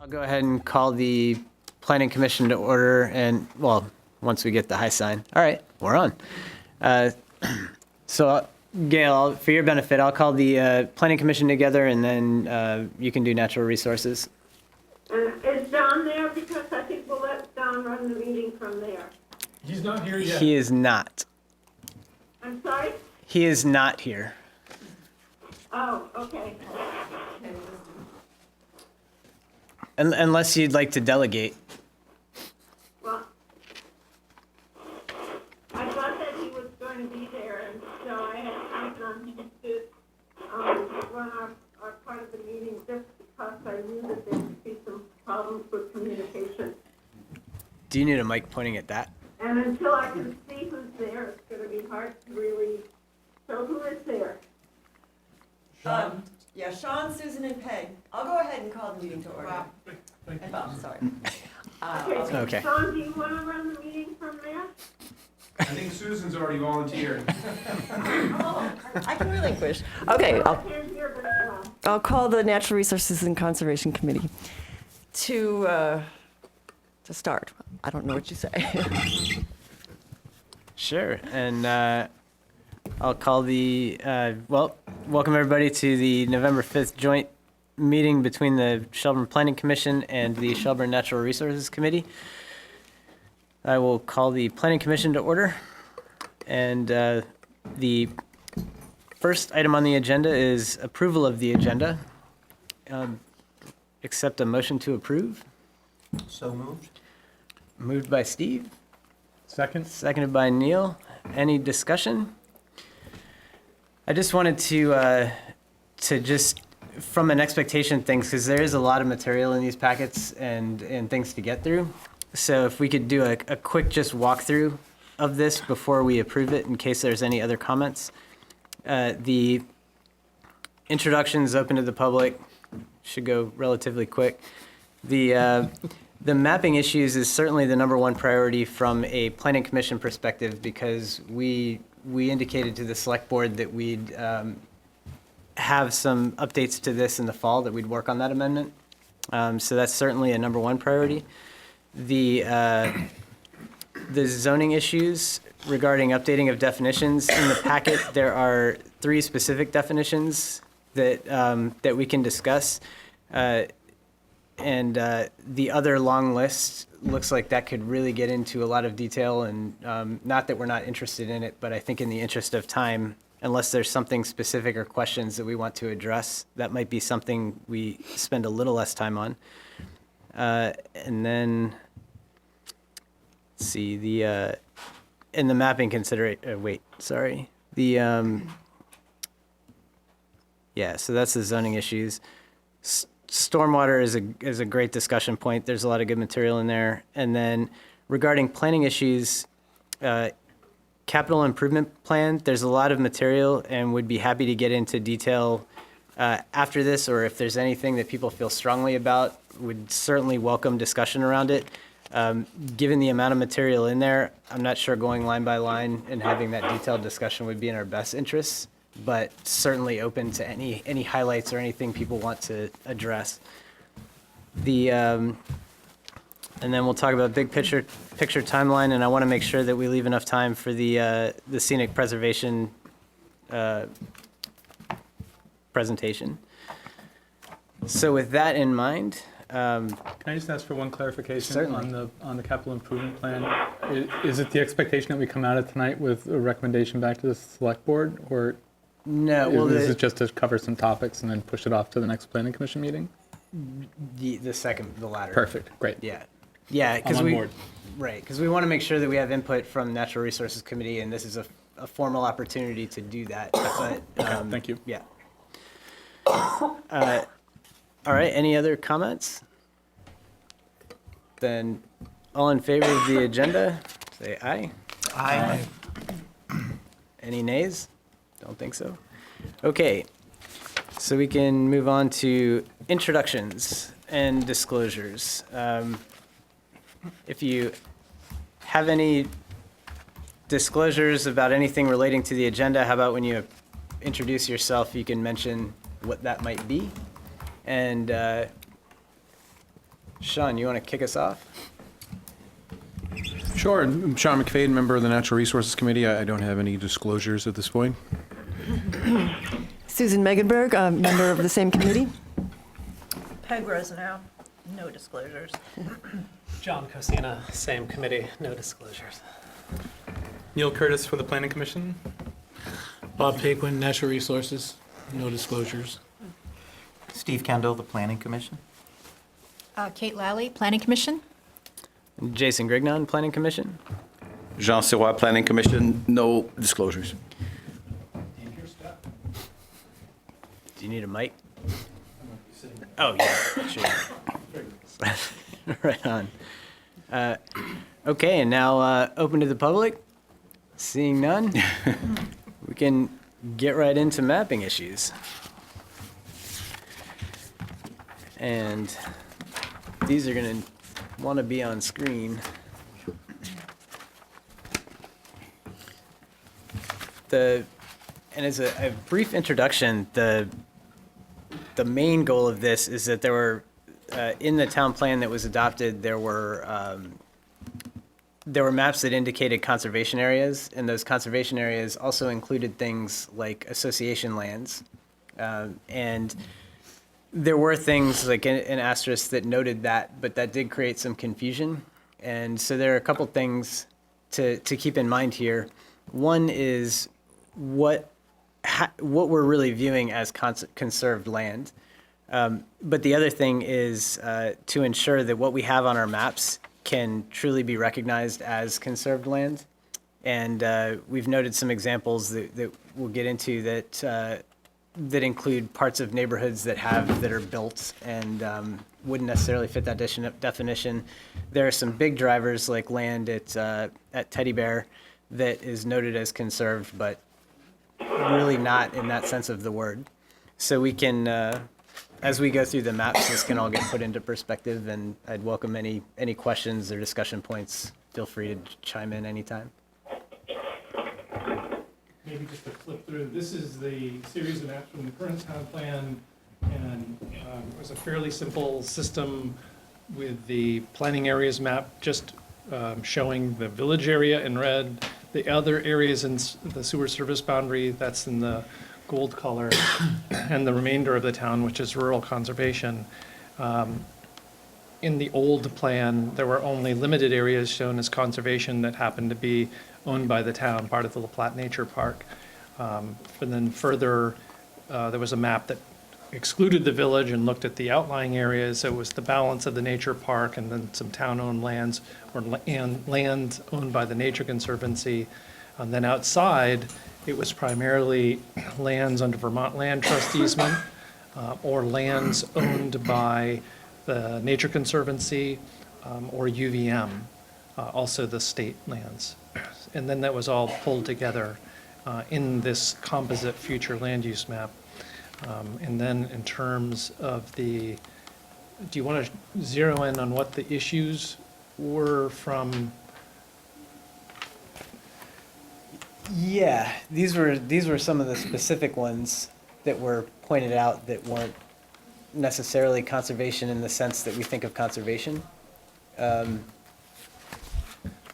I'll go ahead and call the Planning Commission to order and, well, once we get the high sign. All right, we're on. So Gail, for your benefit, I'll call the Planning Commission together and then you can do natural resources. Is Don there? Because I think we'll let Don run the meeting from there. He's not here yet. He is not. I'm sorry? He is not here. Oh, okay. Unless you'd like to delegate. Well, I thought that he was going to be there, and so I had planned on him to run our part of the meeting just because I knew that there would be some problems with communication. Do you need a mic pointing at that? And until I can see who's there, it's going to be hard to really. So who is there? Sean? Yeah, Sean, Susan, and Peg. I'll go ahead and call the meeting to order. And Bob, sorry. Okay. Sean, do you want to run the meeting from there? I think Susan's already volunteered. I can relinquish. Okay, I can't hear very well. I'll call the Natural Resources and Conservation Committee to start. I don't know what you say. Sure, and I'll call the, welcome everybody to the November 5th joint meeting between the Shelburne Planning Commission and the Shelburne Natural Resources Committee. I will call the Planning Commission to order, and the first item on the agenda is approval of the agenda. Accept a motion to approve. So moved. Moved by Steve. Second? Seconded by Neil. Any discussion? I just wanted to just, from an expectation things, because there is a lot of material in these packets and things to get through. So if we could do a quick just walkthrough of this before we approve it, in case there's any other comments. The introduction's open to the public, should go relatively quick. The mapping issues is certainly the number one priority from a planning commission perspective, because we indicated to the select board that we'd have some updates to this in the fall, that we'd work on that amendment. So that's certainly a number one priority. The zoning issues regarding updating of definitions in the packet, there are 3 specific definitions that we can discuss. And the other long list looks like that could really get into a lot of detail, and not that we're not interested in it, but I think in the interest of time, unless there's something specific or questions that we want to address, that might be something we spend a little less time on. And then, let's see, in the mapping yeah, so that's the zoning issues. Stormwater is a great discussion point. There's a lot of good material in there. And then regarding planning issues, capital improvement plan, there's a lot of material, and would be happy to get into detail after this, or if there's anything that people feel strongly about, would certainly welcome discussion around it. Given the amount of material in there, I'm not sure going line by line and having that detailed discussion would be in our best interests, but certainly open to any highlights or anything people want to address. And then we'll talk about big picture timeline, and I want to make sure that we leave enough time for the scenic preservation presentation. So with that in mind, Can I just ask for one clarification? Certainly. On the capital improvement plan? Is it the expectation that we come out of tonight with a recommendation back to the select board, or no, well, is it just to cover some topics and then push it off to the next planning commission meeting? the latter. Perfect, great. Yeah, because I'm on board. right, because we want to make sure that we have input from Natural Resources Committee, and this is a formal opportunity to do that. But Thank you. yeah. All right, any other comments? Then all in favor of the agenda, say aye. Aye. Any nays? Don't think so. Okay, so we can move on to introductions and disclosures. If you have any disclosures about anything relating to the agenda, how about when you introduce yourself, you can mention what that might be. And Sean, you want to kick us off? Sure. I'm Sean McFadden, member of the Natural Resources Committee. I don't have any disclosures at this point. Susan Megenberg, a member of the same committee. Peg Rosenow, no disclosures. John Cosina, same committee, no disclosures. Neil Curtis for the Planning Commission. Bob Paquin, Natural Resources, no disclosures. Steve Kendall, the Planning Commission. Kate Lally, Planning Commission. Jason Grignon, Planning Commission. Jean Sirois, Planning Commission, no disclosures. Do you need a mic? Oh, yeah, sure. Right on. Okay, and now open to the public. Seeing none, we can get right into mapping issues. And these are going to want to be on screen. And as a brief introduction, the main goal of this is that there were, in the town plan that was adopted, there were maps that indicated conservation areas, and those conservation areas also included things like association lands. And there were things like an asterisk that noted that, but that did create some confusion. And so there are a couple things to keep in mind here. One is what we're really viewing as conserved land. But the other thing is to ensure that what we have on our maps can truly be recognized as conserved land. And we've noted some examples that we'll get into that include parts of neighborhoods that are built and wouldn't necessarily fit that definition. There are some big drivers like land at Teddy Bear that is noted as conserved, but really not in that sense of the word. So we can, as we go through the maps, this can all get put into perspective, and I'd welcome any questions or discussion points. Feel free to chime in anytime. Maybe just to flip through, this is the series of maps from the current town plan, and it was a fairly simple system with the planning areas map just showing the village area in red, the other areas in the sewer service boundary, that's in the gold color, and the remainder of the town, which is rural conservation. In the old plan, there were only limited areas shown as conservation that happened to be owned by the town, part of the La Platte Nature Park. And then further, there was a map that excluded the village and looked at the outlying areas. So it was the balance of the nature park and then some town-owned lands and land owned by the Nature Conservancy. And then outside, it was primarily lands under Vermont Land Trust easement or lands owned by the Nature Conservancy or UVM, also the state lands. And then that was all pulled together in this composite future land use map. And then in terms of do you want to zero in on what the issues were from? Yeah, these were some of the specific ones that were pointed out that weren't necessarily conservation in the sense that we think of conservation.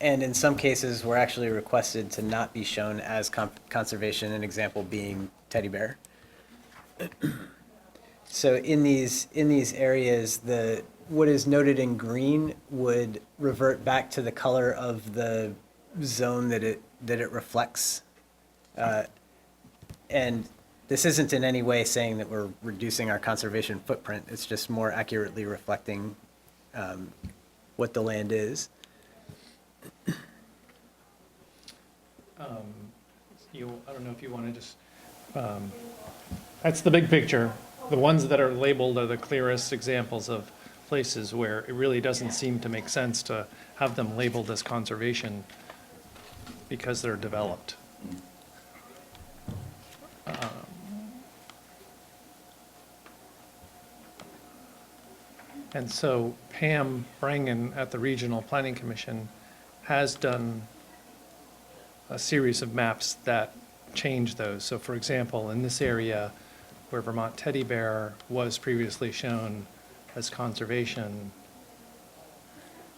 And in some cases, were actually requested to not be shown as conservation, an example being Teddy Bear. So in these areas, what is noted in green would revert back to the color of the zone that it reflects. And this isn't in any way saying that we're reducing our conservation footprint. It's just more accurately reflecting what the land is. I don't know if you want to just, that's the big picture. The ones that are labeled are the clearest examples of places where it really doesn't seem to make sense to have them labeled as conservation because they're developed. And so Pam Brangen at the Regional Planning Commission has done a series of maps that change those. So for example, in this area where Vermont Teddy Bear was previously shown as conservation,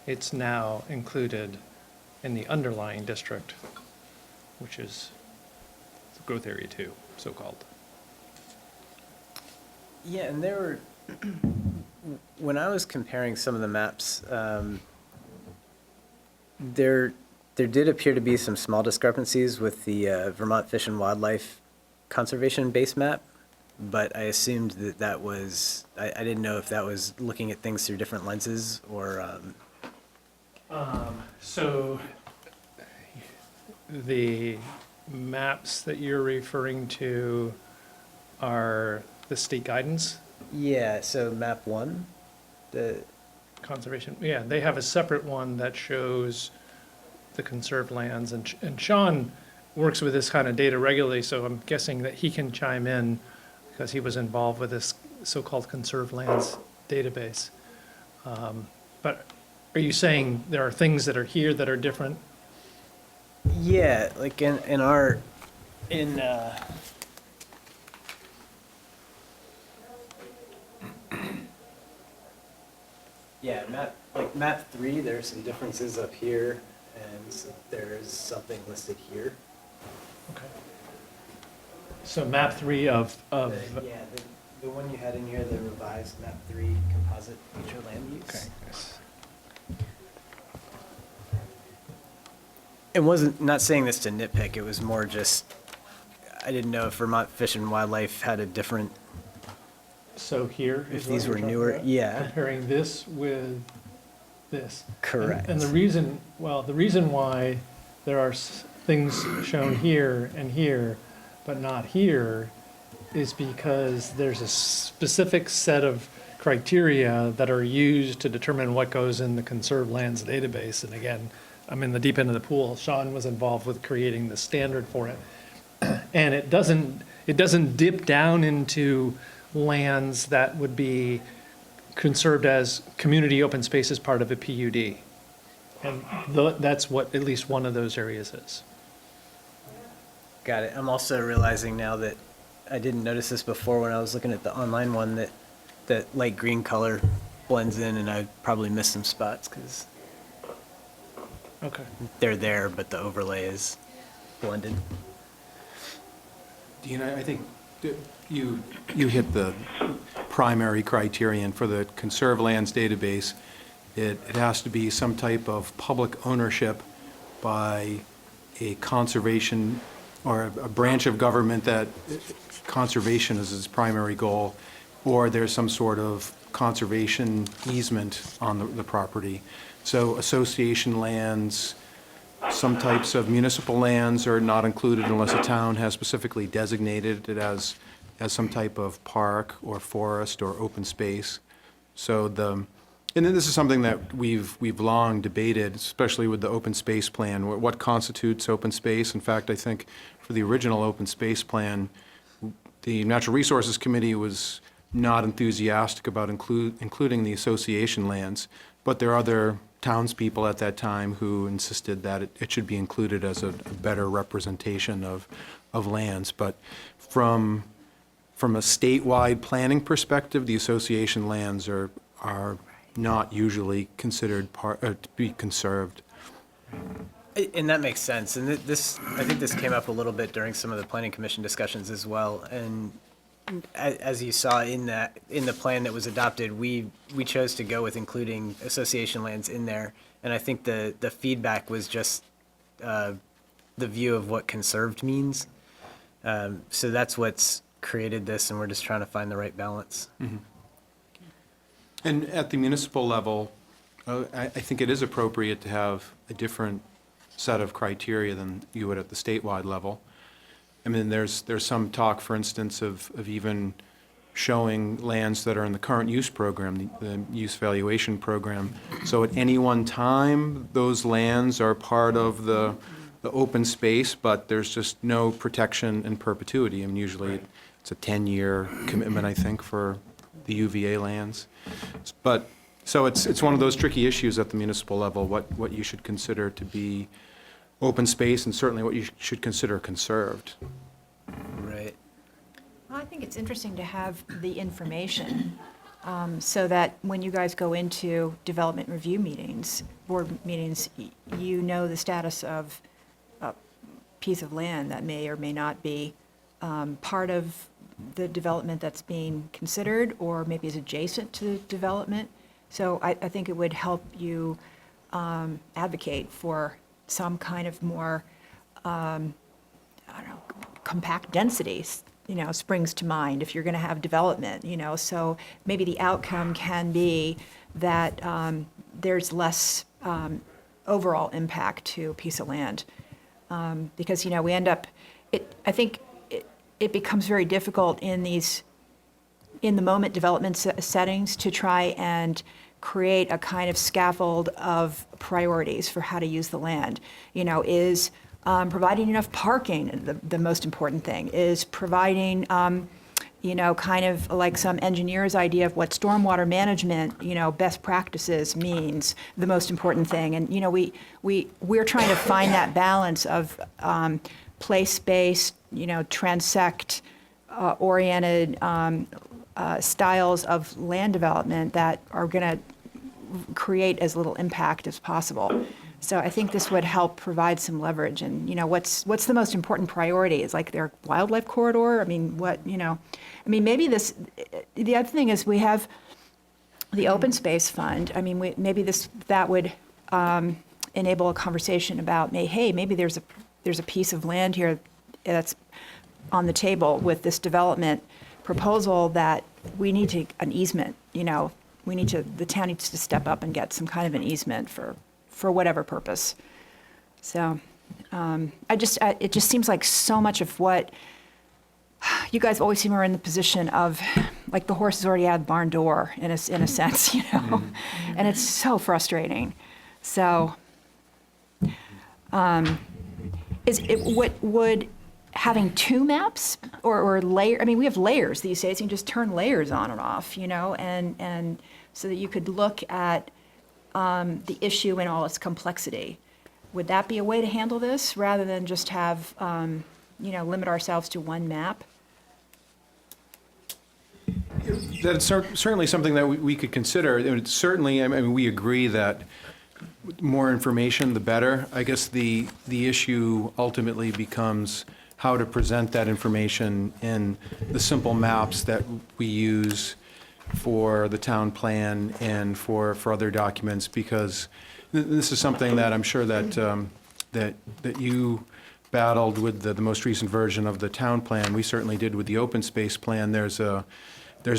it's now included in the underlying district, which is growth area 2, so-called. Yeah, and there were, when I was comparing some of the maps, there did appear to be some small discrepancies with the Vermont Fish and Wildlife Conservation base map, but I assumed that that was, I didn't know if that was looking at things through different lenses or, So the maps that you're referring to are the state guidance yeah, so map 1, the, conservation. Yeah, they have a separate one that shows the conserved lands, and Sean works with this kind of data regularly, so I'm guessing that he can chime in because he was involved with this so-called conserved lands database. But are you saying there are things that are here that are different? yeah, like in our, yeah, map 3, there's some differences up here, and there's something listed here. Okay. So map 3 of, Yeah, the one you had in here, the revised map 3 composite future land use. okay, yes. It wasn't, not saying this to nitpick, it was more just, I didn't know if Vermont Fish and Wildlife had a different, So here is if what these you're were talking newer, about? yeah, Comparing this with this. correct. And the reason, well, the reason why there are things shown here and here, but not here, is because there's a specific set of criteria that are used to determine what goes in the conserved lands database. And again, I'm in the deep end of the pool. Sean was involved with creating the standard for it. And it doesn't dip down into lands that would be conserved as community open space as part of a PUD. And that's what at least one of those areas is. Got it. I'm also realizing now that I didn't notice this before when I was looking at the online one, that light green color blends in, and I probably missed some spots because Okay. they're there, but the overlay is blended. Dean, I think that you hit the primary criterion for the conserved lands database. It has to be some type of public ownership by a conservation or a branch of government that conservation is its primary goal, or there's some sort of conservation easement on the property. So association lands, some types of municipal lands are not included unless a town has specifically designated it as some type of park or forest or open space. So and then this is something that we've long debated, especially with the open space plan. What constitutes open space? In fact, I think for the original open space plan, the Natural Resources Committee was not enthusiastic about including the association lands, but there are other townspeople at that time who insisted that it should be included as a better representation of lands. But from a statewide planning perspective, the association lands are not usually considered to be conserved. And that makes sense. And I think this came up a little bit during some of the planning commission discussions as well. And as you saw in the plan that was adopted, we chose to go with including association lands in there. And I think the feedback was just the view of what conserved means. So that's what's created this, and we're just trying to find the right balance. Mm-hmm. And at the municipal level, I think it is appropriate to have a different set of criteria than you would at the statewide level. I mean, there's some talk, for instance, of even showing lands that are in the current use program, the use valuation program. So at any one time, those lands are part of the open space, but there's just no protection in perpetuity. I mean, usually it's a 10-year commitment, I think, for the UVA lands. But, so it's one of those tricky issues at the municipal level, what you should consider to be open space and certainly what you should consider conserved. Right. Well, I think it's interesting to have the information so that when you guys go into development review meetings, board meetings, you know the status of a piece of land that may or may not be part of the development that's being considered, or maybe is adjacent to the development. So I think it would help you advocate for some kind of more, I don't know, compact densities, springs to mind if you're going to have development, so maybe the outcome can be that there's less overall impact to a piece of land. Because, we end up, I think it becomes very difficult in these in-the-moment development settings to try and create a kind of scaffold of priorities for how to use the land. Is providing enough parking the most important thing? Is providing, kind of like some engineer's idea of what stormwater management, best practices means the most important thing? And, we're trying to find that balance of place-based, transect oriented styles of land development that are going to create as little impact as possible. So I think this would help provide some leverage. And, what's the most important priority? Is like their wildlife corridor? I mean, maybe this, the other thing is we have the open space fund. I mean, maybe that would enable a conversation about, hey, maybe there's a piece of land here that's on the table with this development proposal that we need an easement, the town needs to step up and get some kind of an easement for whatever purpose. So it just seems like so much of what you guys always seem are in the position of, like, the horse is already out of the barn door in a sense, and it's so frustrating. So would having two maps or layer, I mean, we have layers these days, you can just turn layers on and off, and so that you could look at the issue in all its complexity. Would that be a way to handle this rather than just have, limit ourselves to one map? That's certainly something that we could consider. Certainly, I mean, we agree that more information, the better. I guess the issue ultimately becomes how to present that information in the simple maps that we use for the town plan and for other documents, because this is something that I'm sure that that you battled with the most recent version of the town plan. We certainly did with the open space plan. There's a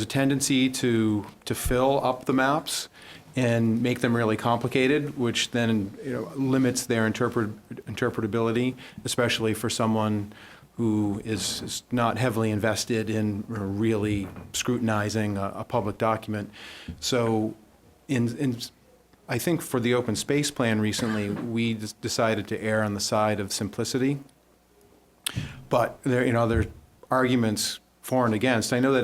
tendency to fill up the maps and make them really complicated, which then limits their interpretability, especially for someone who is not heavily invested in really scrutinizing a public document. So I think for the open space plan recently, we decided to err on the side of simplicity. But there are arguments for and against. I know that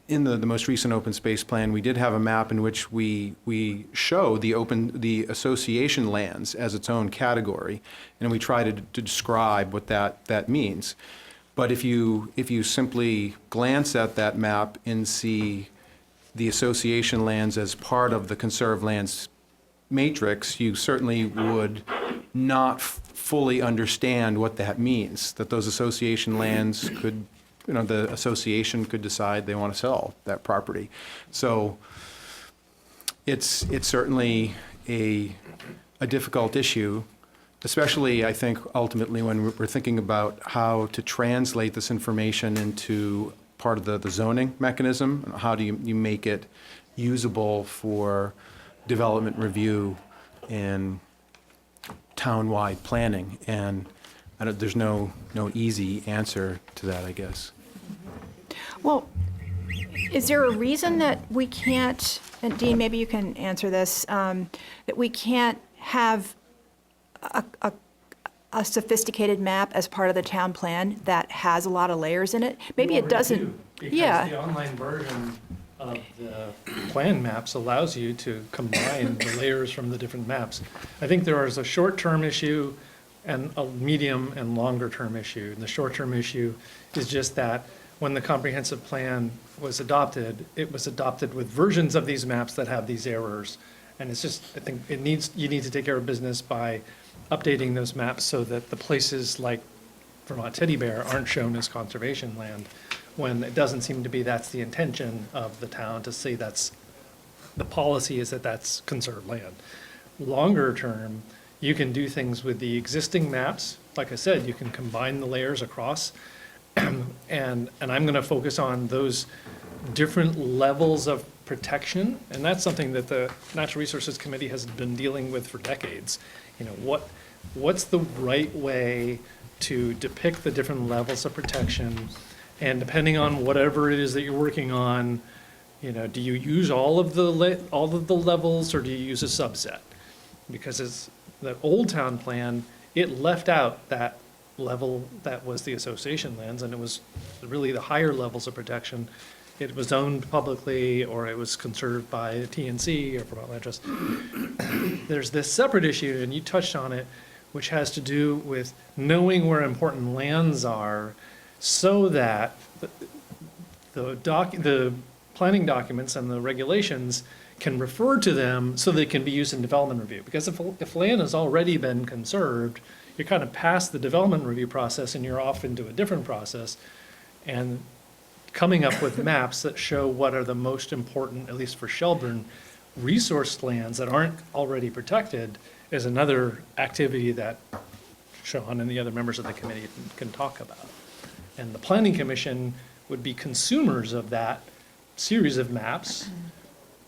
in the most recent open space plan, we did have a map in which we show the association lands as its own category, and we try to describe what that means. But if you simply glance at that map and see the association lands as part of the conserved lands matrix, you certainly would not fully understand what that means, that those association lands could, the association could decide they want to sell that property. So it's certainly a difficult issue, especially, I think, ultimately when we're thinking about how to translate this information into part of the zoning mechanism. How do you make it usable for development review and town-wide planning? And there's no easy answer to that, I guess. Well, is there a reason that we can't, and Dean, maybe you can answer this, that we can't have a sophisticated map as part of the town plan that has a lot of layers in it? Maybe it doesn't. Because the online version of the plan maps allows you to combine the layers from the different maps. I think there is a short-term issue and a medium and longer-term issue. And the short-term issue is just that when the comprehensive plan was adopted, it was adopted with versions of these maps that have these errors. And it's just, I think you need to take care of business by updating those maps so that the places like Vermont Teddy Bear aren't shown as conservation land, when it doesn't seem to be that's the intention of the town to say the policy is that that's conserved land. Longer term, you can do things with the existing maps. Like I said, you can combine the layers across. And I'm going to focus on those different levels of protection. And that's something that the Natural Resources Committee has been dealing with for decades. You know, what's the right way to depict the different levels of protection? And depending on whatever it is that you're working on, you know, do you use all of the levels, or do you use a subset? Because it's the Old Town Plan, it left out that level that was the association lands, and it was really the higher levels of protection. It was owned publicly, or it was conserved by the TNC or Vermont Land Trust. There's this separate issue, and you touched on it, which has to do with knowing where important lands are, so that the planning documents and the regulations can refer to them so they can be used in development review. Because if land has already been conserved, you're kind of past the development review process and you're off into a different process. And coming up with maps that show what are the most important, at least for Shelburne, resource lands that aren't already protected is another activity that Sean and the other members of the committee can talk about. And the Planning Commission would be consumers of that series of maps,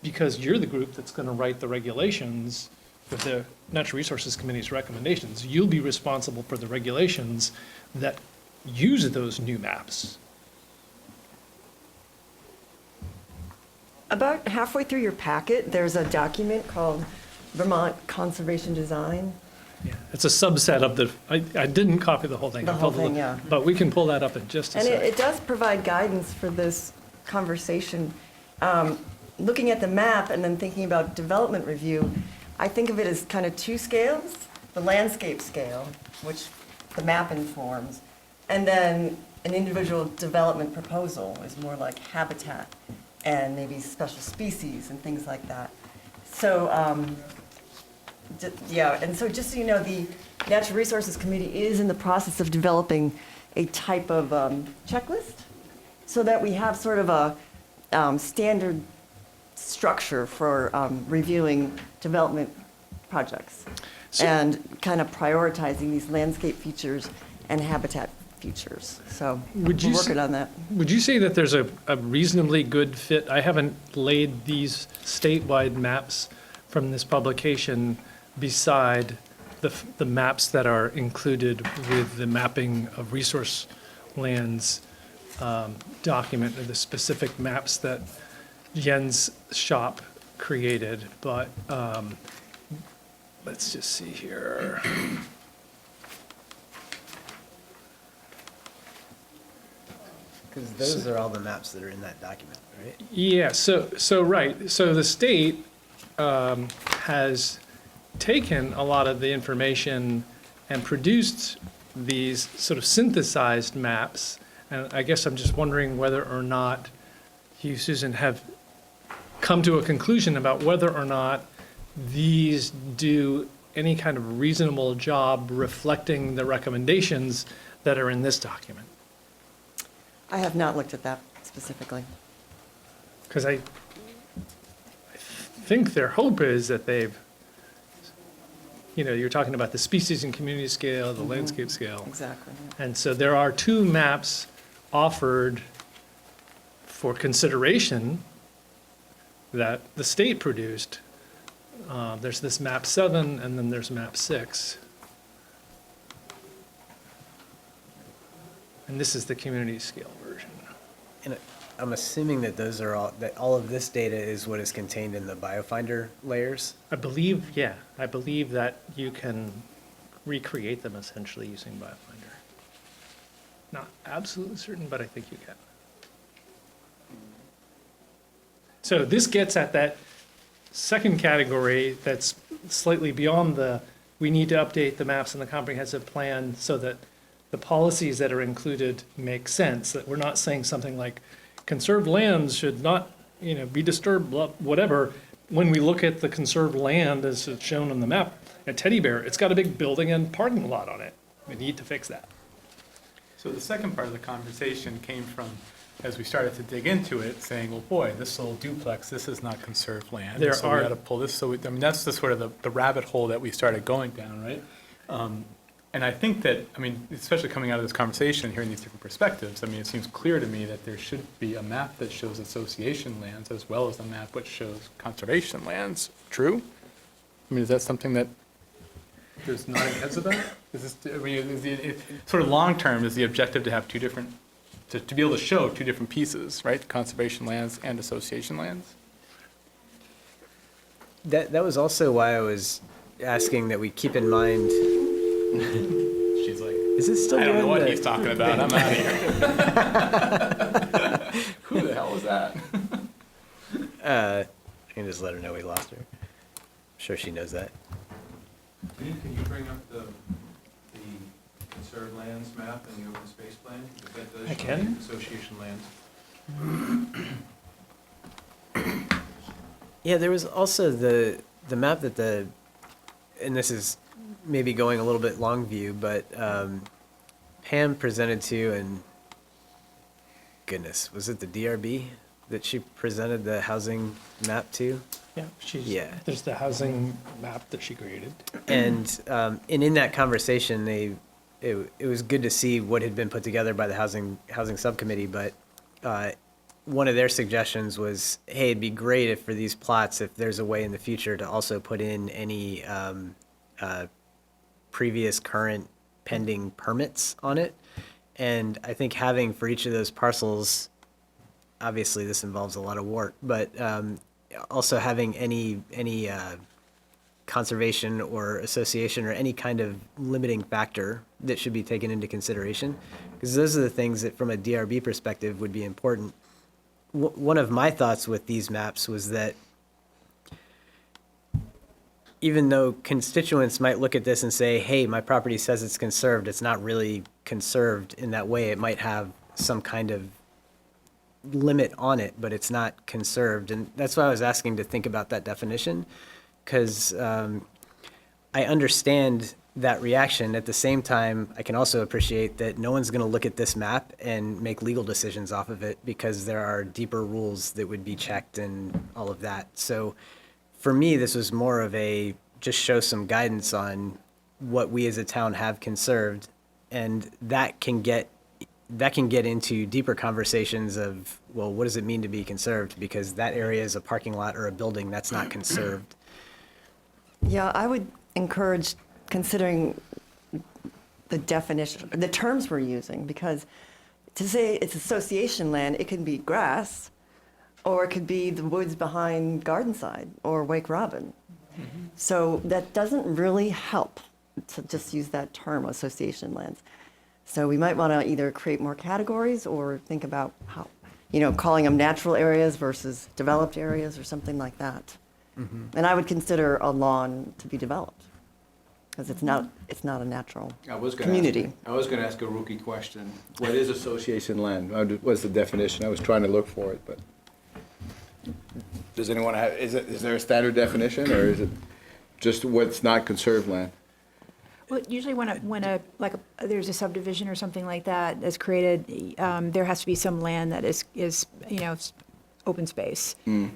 because you're the group that's going to write the regulations with the Natural Resources Committee's recommendations. You'll be responsible for the regulations that use those new maps. About halfway through your packet, there's a document called Vermont Conservation Design. Yeah, it's a subset of the, I didn't copy the whole thing. The I whole pulled it thing, up, yeah. But we can pull that up in just a And second. it does provide guidance for this conversation. Looking at the map and then thinking about development review, I think of it as kind of two scales. The landscape scale, which the map informs, and then an individual development proposal is more like habitat and maybe special species and things like that. So, yeah, and so just so you know, the Natural Resources Committee is in the process of developing a type of checklist so that we have sort of a standard structure for reviewing development projects and kind of prioritizing these landscape features and habitat features. So we're working on that. Would you say that there's a reasonably good fit? I haven't laid these statewide maps from this publication beside the maps that are included with the mapping of resource lands document, or the specific maps that Jens' shop created, but let's just see here. Because those are all the maps that are in that document, right? Yeah, so right, so the state has taken a lot of the information and produced these sort of synthesized maps, and I guess I'm just wondering whether or not you, Susan, have come to a conclusion about whether or not these do any kind of reasonable job reflecting the recommendations that are in this document. I have not looked at that specifically. Because I think their hope is that they've, you know, you're talking about the species and community scale, the landscape scale. Exactly. Yeah. And so there are two maps offered for consideration that the state produced. There's this map 7, and then there's map 6. And this is the community scale version. And I'm assuming that those are all of this data is what is contained in the BioFinder layers. I believe, yeah, I believe that you can recreate them essentially using BioFinder. Not absolutely certain, but I think you can. So this gets at that second category that's slightly beyond the, we need to update the maps in the comprehensive plan so that the policies that are included make sense, that we're not saying something like conserved lands should not, be disturbed, whatever. When we look at the conserved land as it's shown on the map at Teddy Bear, it's got a big building and parking lot on it. We need to fix that. So the second part of the conversation came from, as we started to dig into it, saying, well, boy, this little duplex, this is not conserved land. There So are- we got to pull this, so, that's the sort of the rabbit hole that we started going down, right? And I think that, especially coming out of this conversation and hearing these different perspectives, it seems clear to me that there should be a map that shows association lands as well as a map which shows conservation lands. True? Is that something that there's nodding heads of that? Is this, sort of long-term, is the objective to have two different, to be able to show two different pieces, right? Conservation lands and association lands? That was also why I was asking that we keep in mind. She's like, Is it still I don't know doing what the- he's talking about, I'm out of here. Who the hell was that? I can just let her know we lost her. I'm sure she knows that. Can you bring up the conserved lands map and the open space plan? That does I show can. Association lands. Yeah, there was also the map that and this is maybe going a little bit long view, but Pam presented to, and goodness, was it the DRB that she presented the housing map to? Yeah, Yeah. there's the housing map that she created. And in that conversation, it was good to see what had been put together by the housing subcommittee. But one of their suggestions was, hey, it'd be great if for these plots, if there's a way in the future to also put in any previous, current, pending permits on it. And I think having for each of those parcels, obviously this involves a lot of work, but also having any conservation or association or any kind of limiting factor that should be taken into consideration, because those are the things that from a DRB perspective would be important. One of my thoughts with these maps was that even though constituents might look at this and say, hey, my property says it's conserved, it's not really conserved in that way. It might have some kind of limit on it, but it's not conserved. And that's why I was asking to think about that definition, because I understand that reaction. At the same time, I can also appreciate that no one's going to look at this map and make legal decisions off of it, because there are deeper rules that would be checked and all of that. So for me, this was more of a just show some guidance on what we as a town have conserved, and that can get into deeper conversations of, well, what does it mean to be conserved? Because that area is a parking lot or a building that's not conserved. Yeah, I would encourage considering the definition, the terms we're using, because to say it's association land, it can be grass, or it could be the woods behind Gardenside or Wake Robin. So that doesn't really help to just use that term, association lands. So we might want to either create more categories or think about how, calling them natural areas versus developed areas or something like that. And I would consider a lawn to be developed, because it's not a natural community. I was going to ask a rookie question. What is association land? What's the definition? I was trying to look for it, but does anyone have, is there a standard definition, or is it just what's not conserved land? Well, usually there's a subdivision or something like that that's created, there has to be some land that is open space,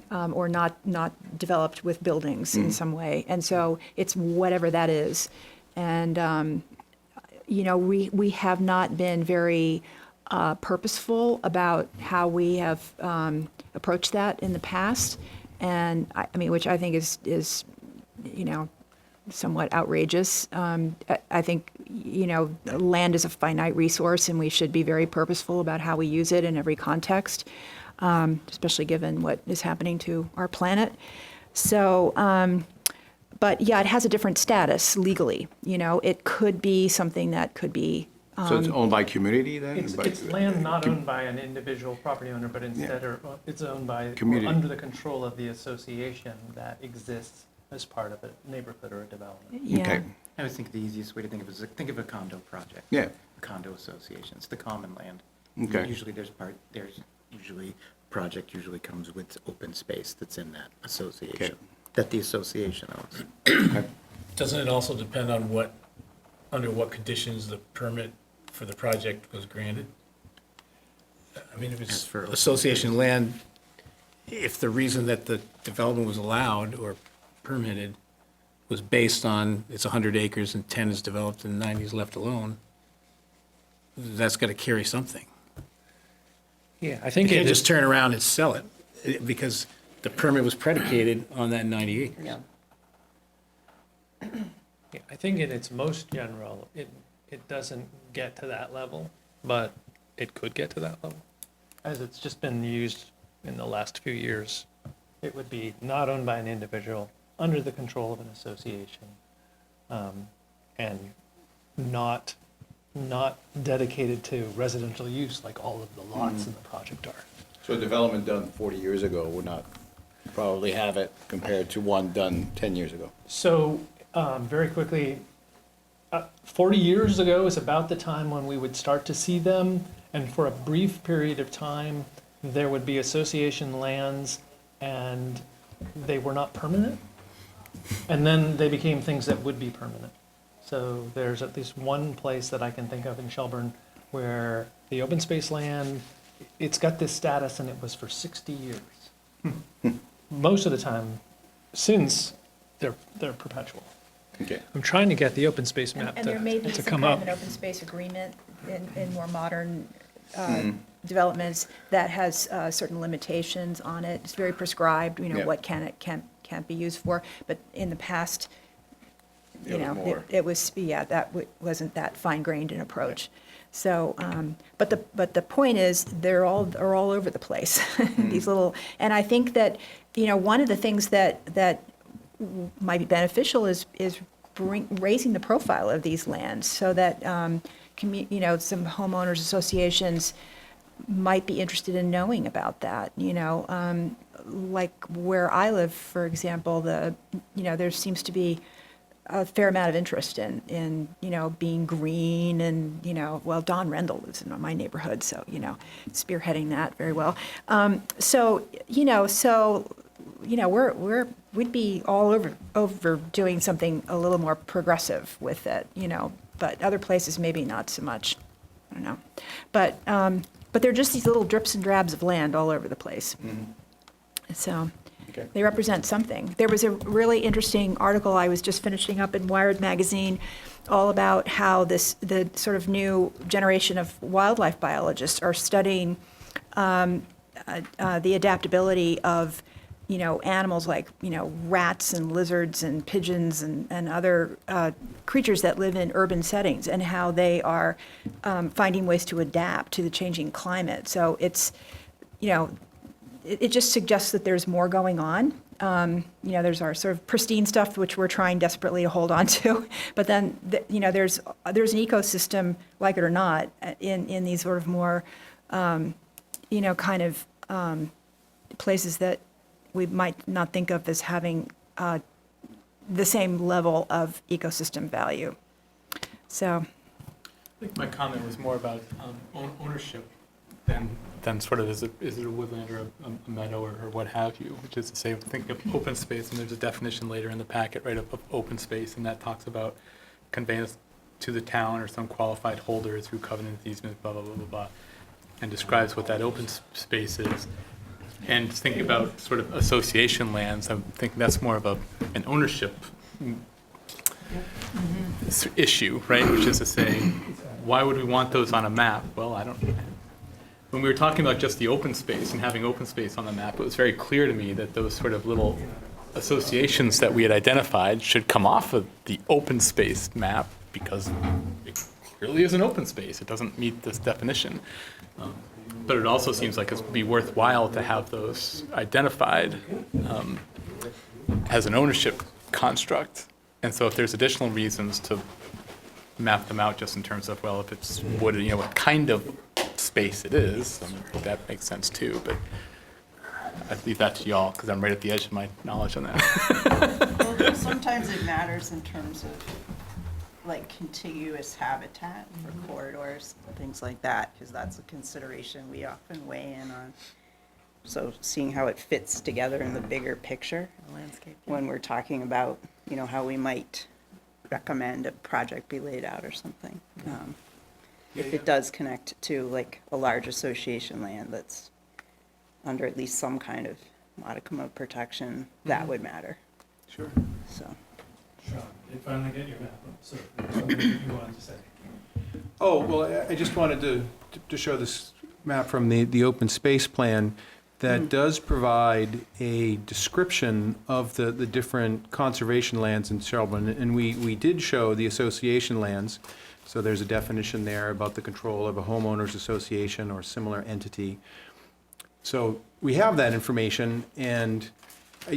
or not developed with buildings in some way. And so it's whatever that is. And, we have not been very purposeful about how we have approached that in the past. And which I think is somewhat outrageous. I think, land is a finite resource, and we should be very purposeful about how we use it in every context, especially given what is happening to our planet. So, but yeah, it has a different status legally. It could be something that could be. So it's owned by community then? It's land not owned by an individual property owner, but instead it's owned by, or Community. under the control of the association that exists as part of a neighborhood or a development. Yeah. Okay. I always think the easiest way to think of it is, think of a condo project. Yeah. A condo association, it's the common land. Okay. Usually there's usually, project usually comes with open space that's in that association, that the association owns. Doesn't it also depend on under what conditions the permit for the project was granted? I mean, if As it's for- association land, if the reason that the development was allowed or permitted was based on it's 100 acres and 10 is developed and 90 is left alone, that's got to carry something. Yeah, I You think can't it just is, turn around and sell it because the permit was predicated on that 90 acres. Yeah. yeah, I think in its most general, it doesn't get to that level, but it could get to that level. As it's just been used in the last few years, it would be not owned by an individual, under the control of an association, and not dedicated to residential use like all of the lots in the project are. So a development done 40 years ago would not probably have it compared to one done 10 years ago. So, very quickly, 40 years ago is about the time when we would start to see them, and for a brief period of time, there would be association lands, and they were not permanent, and then they became things that would be permanent. So there's at least one place that I can think of in Shelburne where the open space land, it's got this status, and it was for 60 years. Most of the time, since they're perpetual. Okay. I'm trying to get the open space map And there may be to some come kind up. of an open space agreement in more modern developments that has certain limitations on it. It's very prescribed, Yeah. what can't be used for. But in the past, It was more. it was, wasn't that fine-grained an approach. So, but the point is, are all over the place, these little, and I think that, one of the things that might be beneficial is raising the profile of these lands so that, some homeowners associations might be interested in knowing about that, like where I live, for example, there seems to be a fair amount of interest in being green and, well, Don Rendell lives in my neighborhood, so, spearheading that very well. We'd be all over doing something a little more progressive with it, but other places maybe not so much. I don't know. But they're just these little drips and drabs of land all over the place. So Okay. they represent something. There was a really interesting article I was just finishing up in Wired magazine all about how the sort of new generation of wildlife biologists are studying the adaptability of animals like, rats and lizards and pigeons and other creatures that live in urban settings, and how they are finding ways to adapt to the changing climate. So it's, it just suggests that there's more going on. There's our sort of pristine stuff, which we're trying desperately to hold on to. But then, there's an ecosystem, like it or not, in these sort of more, kind of places that we might not think of as having the same level of ecosystem value. So, I think my comment was more about ownership than sort of is it a woodland or a meadow or what have you, which is to say, think of open space, and there's a definition later in the packet, right, of open space, and that talks about conveyance to the town or some qualified holder through covenant easement, blah, blah, blah, blah, blah, and describes what that open space is. And thinking about sort of association lands, I'm thinking that's more of an ownership issue, right? Which is to say, why would we want those on a map? Well, when we were talking about just the open space and having open space on the map, it was very clear to me that those sort of little associations that we had identified should come off of the open space map because it clearly is an open space. It doesn't meet this definition. But it also seems like it would be worthwhile to have those identified as an ownership construct. And so if there's additional reasons to map them out just in terms of, well, if it's wood, what kind of space it is, that makes sense too. But I leave that to y'all because I'm right at the edge of my knowledge on that. sometimes it matters in terms of like contiguous habitat for corridors, things like that, because that's a consideration we often weigh in on. So seeing how it fits together in the bigger picture Landscape. when we're talking about, how we might recommend a project be laid out or something. If it does connect to like a large association land that's under at least some kind of modicum of protection, that would matter, Sure. so. Sean, did finally get your map, so something you wanted to say. Oh, well, I just wanted to show this map from the open space plan that does provide a description of the different conservation lands in Shelburne. And we did show the association lands. So there's a definition there about the control of a homeowners association or similar entity. So we have that information, and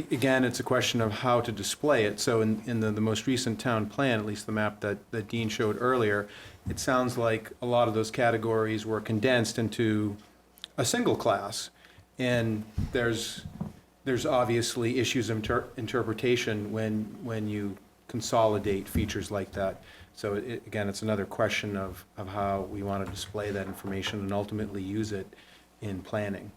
again, it's a question of how to display it. So in the most recent town plan, at least the map that Dean showed earlier, it sounds like a lot of those categories were condensed into a single class. And there's obviously issues of interpretation when you consolidate features like that. So again, it's another question of how we want to display that information and ultimately use it in planning.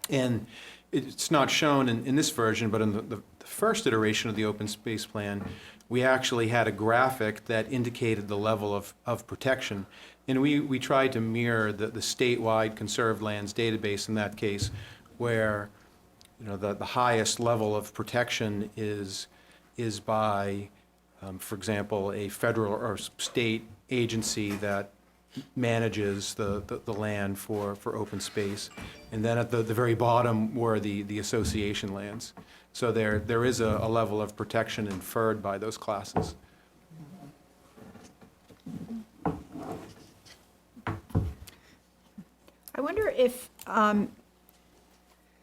And it's not shown in this version, but in the first iteration of the open space plan, we actually had a graphic that indicated the level of protection. And we tried to mirror the statewide conserved lands database in that case, where the highest level of protection is by, for example, a federal or state agency that manages the land for open space. And then at the very bottom were the association lands. So there is a level of protection inferred by those classes. I wonder if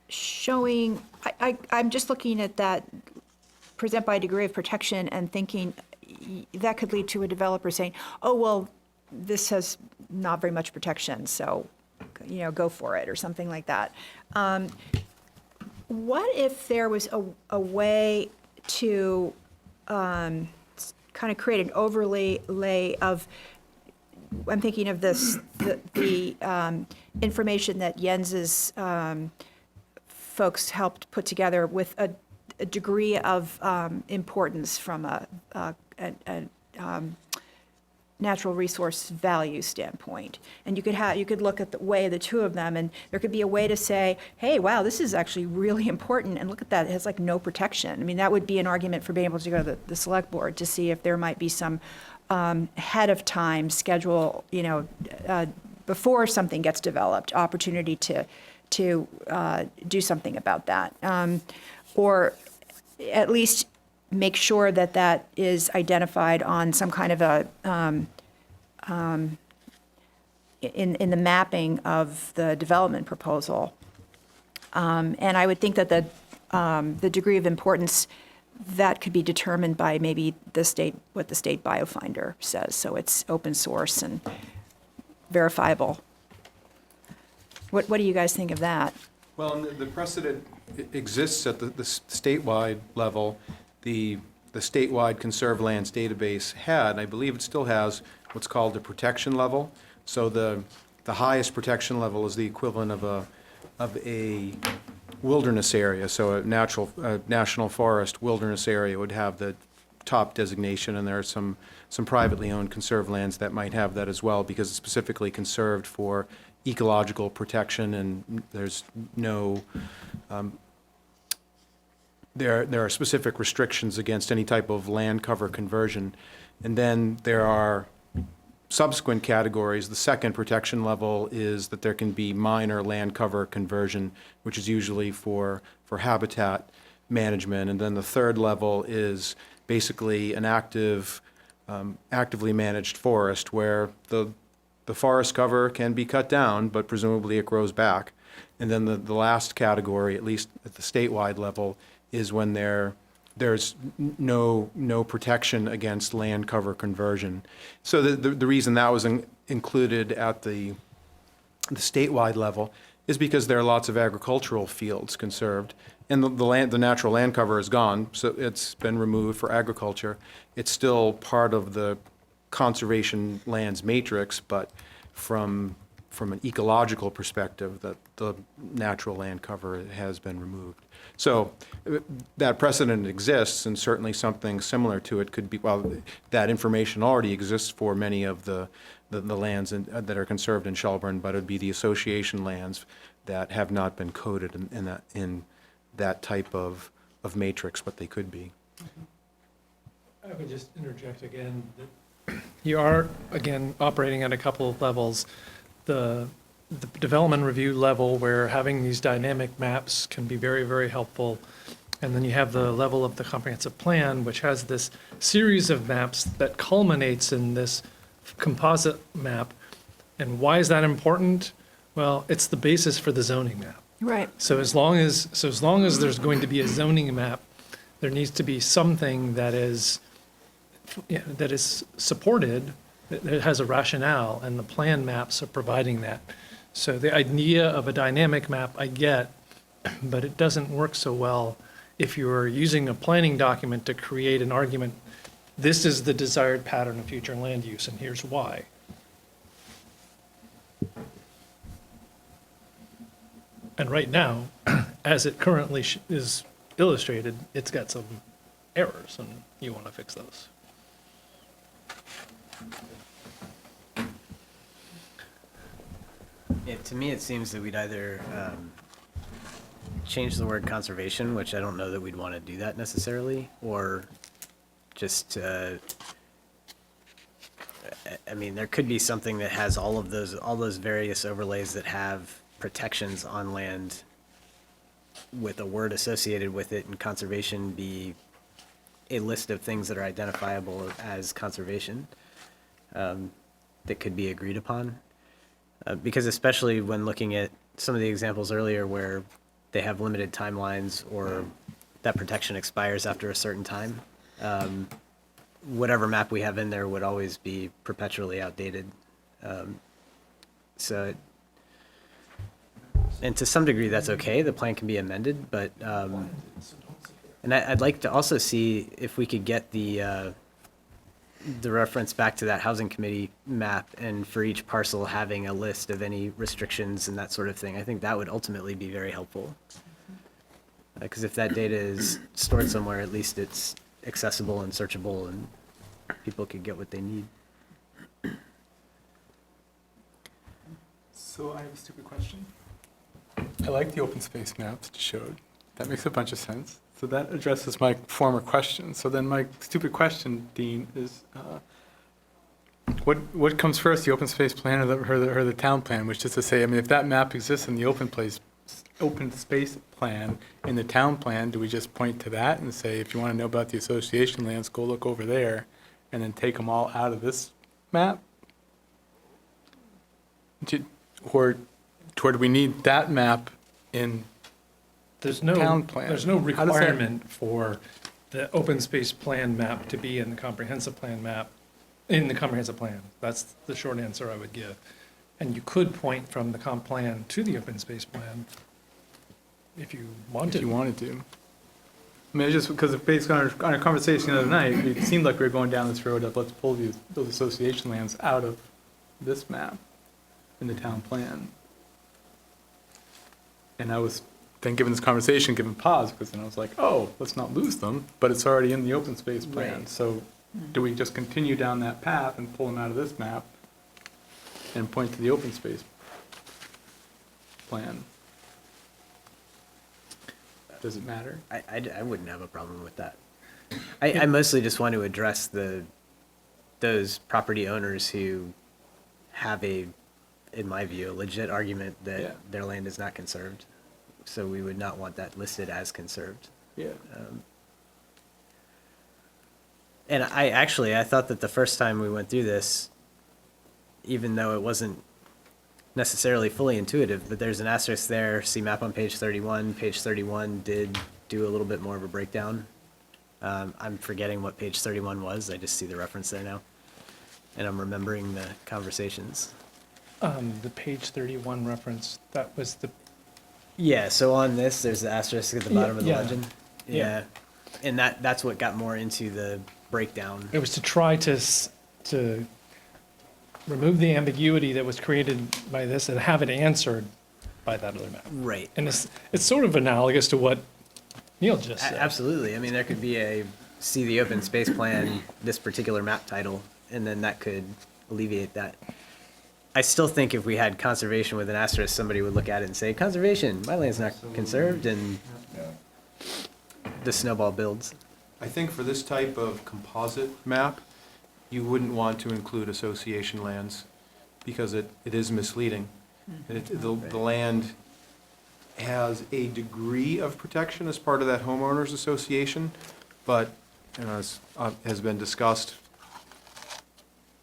showing, I'm just looking at that present by degree of protection and thinking that could lead to a developer saying, oh, well, this has not very much protection, so, go for it, or something like that. What if there was a way to kind of create an overlay of, I'm thinking of this, the information that Jens's folks helped put together with a degree of importance from a natural resource value standpoint. And you could look at the way the two of them, and there could be a way to say, hey, wow, this is actually really important, and look at that, it has like no protection. I mean, that would be an argument for being able to go to the select board to see if there might be some ahead of time schedule, before something gets developed, opportunity to do something about that. Or at least make sure that that is identified on some kind of a, in the mapping of the development proposal. And I would think that the degree of importance that could be determined by maybe what the state biofinder says. So it's open source and verifiable. What do you guys think of that? Well, and the precedent exists at the statewide level. The statewide conserved lands database had, and I believe it still has, what's called a protection level. So the highest protection level is the equivalent of a wilderness area. So a national forest wilderness area would have the top designation, and there are some privately owned conserved lands that might have that as well, because it's specifically conserved for ecological protection, and there's no there are specific restrictions against any type of land cover conversion. And then there are subsequent categories. The second protection level is that there can be minor land cover conversion, which is usually for habitat management. And then the third level is basically an actively managed forest, where the forest cover can be cut down, but presumably it grows back. And then the last category, at least at the statewide level, is when there's no protection against land cover conversion. So the reason that was included at the statewide level is because there are lots of agricultural fields conserved. And the natural land cover is gone, so it's been removed for agriculture. It's still part of the conservation lands matrix, but from an ecological perspective, the natural land cover has been removed. So that precedent exists, and certainly something similar to it could be, well, that information already exists for many of the lands that are conserved in Shelburne, but it would be the association lands that have not been coded in that type of matrix, but they could be. I would just interject again that you are, again, operating at a couple of levels. The development review level, where having these dynamic maps can be very, very helpful. And then you have the level of the comprehensive plan, which has this series of maps that culminates in this composite map. And why is that important? Well, it's the basis for the zoning map. Right. So as long as there's going to be a zoning map, there needs to be something that is supported, that has a rationale, and the plan maps are providing that. So the idea of a dynamic map, I get, but it doesn't work so well if you're using a planning document to create an argument, this is the desired pattern of future land use, and here's why. And right now, as it currently is illustrated, it's got some errors, and you want to fix those. Yeah, to me, it seems that we'd either change the word conservation, which I don't know that we'd want to do that necessarily, or just, I mean, there could be something that has all those various overlays that have protections on land with a word associated with it, and conservation be a list of things that are identifiable as conservation that could be agreed upon. Because especially when looking at some of the examples earlier where they have limited timelines or that protection expires after a certain time, whatever map we have in there would always be perpetually outdated. And to some degree, that's okay. The plan can be amended, but, and I'd like to also see if we could get the reference back to that housing committee map, and for each parcel having a list of any restrictions and that sort of thing. I think that would ultimately be very helpful. Because if that data is stored somewhere, at least it's accessible and searchable, and people could get what they need. So I have a stupid question. I like the open space maps that you showed. That makes a bunch of sense. So that addresses my former question. So then my stupid question, Dean, is what comes first, the open space plan or the town plan? Which is to say, I mean, if that map exists in the open space plan in the town plan, do we just point to that and say, if you want to know about the association lands, go look over there, and then take them all out of this map? Or do we need that map in There's town plan? There's no How does that- requirement for the open space plan map to be in the comprehensive plan map, in the comprehensive plan. That's the short answer I would give. And you could point from the comp plan to the open space plan if you wanted. If you wanted to. I mean, it's just because based on our conversation the other night, it seemed like we were going down this road of let's pull those association lands out of this map in the town plan. And I was then given this conversation, given pause, because then I was like, oh, let's not lose them, but it's already in the open space plan. Right. So do we just continue down that path and pull them out of this map and point to the open space plan? Does it matter? I wouldn't have a problem with that. I mostly just want to address those property owners who have in my view, a legit argument that Yeah. their land is not conserved. So we would not want that listed as conserved. Yeah. And I thought that the first time we went through this, even though it wasn't necessarily fully intuitive, but there's an asterisk there, see map on page 31. Page 31 did do a little bit more of a breakdown. I'm forgetting what page 31 was. I just see the reference there now. And I'm remembering the conversations. The page 31 reference, that was the, Yeah, so on this, there's the asterisk at the bottom of the Yeah. legend. Yeah. And that's what got more into the breakdown. it was to try to remove the ambiguity that was created by this and have it answered by that other map. Right. And it's sort of analogous to what Neil just said. Absolutely. I mean, there could be see the open space plan, this particular map title, and then that could alleviate that. I still think if we had conservation with an asterisk, somebody would look at it and say, conservation, my land's not conserved, and the snowball builds. I think for this type of composite map, you wouldn't want to include association lands because it is misleading. The land has a degree of protection as part of that homeowners association, but, as has been discussed,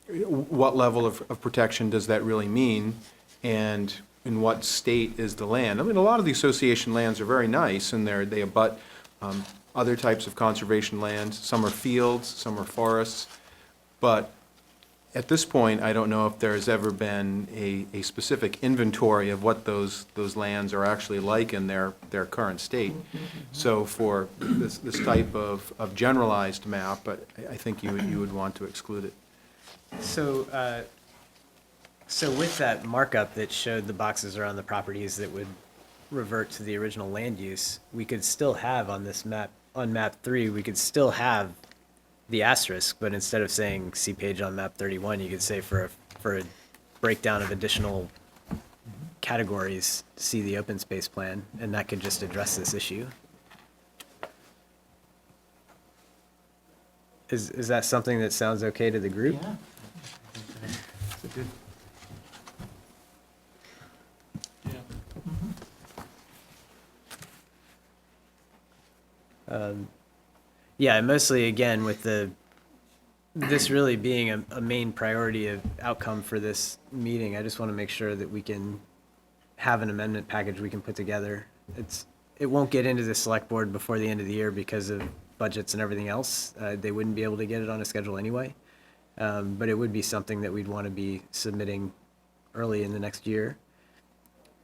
what level of protection does that really mean? And in what state is the land? I mean, a lot of the association lands are very nice, and they abut other types of conservation lands. Some are fields, some are forests. But at this point, I don't know if there's ever been a specific inventory of what those lands are actually like in their current state. So for this type of generalized map, but I think you would want to exclude it. So, so with that markup that showed the boxes around the properties that would revert to the original land use, we could still have on this map, on map 3, we could still have the asterisk, but instead of saying see page on map 31, you could say for a breakdown of additional categories, see the open space plan, and that could just address this issue. Is that something that sounds okay to the group? Yeah. Yeah, mostly again with this really being a main priority of outcome for this meeting, I just want to make sure that we can have an amendment package we can put together. It won't get into the select board before the end of the year because of budgets and everything else. They wouldn't be able to get it on a schedule anyway. But it would be something that we'd want to be submitting early in the next year.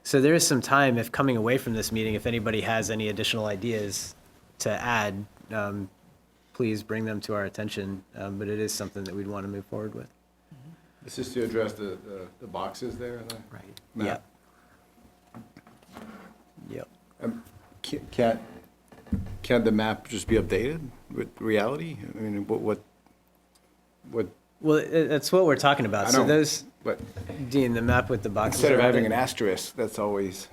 So there is some time, if coming away from this meeting, if anybody has any additional ideas to add, please bring them to our attention. But it is something that we'd want to move forward with. This is to address the boxes there in the Right. map? Yep. Can't the map just be updated with reality? I mean, what, Well, that's what we're talking about. I So know, those, but Dean, the map with the boxes. instead of around having it, an asterisk, that's always,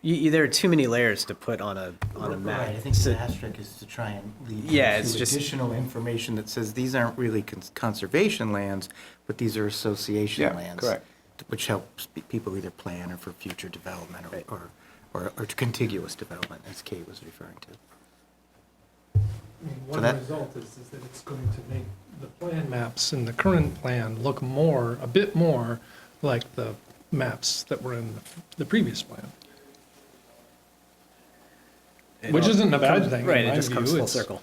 there are too many layers to put on a map. Right, I think So- the asterisk is to try and lead Yeah, you it's to just- additional information that says these aren't really conservation lands, but these are association Yeah, lands. correct. Which helps people either plan or for future development or to contiguous development, as Kate was referring to. One that- result is that it's going to make the plan maps in the current plan look a bit more like the maps that were in the previous plan. Which isn't a bad thing, Right, in it my just comes view. full It's- circle.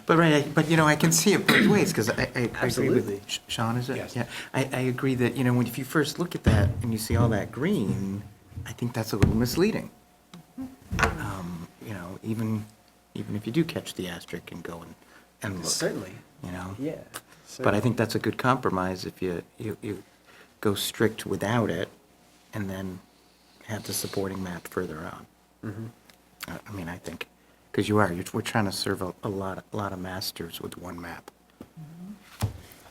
But I can see it both ways, because I agree Absolutely. with, Sean, is it? Yes. Yeah, I agree that, if you first look at that and you see all that green, I think that's a little misleading. Even if you do catch the asterisk and go and look. Certainly, yeah. But I think that's a good compromise if you go strict without it and then have the supporting map further on. I think, because we're trying to serve a lot of masters with one map.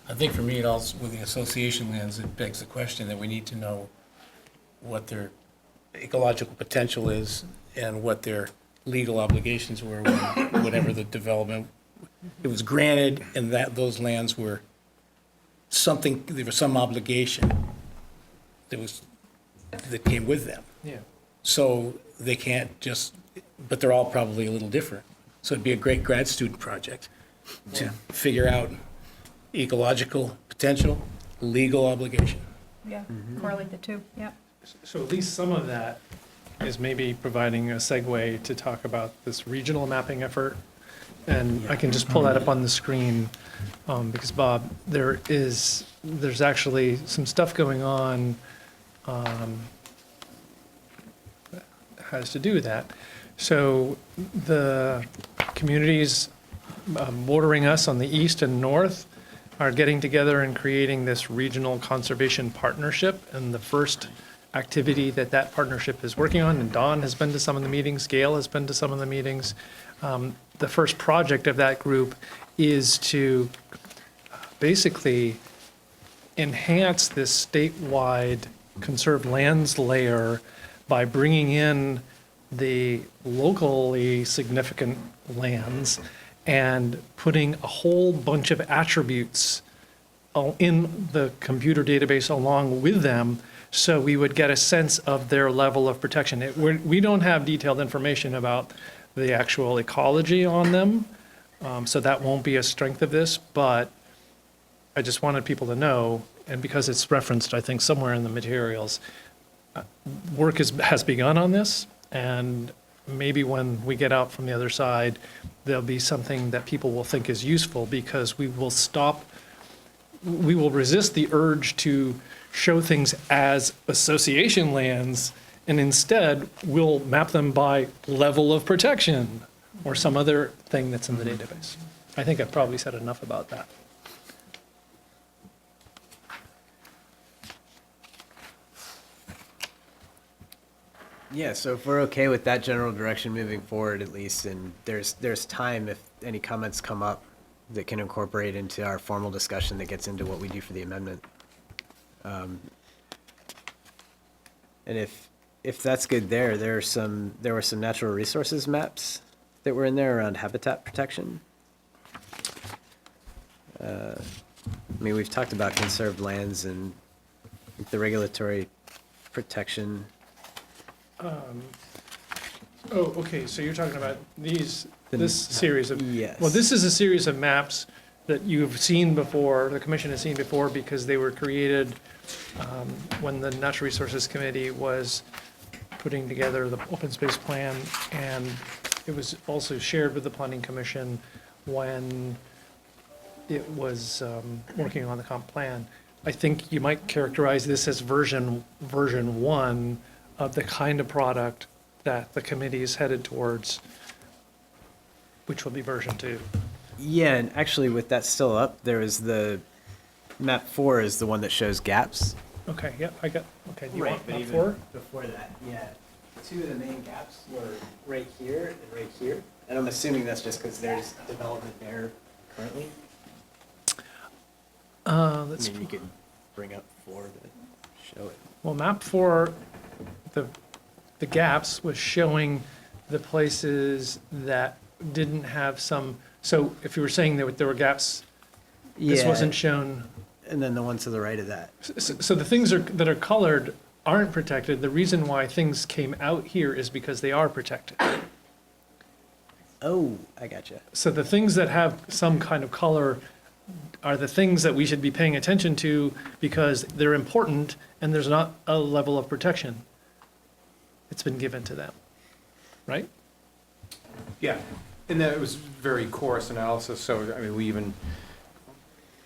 I think for me, it also, with the association lands, it begs the question that we need to know what their ecological potential is and what their legal obligations were when, whatever the development, it was granted, and that those lands were something, there was some obligation that came with them. Yeah. So they can't just, but they're all probably a little different. So it'd be a great grad student project to figure out ecological potential, legal obligation. Yeah, correlate the two, yeah. So at least some of that is maybe providing a segue to talk about this regional mapping effort And I can just pull that up on the screen, because Bob, there's actually some stuff going on, that has to do with that. So the communities bordering us on the east and north are getting together and creating this regional conservation partnership. And the first activity that partnership is working on, and Don has been to some of the meetings, Gail has been to some of the meetings. The first project of that group is to basically enhance this statewide conserved lands layer by bringing in the locally significant lands and putting a whole bunch of attributes in the computer database along with them, so we would get a sense of their level of protection. We don't have detailed information about the actual ecology on them, so that won't be a strength of this, but I just wanted people to know, and because it's referenced, I think, somewhere in the materials, work has begun on this, and maybe when we get out from the other side, there'll be something that people will think is useful, because we will resist the urge to show things as association lands, and instead we'll map them by level of protection or some other thing that's in the database. I think I've probably said enough about that. Yeah, so if we're okay with that general direction moving forward at least, and there's time if any comments come up that can incorporate into our formal discussion that gets into what we do for the amendment. And if that's good there were some natural resources maps that were in there around habitat protection. I mean, we've talked about conserved lands and the regulatory protection. Oh, okay, so you're talking about this series of. Yes. Well, this is a series of maps that you've seen before, the commission has seen before, because they were created when the Natural Resources Committee was putting together the open space plan, and it was also shared with the Planning Commission when it was working on the comp plan. I think you might characterize this as version 1 of the kind of product that the committee is headed towards, which will be version 2. Yeah, and actually with that still up, there is the map 4 is the one that shows gaps. Okay, yep, okay, do you want but map even 4? before that, yeah. 2 of the main gaps were right here and right here. And I'm assuming that's just because there's development there currently. I Let's, mean, you could bring up 4 to show it. well, map 4, the gaps was showing the places that didn't have some, so if you were saying there were gaps, this Yeah, wasn't shown. and then the one to the right of that. So the things that are colored aren't protected. The reason why things came out here is because they are protected. Oh, I gotcha. So the things that have some kind of color are the things that we should be paying attention to because they're important and there's not a level of protection that's been given to them, right? Yeah, and that was very coarse analysis, so, I mean, we even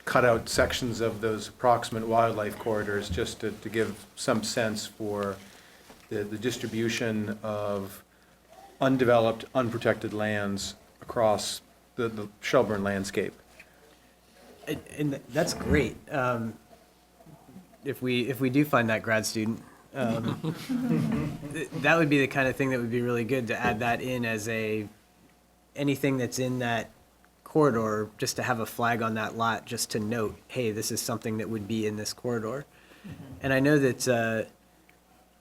cut out sections of those approximate wildlife corridors just to give some sense for the distribution of undeveloped, unprotected lands across the Shelburne landscape. And that's great. If we do find that grad student, that would be the kind of thing that would be really good to add that in as anything that's in that corridor, just to have a flag on that lot, just to note, hey, this is something that would be in this corridor. And I know that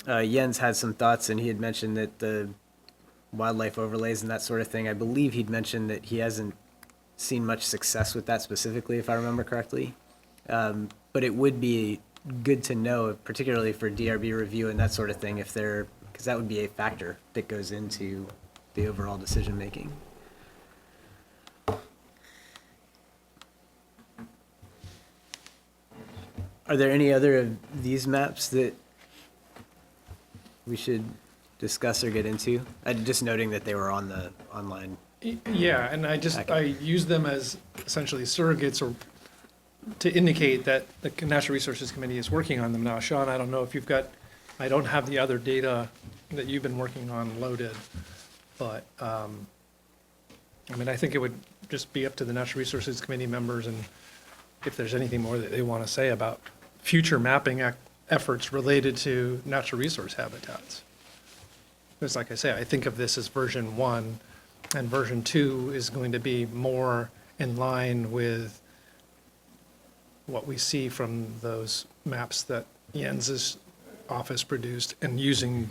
Jens had some thoughts, and he had mentioned that the wildlife overlays and that sort of thing, I believe he'd mentioned that he hasn't seen much success with that specifically, if I remember correctly. But it would be good to know, particularly for DRB review and that sort of thing, because that would be a factor that goes into the overall decision-making. Are there any other of these maps that we should discuss or get into? I'm just noting that they were on the online Yeah, and I use them as essentially surrogates or to indicate that the Natural Resources Committee is working on them now. Sean, I don't know if you've got, I don't have the other data that you've been working on loaded, but, I mean, I think it would just be up to the Natural Resources Committee members and if there's anything more that they want to say about future mapping efforts related to natural resource habitats. Because like I say, I think of this as version 1, and version 2 is going to be more in line with what we see from those maps that Jens's office produced and using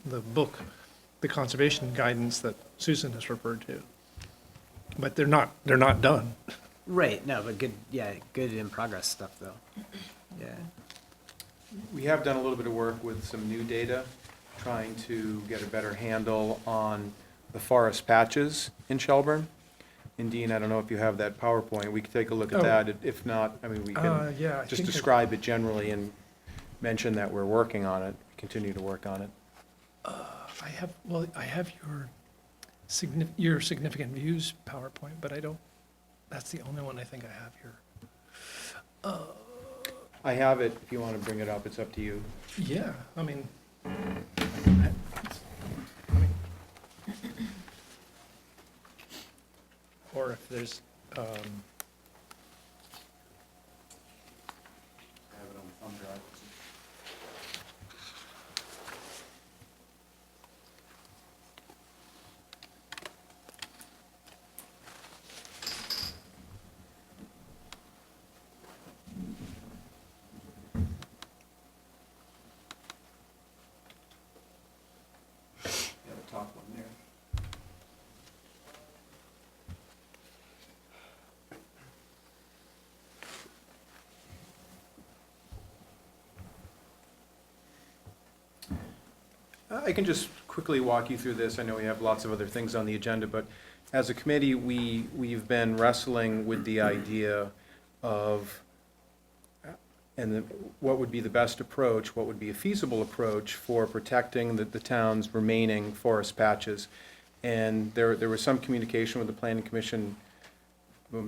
the book, the conservation guidance that Susan has referred to. But they're not done. Right, no, but good, yeah, good in progress stuff, though. Yeah. We have done a little bit of work with some new data, trying to get a better handle on the forest patches in Shelburne. And Dean, I don't know if you have that PowerPoint, we could take a look at Oh. that. If not, I mean, we can Yeah, I just think I- describe it generally and mention that we're working on it, continue to work on it. I have your significant views PowerPoint, but I don't, that's the only one I think I have here. I have it, if you want to bring it up, it's up to you. Yeah, I mean, or if there's, I have it on thumb drive. Yeah, the top one there. I can just quickly walk you through this. I know we have lots of other things on the agenda, but as a committee, we've been wrestling with the idea of, what would be the best approach, what would be a feasible approach for protecting the town's remaining forest patches. And there was some communication with the Planning Commission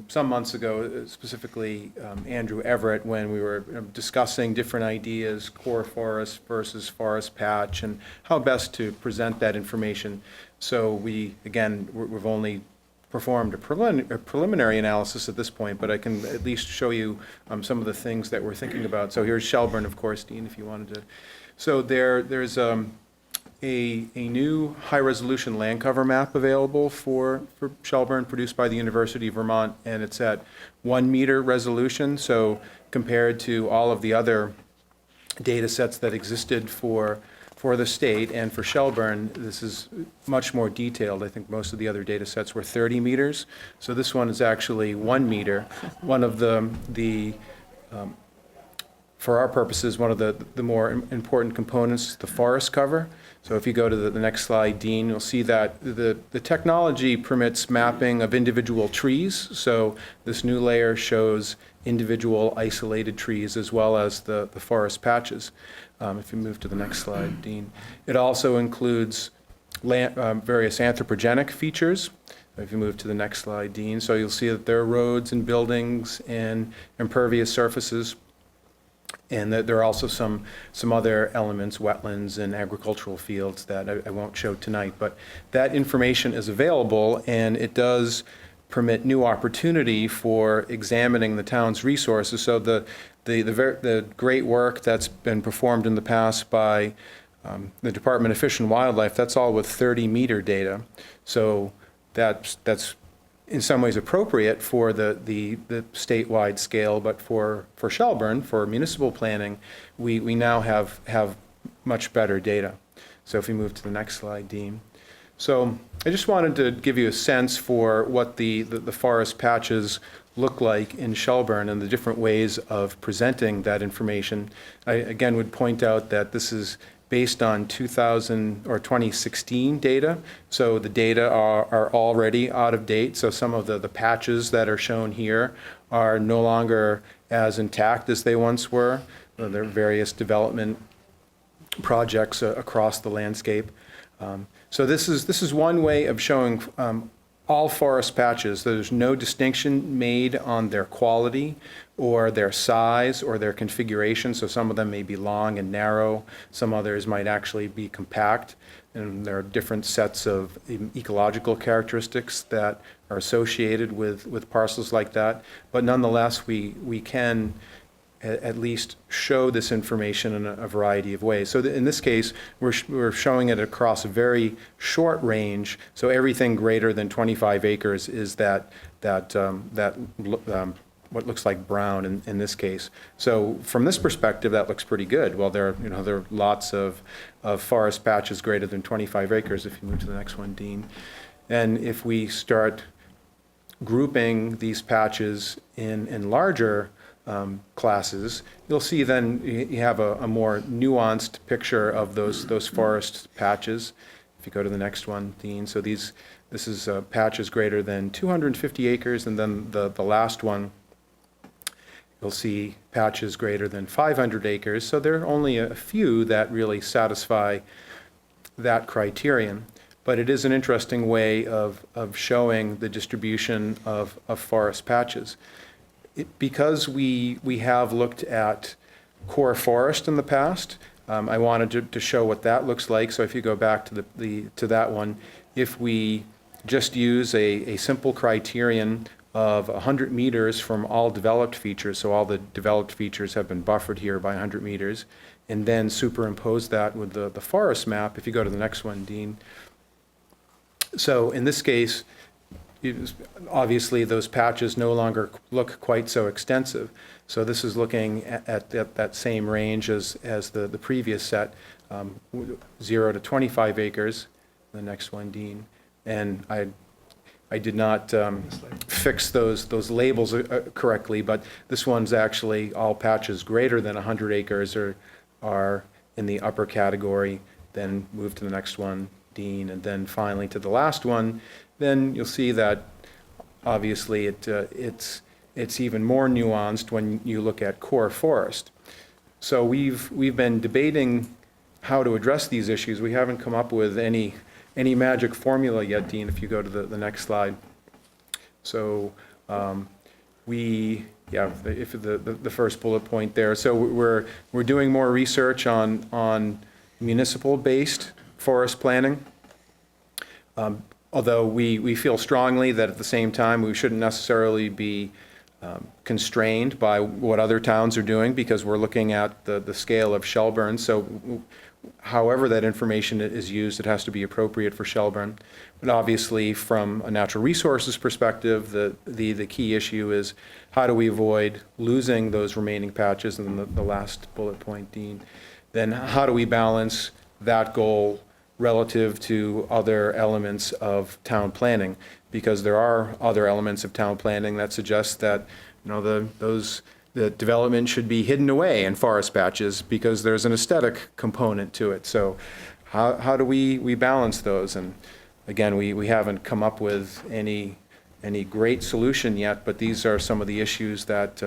some months ago, specifically Andrew Everett, when we were discussing different ideas, core forest versus forest patch, and how best to present that information. So we've only performed a preliminary analysis at this point, but I can at least show you some of the things that we're thinking about. So here's Shelburne, of course, Dean, if you wanted to. So there's a new high-resolution land cover map available for Shelburne, produced by the University of Vermont, and it's at 1 meter resolution. So compared to all of the other data sets that existed for the state and for Shelburne, this is much more detailed. I think most of the other data sets were 30 meters. So this one is actually 1 meter. One of for our purposes, one of the more important components is the forest cover. So if you go to the next slide, Dean, you'll see that the technology permits mapping of individual trees. So this new layer shows individual isolated trees as well as the forest patches. If you move to the next slide, Dean. It also includes various anthropogenic features. If you move to the next slide, Dean. So you'll see that there are roads and buildings and impervious surfaces. And that there are also some other elements, wetlands and agricultural fields that I won't show tonight. But that information is available, and it does permit new opportunity for examining the town's resources. So the great work that's been performed in the past by the Department of Fish and Wildlife, that's all with 30-meter data. So that's in some ways appropriate for the statewide scale, but for Shelburne, for municipal planning, we now have much better data. So if we move to the next slide, Dean. So I just wanted to give you a sense for what the forest patches look like in Shelburne and the different ways of presenting that information. I again would point out that this is based on 2016 data. So the data are already out of date. So some of the patches that are shown here are no longer as intact as they once were. There are various development projects across the landscape. So this is one way of showing all forest patches. There's no distinction made on their quality or their size or their configuration. So some of them may be long and narrow. Some others might actually be compact. And there are different sets of ecological characteristics that are associated with parcels like that. But nonetheless, we can at least show this information in a variety of ways. So in this case, we're showing it across a very short range. So everything greater than 25 acres is what looks like brown in this case. So from this perspective, that looks pretty good. Well, there are lots of forest patches greater than 25 acres. If you move to the next one, Dean. And if we start grouping these patches in larger classes, you'll see then you have a more nuanced picture of those forest patches. If you go to the next one, Dean. So this is patches greater than 250 acres, and then the last one, you'll see patches greater than 500 acres. So there are only a few that really satisfy that criterion. But it is an interesting way of showing the distribution of forest patches. Because we have looked at core forest in the past, I wanted to show what that looks like. So if you go back to that one, if we just use a simple criterion of 100 meters from all developed features, so all the developed features have been buffered here by 100 meters, and then superimpose that with the forest map. If you go to the next one, Dean. So in this case, obviously those patches no longer look quite so extensive. So this is looking at that same range as the previous set, 0 to 25 acres. The next one, Dean. And I did not fix those labels correctly, but this one's actually all patches greater than 100 acres are in the upper category. Then move to the next one, Dean, and then finally to the last one. Then you'll see that obviously it's even more nuanced when you look at core forest. So we've been debating how to address these issues. We haven't come up with any magic formula yet, Dean, if you go to the next slide. So if the first bullet point there. So we're doing more research on municipal-based forest planning. Although we feel strongly that at the same time we shouldn't necessarily be constrained by what other towns are doing, because we're looking at the scale of Shelburne. So however that information is used, it has to be appropriate for Shelburne. But obviously from a natural resources perspective, the key issue is how do we avoid losing those remaining patches, and then the last bullet point, Dean. Then how do we balance that goal relative to other elements of town planning, because there are other elements of town planning that suggest that the development should be hidden away in forest patches because there's an aesthetic component to it. So how do we balance those? And again, we haven't come up with any great solution yet, but these are some of the issues that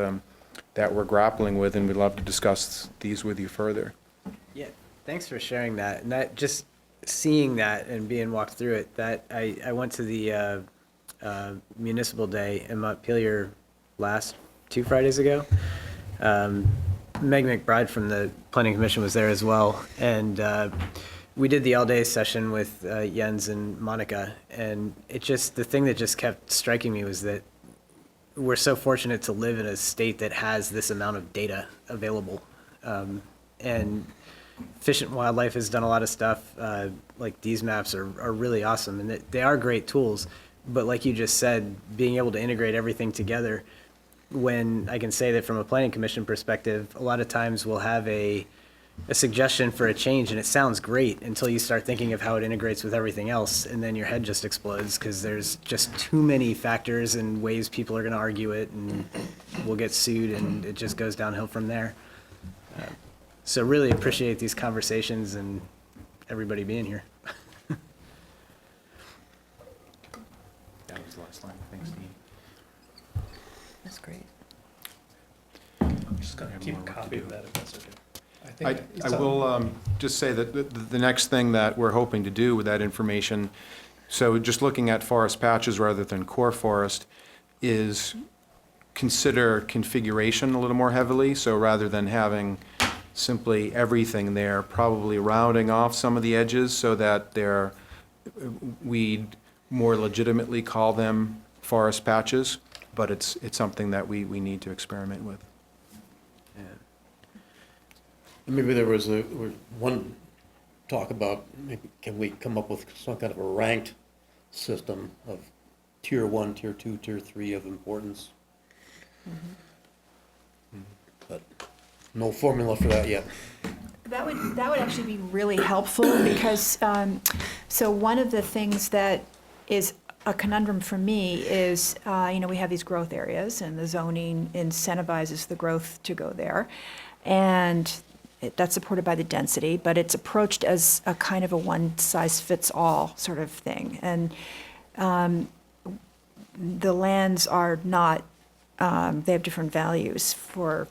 we're grappling with, and we'd love to discuss these with you further. Yeah, thanks for sharing that. And that just seeing that and being walked through it, that I went to the municipal day in Montpelier last 2 Fridays ago. Meg McBride from the Planning Commission was there as well. And we did the all-day session with Jens and Monica. And the thing that just kept striking me was that we're so fortunate to live in a state that has this amount of data available. And Fish and Wildlife has done a lot of stuff. Like these maps are really awesome, and they are great tools. But like you just said, being able to integrate everything together, when I can say that from a planning commission perspective, a lot of times we'll have a suggestion for a change, and it sounds great until you start thinking of how it integrates with everything else, and then your head just explodes because there's just too many factors and ways people are going to argue it, and we'll get sued, and it just goes downhill from there. So really appreciate these conversations and everybody being here. That was the last line. Thanks, Dean. That's great. I'm just going to keep a copy of that if that's okay. I will just say that the next thing that we're hoping to do with that information So just looking at forest patches rather than core forest is consider configuration a little more heavily. So rather than having simply everything there, probably rounding off some of the edges so that we'd more legitimately call them forest patches, but it's something that we need to experiment with. Maybe there was one talk about, maybe can we come up with some kind of a ranked system of tier 1, tier 2, tier 3 of importance? But no formula for that yet. That would actually be really helpful because, so one of the things that is a conundrum for me is, we have these growth areas and the zoning incentivizes the growth to go there. And that's supported by the density, but it's approached as a kind of a one-size-fits-all sort of thing. And the lands are not, they have different values for,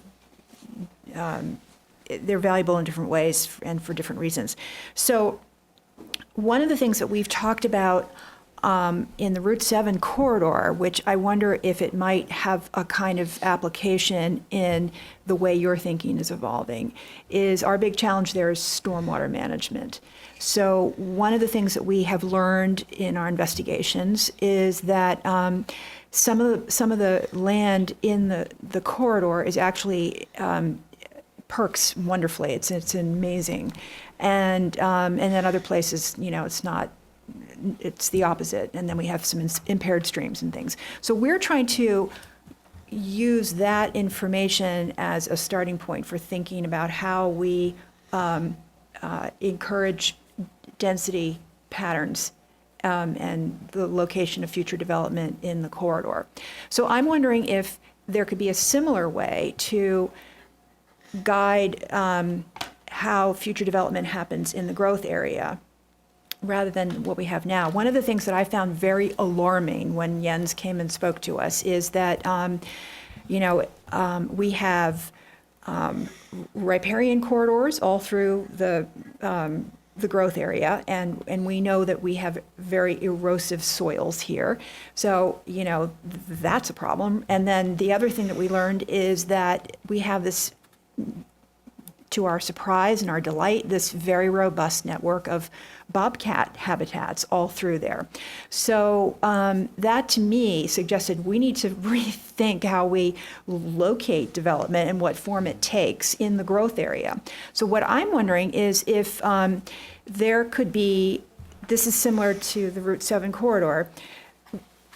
they're valuable in different ways and for different reasons. So one of the things that we've talked about in the Route 7 corridor, which I wonder if it might have a kind of application in the way your thinking is evolving, is our big challenge there is stormwater management. So one of the things that we have learned in our investigations is that some of the land in the corridor is actually perks wonderfully. It's amazing, and then other places, it's not. It's the opposite, and then we have some impaired streams and things. So we're trying to use that information as a starting point for thinking about how we encourage density patterns and the location of future development in the corridor. So I'm wondering if there could be a similar way to guide how future development happens in the growth area rather than what we have now. One of the things that I found very alarming when Jens came and spoke to us is that, we have riparian corridors all through the growth area, and we know that we have very erosive soils here. So, that's a problem. And then the other thing that we learned is that we have this, to our surprise and our delight, this very robust network of bobcat habitats all through there. So that to me suggested we need to rethink how we locate development and what form it takes in the growth area. So what I'm wondering is if there could be, this is similar to the Route 7 corridor,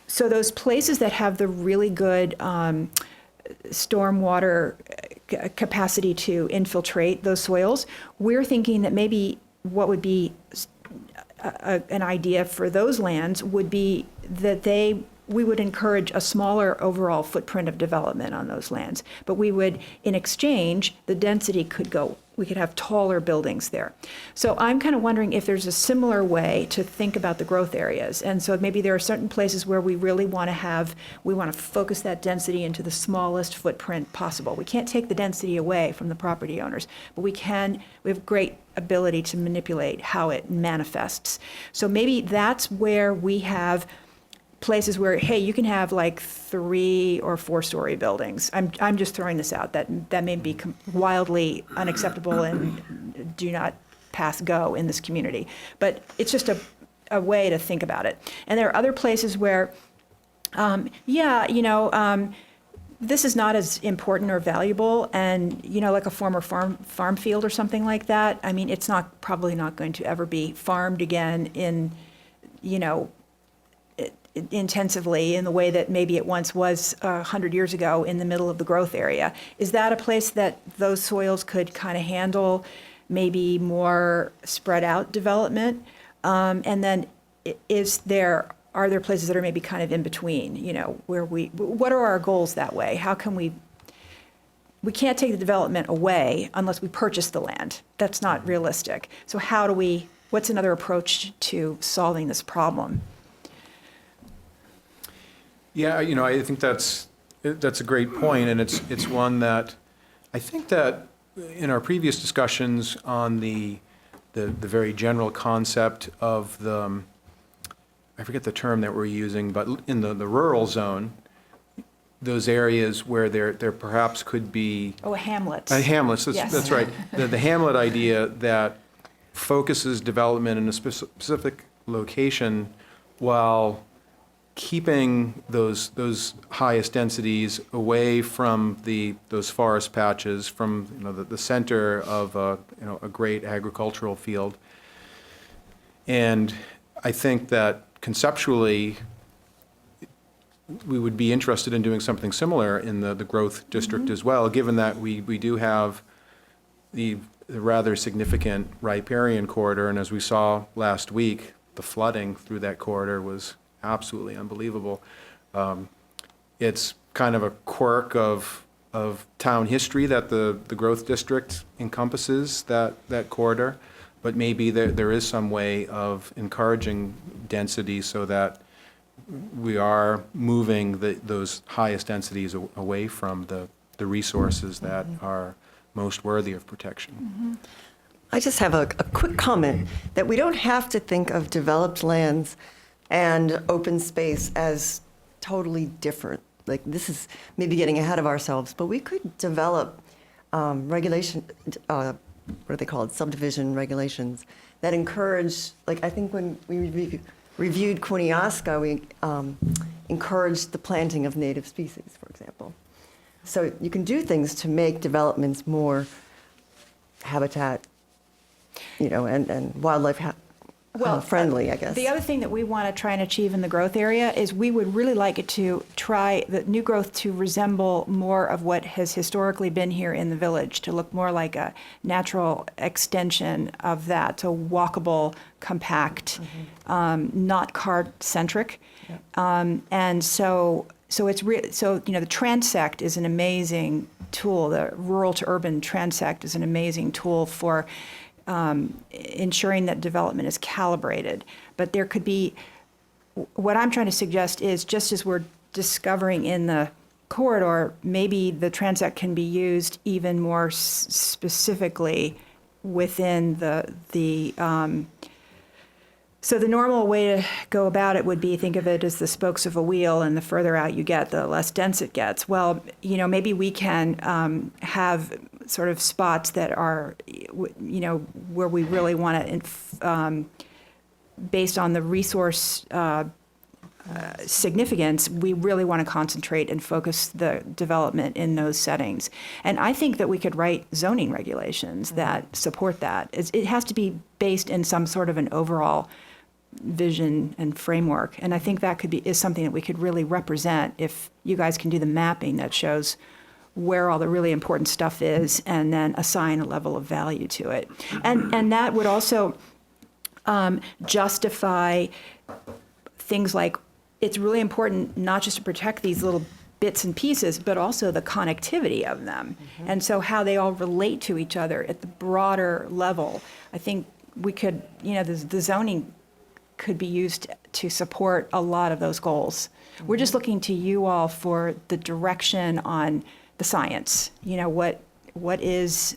so those places that have the really good stormwater capacity to infiltrate those soils, we're thinking that maybe what would be an idea for those lands would be that we would encourage a smaller overall footprint of development on those lands. But we would, in exchange, the density could go, we could have taller buildings there. So I'm kind of wondering if there's a similar way to think about the growth areas. And so maybe there are certain places where we really want to focus that density into the smallest footprint possible. We can't take the density away from the property owners, but we have great ability to manipulate how it manifests. So maybe that's where we have places where, hey, you can have like 3 or 4-story buildings. I'm just throwing this out. That may be wildly unacceptable and do not pass go in this community. But it's just a way to think about it. And there are other places where, this is not as important or valuable, and like a former farm field or something like that. I mean, it's probably not going to ever be farmed again in, intensively in the way that maybe it once was 100 years ago in the middle of the growth area. Is that a place that those soils could kind of handle maybe more spread out development? And then are there places that are maybe kind of in between, where what are our goals that way? How can we can't take the development away unless we purchase the land. That's not realistic. So what's another approach to solving this problem? Yeah, I think that's a great point, and it's one that I think that in our previous discussions on the very general concept of the I forget the term that we're using, but in the rural zone, those areas where there perhaps could be. Oh, hamlets. Hamlets, Yes. that's right. The hamlet idea that focuses development in a specific location while keeping those highest densities away from those forest patches, from the center of a great agricultural field. And I think that conceptually, we would be interested in doing something similar in the growth district as well, given that we do have the rather significant riparian corridor, and as we saw last week, the flooding through that corridor was absolutely unbelievable. It's kind of a quirk of town history that the growth district encompasses that corridor, but maybe there is some way of encouraging density so that we are moving those highest densities away from the resources that are most worthy of protection. I just have a quick comment that we don't have to think of developed lands and open space as totally different. Like, this is maybe getting ahead of ourselves, but we could develop regulation, what are they called, subdivision regulations that encourage, like, I think when we reviewed Quiniasca, we encouraged the planting of native species, for example. So you can do things to make developments more habitat, and wildlife friendly, I guess. The other thing that we want to try and achieve in the growth area is we would really like it to try the new growth to resemble more of what has historically been here in the village, to look more like a natural extension of that, so walkable, compact, not car-centric. And so it's the transect is an amazing tool. The rural to urban transect is an amazing tool for ensuring that development is calibrated. But there could be, what I'm trying to suggest is, just as we're discovering in the corridor, maybe the transect can be used even more specifically within so the normal way to go about it would be, think of it as the spokes of a wheel, and the further out you get, the less dense it gets. Well, maybe we can have sort of spots that are, where we really want to, based on the resource significance, we really want to concentrate and focus the development in those settings. And I think that we could write zoning regulations that support that. It has to be based in some sort of an overall vision and framework. And I think that is something that we could really represent if you guys can do the mapping that shows where all the really important stuff is, and then assign a level of value to it. And that would also justify things like, it's really important not just to protect these little bits and pieces, but also the connectivity of them. And so how they all relate to each other at the broader level. I think we could, the zoning could be used to support a lot of those goals. We're just looking to you all for the direction on the science. What is,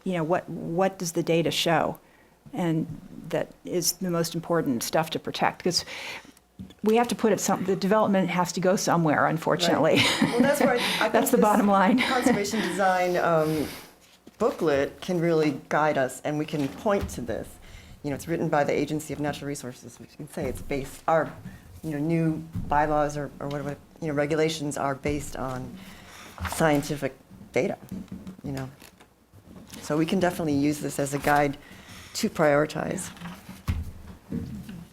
what does the data show? And that is the most important stuff to protect, because we have to put it, the development has to go somewhere, unfortunately. Right. Well, that's where I think that's the bottom line. Conservation design booklet can really guide us, and we can point to this. It's written by the Agency of Natural Resources. We can say it's based, our, new bylaws or whatever, regulations are based on scientific data, So we can definitely use this as a guide to prioritize.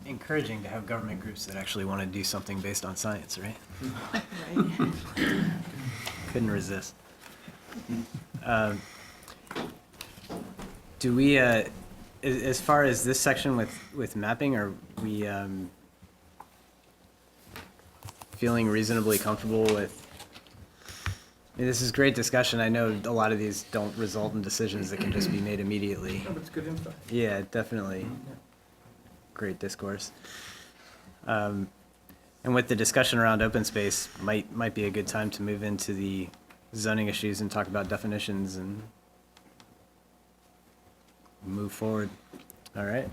Encouraging to have government groups that actually want to do something based on science, right? Couldn't resist. Do we, as far as this section with mapping, are we feeling reasonably comfortable with? This is great discussion. I know a lot of these don't result in decisions that can just be made immediately. No, but it's good info. Yeah, definitely. Great discourse. And with the discussion around open space, might be a good time to move into the zoning issues and talk about definitions and move forward. All right.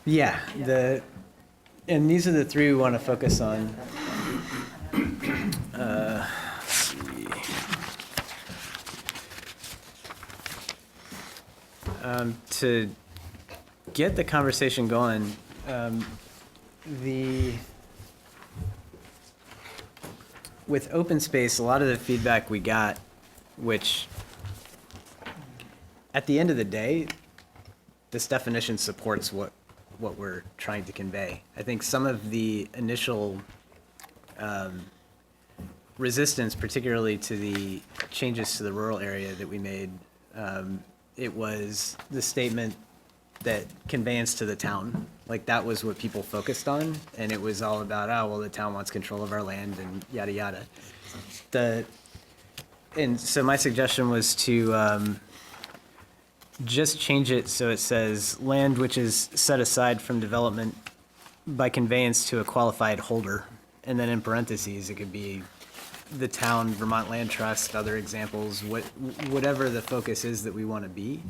Yeah, and these are the three we want to focus on. Let's see. To get the conversation going, with open space, a lot of the feedback we got, which at the end of the day, this definition supports what we're trying to convey. I think some of the initial resistance, particularly to the changes to the rural area that we made, it was the statement that conveyance to the town, like that was what people focused on, and it was all about, oh, well, the town wants control of our land and yada yada. And so my suggestion was to just change it so it says land which is set aside from development by conveyance to a qualified holder, and then in parentheses it could be the town, Vermont Land Trust, other examples, whatever the focus is that we want to be.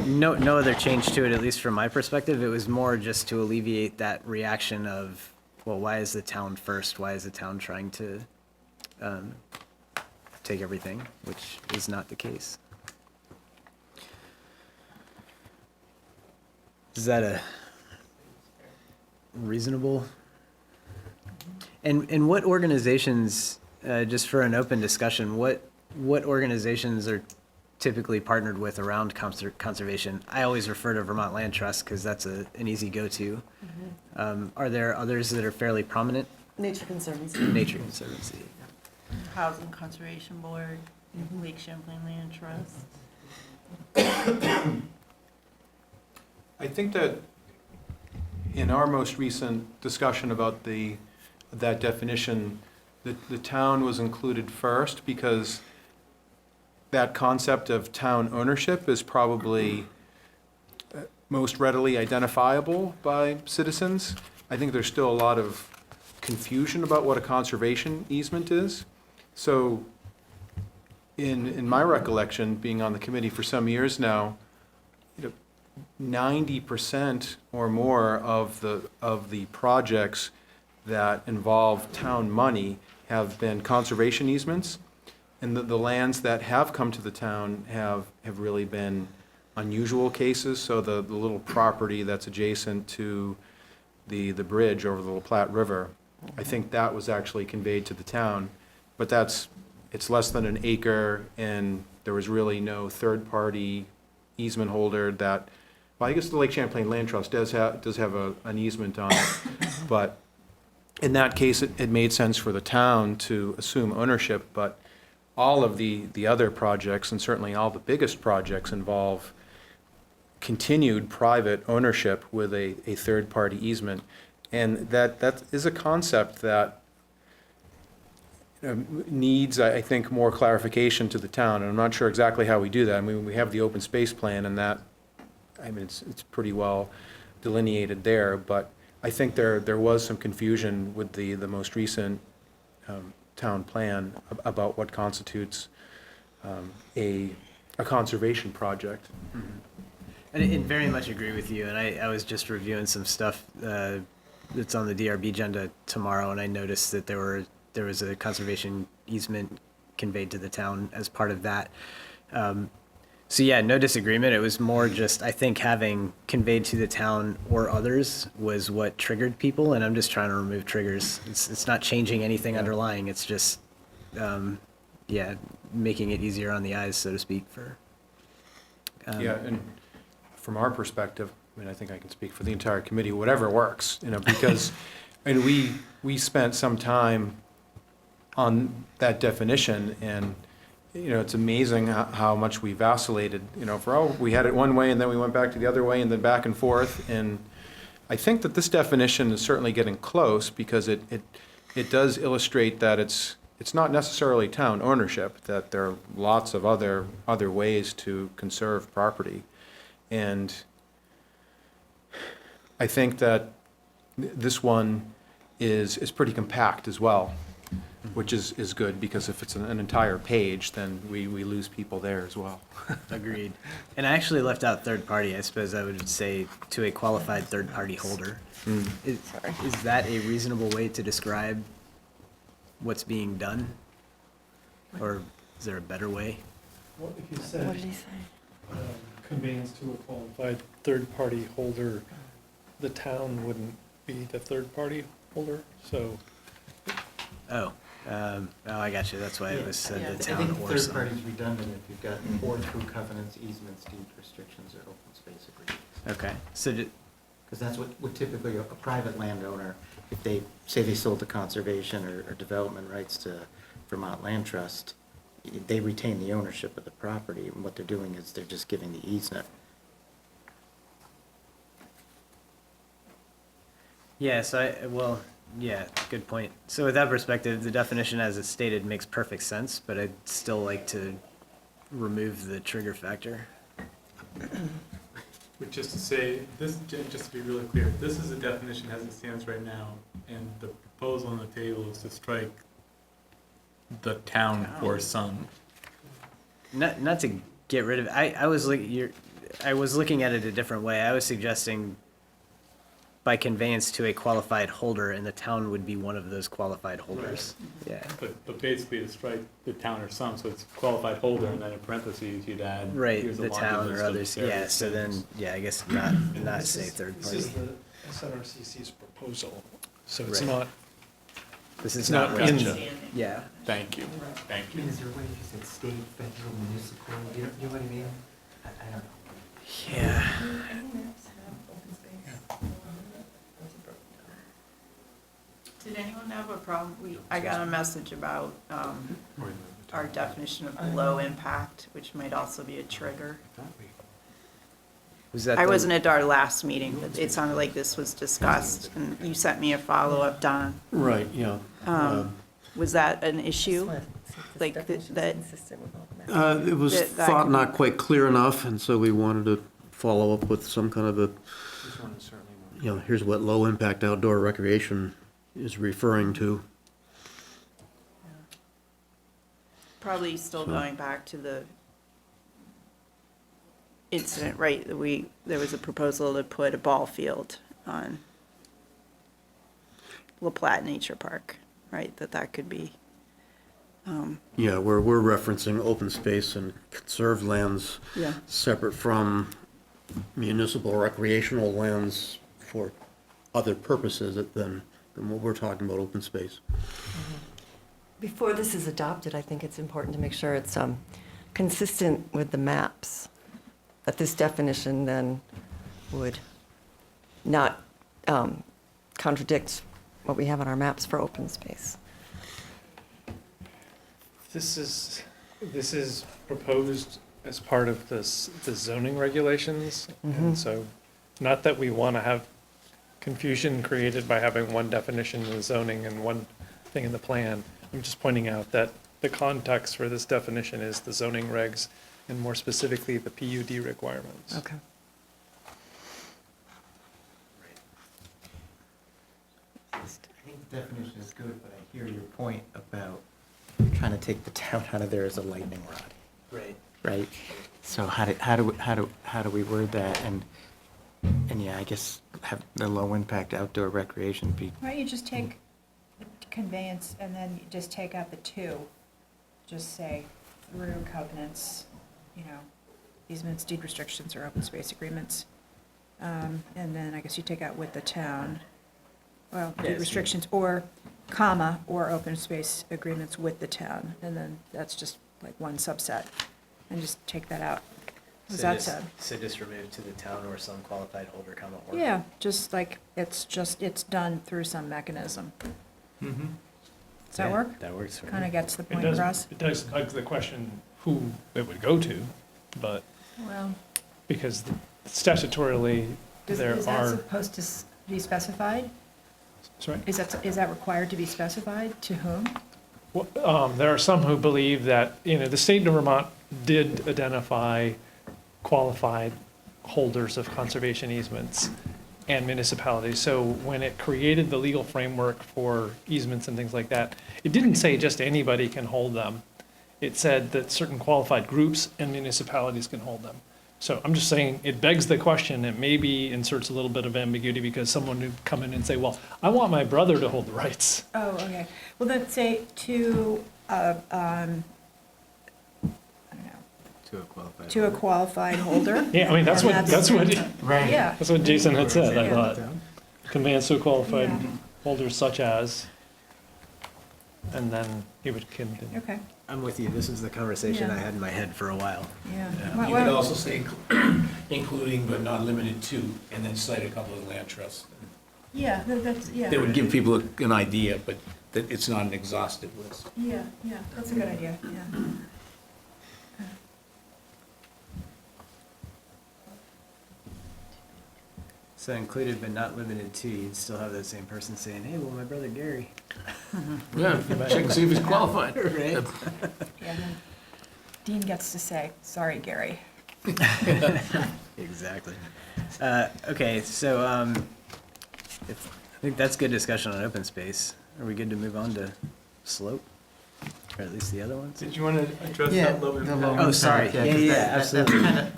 No other change to it, at least from my perspective. It was more just to alleviate that reaction of, well, why is the town first? Why is the town trying to take everything, which is not the case. Is that a reasonable? And what organizations, just for an open discussion, what organizations are typically partnered with around conservation? I always refer to Vermont Land Trust because that's an easy go-to. Are there others that are fairly prominent? Nature Conservancy. Nature Conservancy. Housing Conservation Board, Lake Champlain Land Trust. I think that in our most recent discussion about that definition, the town was included first because that concept of town ownership is probably most readily identifiable by citizens. I think there's still a lot of confusion about what a conservation easement is. So in my recollection, being on the committee for some years now, 90% or more of the projects that involve town money have been conservation easements. And the lands that have come to the town have really been unusual cases. So the little property that's adjacent to the bridge over the Little Platte River, I think that was actually conveyed to the town. But it's less than an acre, and there was really no third-party easement holder that, well, I guess the Lake Champlain Land Trust does have an easement on it. But in that case, it made sense for the town to assume ownership, but all of the other projects, and certainly all the biggest projects, involve continued private ownership with a third-party easement. And that is a concept that needs, I think, more clarification to the town. And I'm not sure exactly how we do that. I mean, we have the open space plan, and that, I mean, it's pretty well delineated there. But I think there was some confusion with the most recent town plan about what constitutes a conservation project. And I very much agree with you. And I was just reviewing some stuff that's on the DRB agenda tomorrow, and I noticed that there was a conservation easement conveyed to the town as part of that. So yeah, no disagreement. It was more just, I think, having conveyed to the town or others was what triggered people, and I'm just trying to remove triggers. It's not changing anything underlying. It's just, making it easier on the eyes, so to speak. And from our perspective, I mean, I think I can speak for the entire committee, whatever works, because, and we spent some time on that definition, and it's amazing how much we vacillated, we had it one way and then we went back to the other way and then back and forth. And I think that this definition is certainly getting close because it does illustrate that it's not necessarily town ownership, that there are lots of other ways to conserve property. And I think that this one is pretty compact as well. which is good, because if it's an entire page, then we lose people there as well. Agreed. And I actually left out third party. I suppose I would say to a qualified third party holder. Is that a reasonable way to describe what's being done? Or is there a better way? What if you What said did he say? conveyance to a qualified third-party holder, the town wouldn't be the third-party holder, so Oh, I got you. That's why it was said the I town think or third some. party's redundant if you've got or through covenants, easements, deed restrictions, or open space agreements. Okay, so Because that's what would typically, a private landowner, if they, say they sold the conservation or development rights to Vermont Land Trust, they retain the ownership of the property, and what they're doing is they're just giving the easement. yeah, yeah, good point. So with that perspective, the definition as it's stated makes perfect sense, but I'd still like to remove the trigger factor. Which is to say, this, just to be really clear, this is a definition as it stands right now, and the proposal on the table is to strike the town or some. Not to get rid of it. I was looking at it a different way. I was suggesting by conveyance to a qualified holder, and the town would be one of those qualified holders. Yeah. But basically to strike the town or some, so it's qualified holder, and then in parentheses, you'd add. Right, here's a the laundry town list or of others. Yeah, various so then, things. yeah, I guess not say third This is party. the SNRCC's proposal, so it's Right. not, This it's is not not in in. the, Yeah. Thank you, thank you. Is there a way if you said state, federal, municipal, you know what I mean? I don't know. Yeah. Did anyone have a problem? I got a message about our definition of low impact, which might also be a trigger. Was that I the- wasn't at our last meeting, but it sounded like this was discussed, and you sent me a follow-up, Don. Right, yeah. Was that an issue? Like, that, It was That thought could not quite clear enough, and so we wanted to follow up with some kind of a, This one is certainly more. you know, here's what low-impact outdoor recreation is referring to. probably still So- going back to the incident, right, that there was a proposal to put a ball field on La Platte Nature Park, right, that could be, Yeah, we're referencing open space and conserved lands yeah. separate from municipal recreational lands for other purposes than what we're talking about, open space. Before this is adopted, I think it's important to make sure it's consistent with the maps, that this definition then would not contradict what we have on our maps for open space. this is proposed as part of the zoning regulations. And so, not that we want to have confusion created by having one definition in the zoning and one thing in the plan. I'm just pointing out that the context for this definition is the zoning regs, and more specifically, the PUD requirements. Okay. I think the definition is good, but I hear your point about trying to take the town out of there as a lightning rod, Right. right? So how do we word that? And yeah, I guess have the low impact outdoor recreation be, Why don't you just take conveyance and then you just take out the two? Just say through covenants, easements, deed restrictions, or open space agreements. And then I guess you take out with the town. Well, deed Yes. restrictions or comma, or open space agreements with the town. And then that's just like one subset. And just take that out. What's that said? So just remove to the town or some qualified holder, comma, or. Yeah, just like, it's done through some mechanism. Mm-hmm. Does that Yeah, work? That works for me. Kind of gets the It point does, across? it does beg the question who it would go to, but, Well, because statutorily, there is that are, supposed to be specified? sorry? Is that required to be specified? To whom? Well, there are some who believe that, the state of Vermont did identify qualified holders of conservation easements, and municipalities. So when it created the legal framework for easements and things like that, it didn't say just anybody can hold them. It said that certain qualified groups and municipalities can hold them. So I'm just saying, it begs the question, it maybe inserts a little bit of ambiguity because someone would come in and say, well, I want my brother to hold the rights. Oh, okay. Well, then say to, I don't know, to a qualified holder. Yeah, I mean, that's And what, Right. Yeah, that's what Jason had said, I Yeah. thought. Conveyance to a qualified Yeah. holder such as, and then he would continue. okay, I'm with you. This was the conversation Yeah. I had in my head for a while. yeah. You could also say including but not limited to, and then cite a couple of land trusts. Yeah, that's, yeah. That would give people an idea, but that it's not an exhaustive list. Yeah, that's a good idea, yeah. So included but not limited to, you'd still have that same person saying, hey, well, my brother Gary. Yeah, check and see if he's qualified. Right? Yeah, then Dean gets to say, sorry, Gary. Exactly. Okay, so I think that's good discussion on open space. Are we good to move on to slope? Or at least the other ones? Did you want to address Yeah, that low the impact? low Oh, sorry. impact, Yeah, 'cause yeah, that's absolutely. kinda-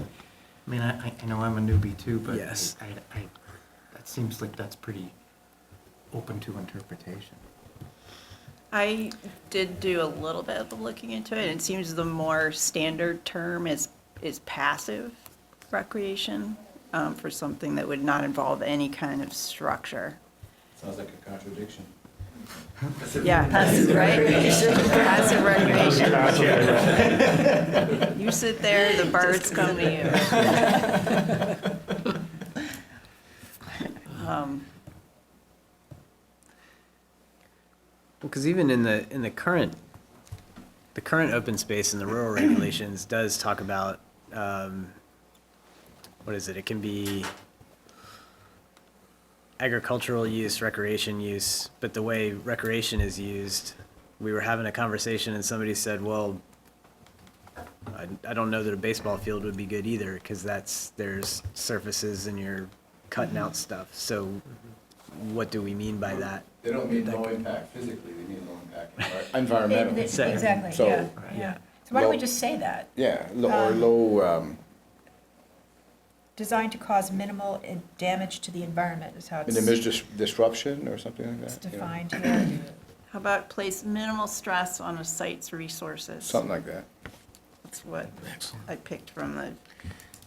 I mean, I know I'm a newbie too, but Yes. that seems like that's pretty open to interpretation. I did do a little bit of looking into it, and it seems the more standard term is passive recreation, for something that would not involve any kind of structure. Sounds like a contradiction. Yeah, passive, right? Passive recreation. You sit there, the birds come to you. Because even in the current open space and the rural regulations does talk about, what is it? It can be agricultural use, recreation use, but the way recreation is used, we were having a conversation and somebody said, well, I don't know that a baseball field would be good either, because there's surfaces and you're cutting out stuff. So what do we mean by that? They don't mean no impact physically, they mean no impact environmental. Exactly, So- yeah, Yeah. yeah. So why don't we Low- just say that? Yeah, or low, Designed to cause minimal damage to the environment is how and then there's just disruption or something like that? it's you know? defined here. How about place minimal stress on a site's resources? Something like that. That's what I picked from the,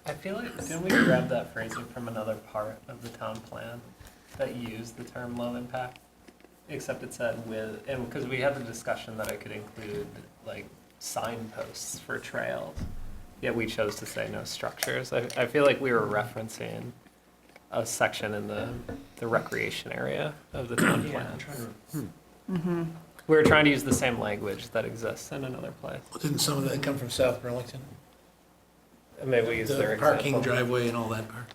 I feel like, didn't we grab that phrasing from another part of the town plan that used the term low impact? Except it said with, and because we had the discussion that I could include like signposts for trails, yet we chose to say no structures. I feel like we were referencing a section in the recreation area of the town plan. We were trying to use the same language that exists in another place. Didn't some of that come from South Burlington? And maybe we use their The example. parking driveway and all that part?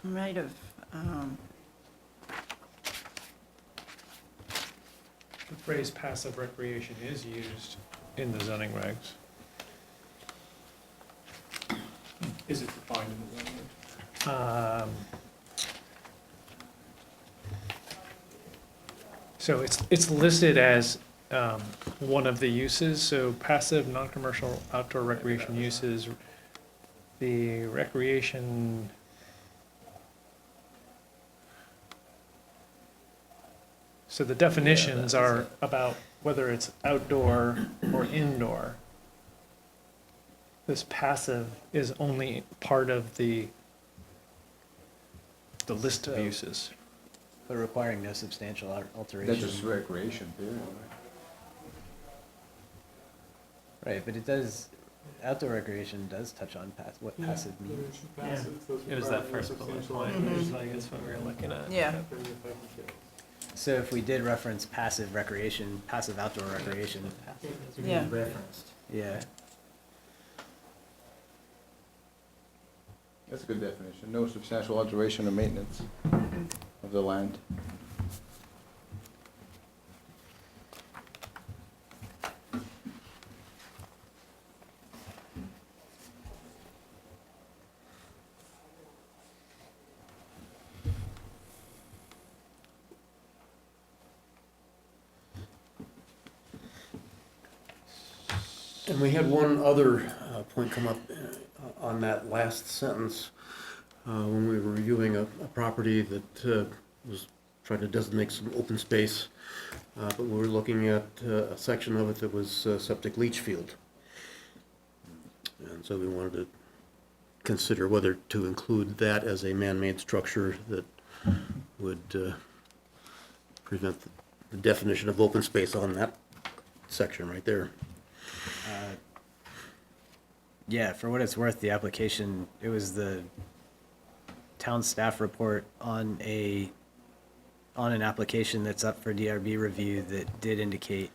might have, The phrase passive recreation is used in the zoning regs. Is it defined in the language? So it's listed as one of the uses, so passive, non-commercial outdoor recreation uses, the recreation. So the definitions are about whether it's outdoor or indoor. This passive is only part of the list of uses. But requiring no substantial alteration. That's just recreation, period. Right, but it does, outdoor recreation does touch on what passive means. It was that first bullet point, which is, I guess, what we were looking at. yeah. So if we did reference passive recreation, passive outdoor recreation, Yeah. Referenced. yeah. That's a good definition. No substantial alteration or maintenance of the land. And we had one other point come up on that last sentence when we were reviewing a property that was trying to designate some open space, but we were looking at a section of it that was septic leach field. And so we wanted to consider whether to include that as a man-made structure that would prevent the definition of open space on that section right there. Yeah, for what it's worth, the application, it was the town staff report on an application that's up for DRB review that did indicate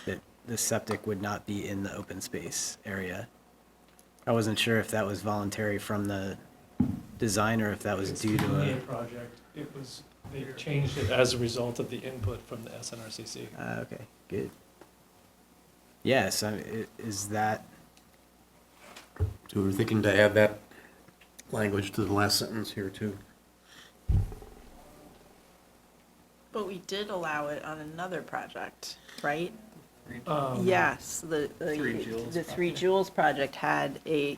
that the septic would not be in the open space area. I wasn't sure if that was voluntary from the design or if that was due to a. project, they changed it as a result of the input from the SNRCC. Okay, good. Yes, is that, So we were thinking to add that language to the last sentence here too. But we did allow it on another project, right? Um, Yes, the Three Jewels the Three Jewels project had a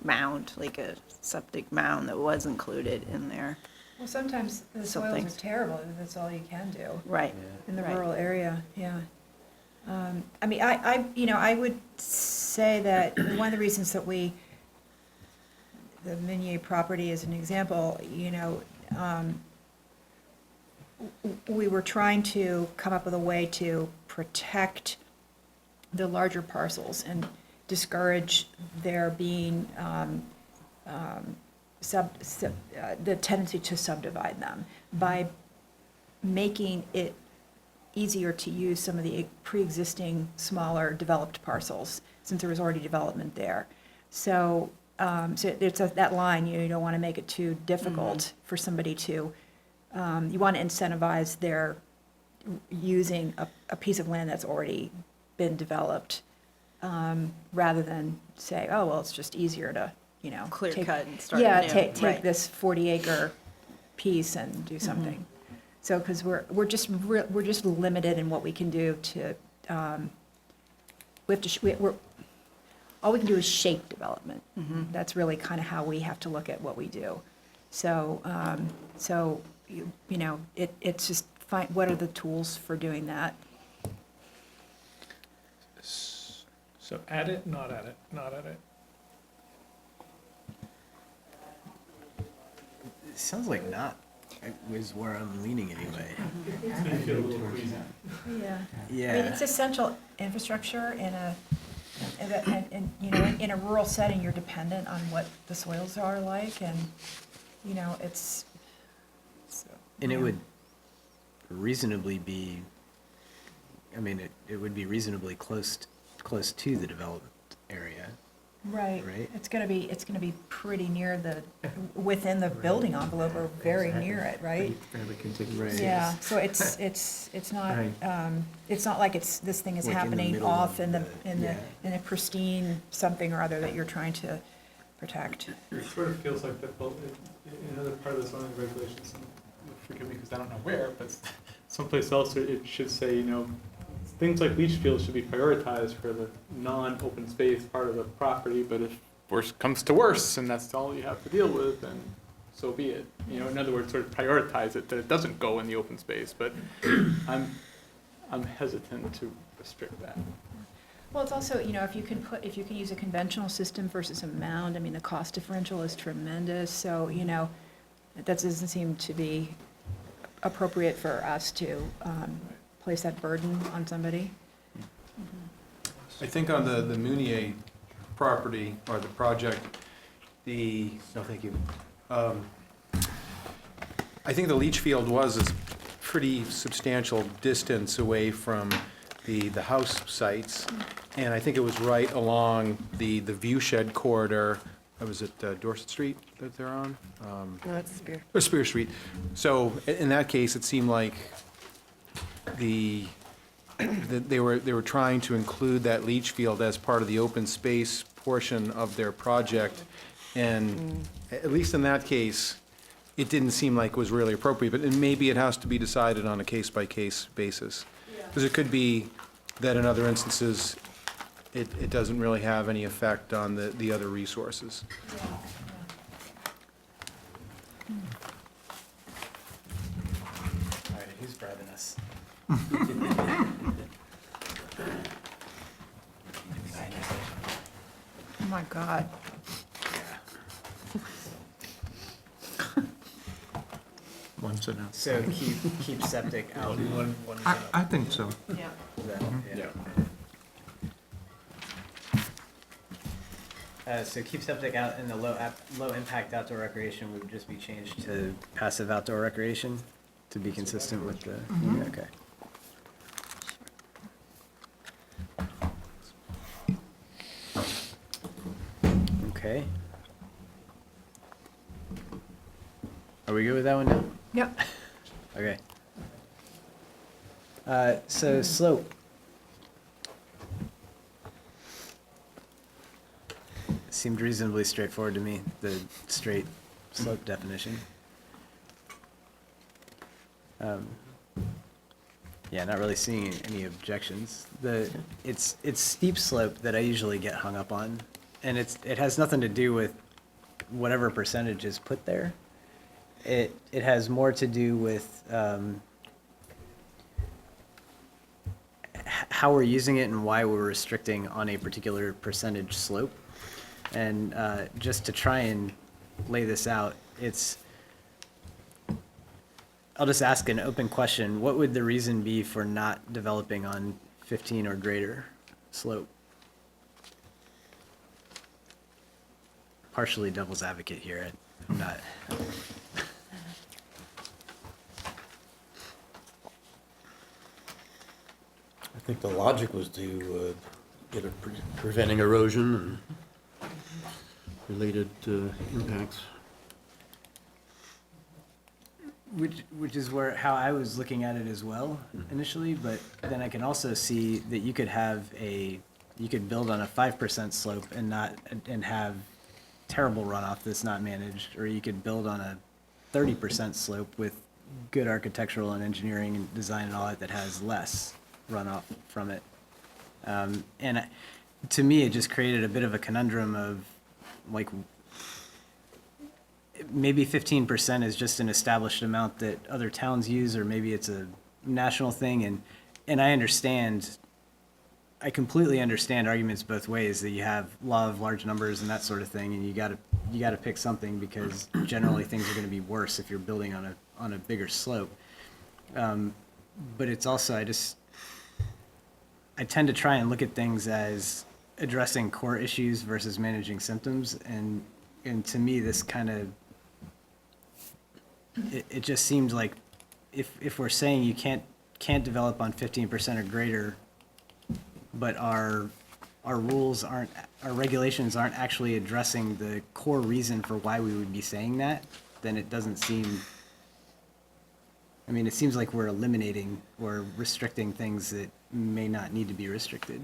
mound, like a septic mound that was included in there. Well, sometimes the Some soils are things. terrible, if that's all you can do Right. in the Right. rural area, yeah. I mean, I would say that one of the reasons that the Minier property is an example, we were trying to come up with a way to protect the larger parcels and discourage there being the tendency to subdivide them by making it easier to use some of the pre-existing smaller developed parcels, since there was already development there. So, it's that line, you don't want to make it too difficult for somebody to, you want to incentivize their using a piece of land that's already been developed, rather than say, oh, well, it's just easier to, Clear take- cut and start Yeah, anew, take right. this 40-acre piece and do something. So, because we're just limited in what we can do to, we have to, all we can do is shape development. That's really kind of how we have to look at what we do. So, it's just find, what are the tools for doing that? So add it, not add it, not add it. it sounds like not, is where I'm leaning anyway. Yeah. Yeah. I mean, it's essential infrastructure in in a rural setting, you're dependent on what the soils are like, and, it's. And it would reasonably be, I mean, it would be reasonably close to the developed area. Right. Right. It's gonna be pretty near within the building envelope, or very near it, right? Fairly contiguous. Right. Yeah, so it's not, it's not like this thing is Like in the happening middle off of in a pristine something or other that you're trying to protect. It sort of feels like another part of the zoning regulations, and forgive me because I don't know where, but someplace else it should say, things like leach fields should be prioritized for the non-open space part of the property, but if worse comes to worse and that's all you have to deal with, then so be it. In other words, sort of prioritize it, that it doesn't go in the open space, but I'm hesitant to restrict that. Well, it's also, if you can use a conventional system versus a mound, I mean, the cost differential is tremendous, so, that doesn't seem to be appropriate for us to place that burden on somebody. I think on the Munier property or the project, No, thank you. I think the leach field was a pretty substantial distance away from the house sites, and I think it was right along the view shed corridor. Was it Dorset Street that they're on? No, that's Spear. Or Spear Street. So in that case, it seemed like they were trying to include that leach field as part of the open space portion of their project, and at least in that case, it didn't seem like it was really appropriate, but maybe it has to be decided on a case-by-case basis. Because it could be that in other instances, it doesn't really have any effect on the other resources. All right, who's bribing us? Oh, my God. Once enough. So keep septic out. I think so. Yeah. So keep septic out and the low impact outdoor recreation would just be changed to passive outdoor recreation to be consistent with the, okay. Okay. Are we good with that one now? Yep. Okay. So slope. Seemed reasonably straightforward to me, the straight slope definition. Yeah, not really seeing any objections. It's steep slope that I usually get hung up on, and it has nothing to do with whatever percentage is put there. It has more to do with how we're using it and why we're restricting on a particular percentage slope. And just to try and lay this out, I'll just ask an open question. What would the reason be for not developing on 15 or greater slope? Partially devil's advocate here. I'm not. I think the logic was to get preventing erosion and related impacts. Which is how I was looking at it as well initially, but then I can also see that you could build on a 5% slope and have terrible runoff that's not managed, or you could build on a 30% slope with good architectural and engineering and design and all that has less runoff from it. To me, it just created a bit of a conundrum of like, maybe 15% is just an established amount that other towns use, or maybe it's a national thing. And I completely understand arguments both ways, that you have law of large numbers and that sort of thing, and you gotta pick something, because generally things are gonna be worse if you're building on a bigger slope. But it's also, I tend to try and look at things as addressing core issues versus managing symptoms, and to me, this kind of, it just seems like if we're saying you can't develop on 15% or greater, but our regulations aren't actually addressing the core reason for why we would be saying that, then it doesn't seem, I mean, it seems like we're eliminating or restricting things that may not need to be restricted.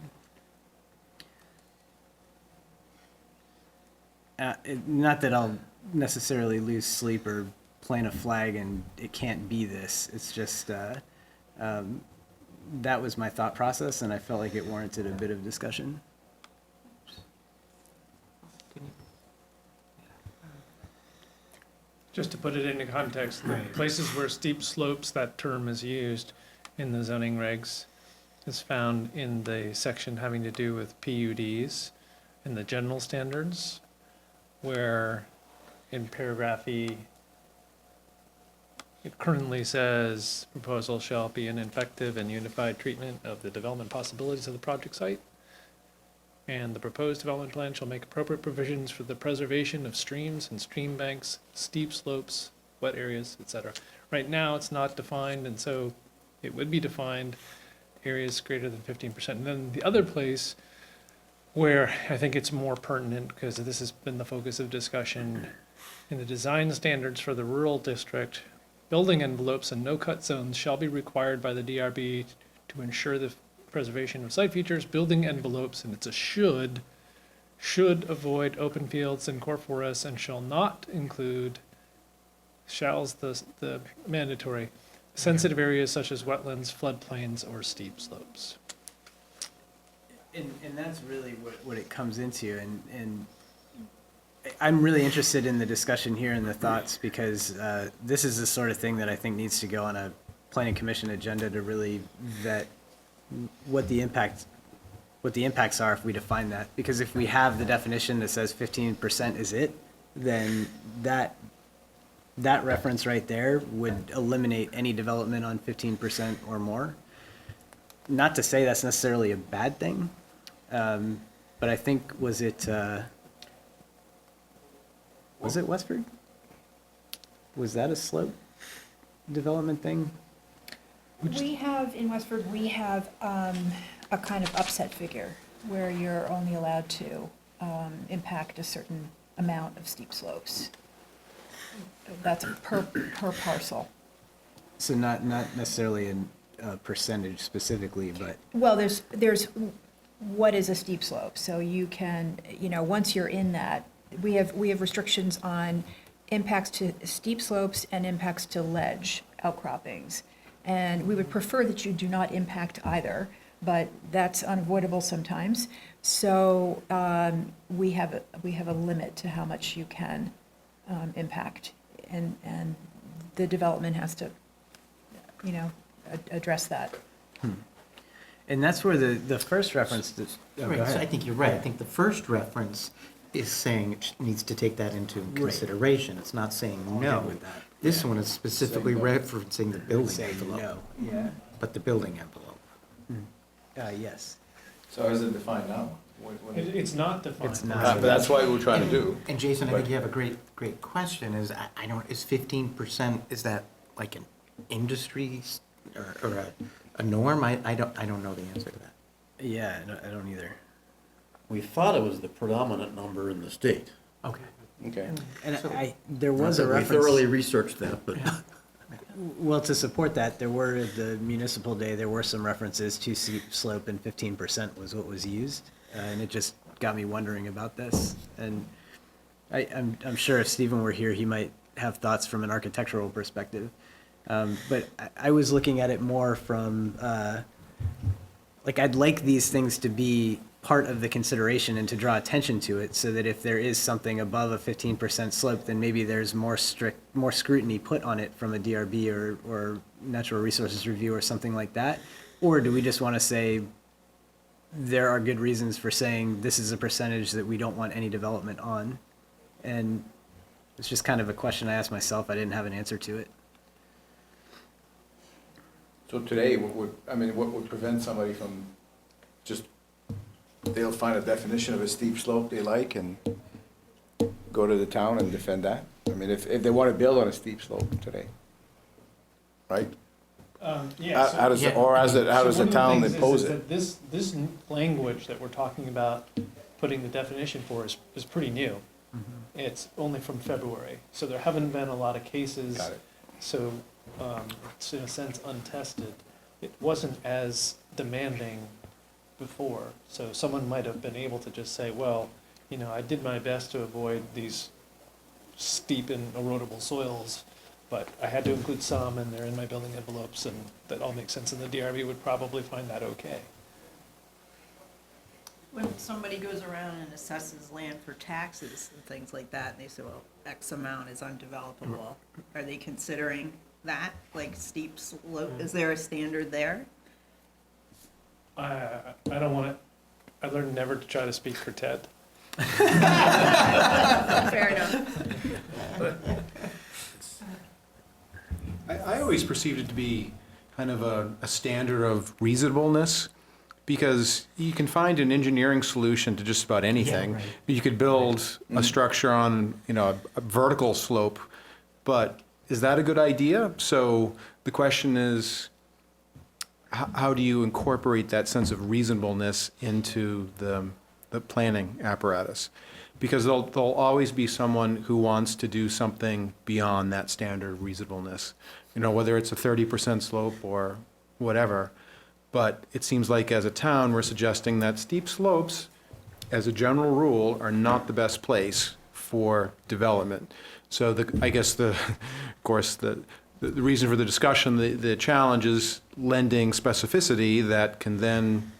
Not that I'll necessarily lose sleep or plant a flag and it can't be this. It's just, that was my thought process, and I felt like it warranted a bit of discussion. Just to put it into context, the places where steep slopes, that term is used in the zoning regs, is found in the section having to do with PUDs in the general standards, where in paragraph E, it currently says, proposal shall be an effective and unified treatment of the development possibilities of the project site. And the proposed development plan shall make appropriate provisions for the preservation of streams and stream banks, steep slopes, wet areas, etc. Right now, it's not defined, and so it would be defined areas greater than 15%. And then the other place where I think it's more pertinent, because this has been the focus of discussion, in the design standards for the rural district, building envelopes and no-cut zones shall be required by the DRB to ensure the preservation of site features. Building envelopes, and it's a should avoid open fields and core forests, and shall not include, shall's the mandatory, sensitive areas such as wetlands, floodplains, or steep slopes. And that's really what it comes into, and I'm really interested in the discussion here and the thoughts, because this is the sort of thing that I think needs to go on a planning commission agenda to really vet what the impacts are if we define that. Because if we have the definition that says 15% is it, then that reference right there would eliminate any development on 15% or more. Not to say that's necessarily a bad thing, but I think, was it Westford? Was that a slope development thing? We have, in Westford, we have a kind of upset figure where you're only allowed to impact a certain amount of steep slopes. That's per parcel. So not necessarily a percentage specifically, but. Well, there's what is a steep slope? So you can, once you're in that, we have restrictions on impacts to steep slopes and impacts to ledge outcroppings. And we would prefer that you do not impact either, but that's unavoidable sometimes. So we have a limit to how much you can impact, and the development has to, address that. And that's where the first reference to. Oh, Right, go so I ahead. think you're right. I think the first reference is saying it needs to take that into consideration. It's not saying I'll no. get with that. This one is specifically referencing the building Say envelope. no, yeah. But the building envelope. Yes. So is it defined now? It's not defined. It's not. But that's what we're trying to do. And Jason, I think But- you have a great question, is, is 15%, is that like an industry or a norm? I don't know the answer to that. Yeah, I don't either. We thought it was the predominant number in the state. Okay. Okay. And So- there was a We reference. thoroughly researched that, but Well, to support that, there were, the municipal day, there were some references to steep slope, and 15% was what was used. And it just got me wondering about this. And I'm sure if Stephen were here, he might have thoughts from an architectural perspective. But I was looking at it more from, I'd like these things to be part of the consideration and to draw attention to it, so that if there is something above a 15% slope, then maybe there's more scrutiny put on it from a DRB or natural resources review or something like that. Or do we just want to say, there are good reasons for saying this is a percentage that we don't want any development on? And it's just kind of a question I asked myself. I didn't have an answer to it. So today, what would prevent somebody from just, they'll find a definition of a steep slope they like and go to the town and defend that? I mean, if they want to build on a steep slope today, right? Yeah. How does the town impose it? This language that we're talking about putting the definition for is pretty new. It's only from February, so there haven't been a lot of cases. Got it. So it's in a sense untested. It wasn't as demanding before, so someone might have been able to just say, well, I did my best to avoid these steep and erodible soils, but I had to include some, and they're in my building envelopes, and that all makes sense, and the DRB would probably find that okay. When somebody goes around and assesses land for taxes and things like that, and they say, well, X amount is undevelopable, are they considering that, like steep slope? Is there a standard there? I don't want to, I learned never to try to speak for Ted. Fair enough. I always perceived it to be kind of a standard of reasonableness, because you can find an engineering solution to just about anything. right. You could build a structure on, a vertical slope, but is that a good idea? So the question is, how do you incorporate that sense of reasonableness into the planning apparatus? Because there'll always be someone who wants to do something beyond that standard of reasonableness. Whether it's a 30% slope or whatever. But it seems like as a town, we're suggesting that steep slopes, as a general rule, are not the best place for development. So I guess of course, the reason for the discussion, the challenge is lending specificity that can then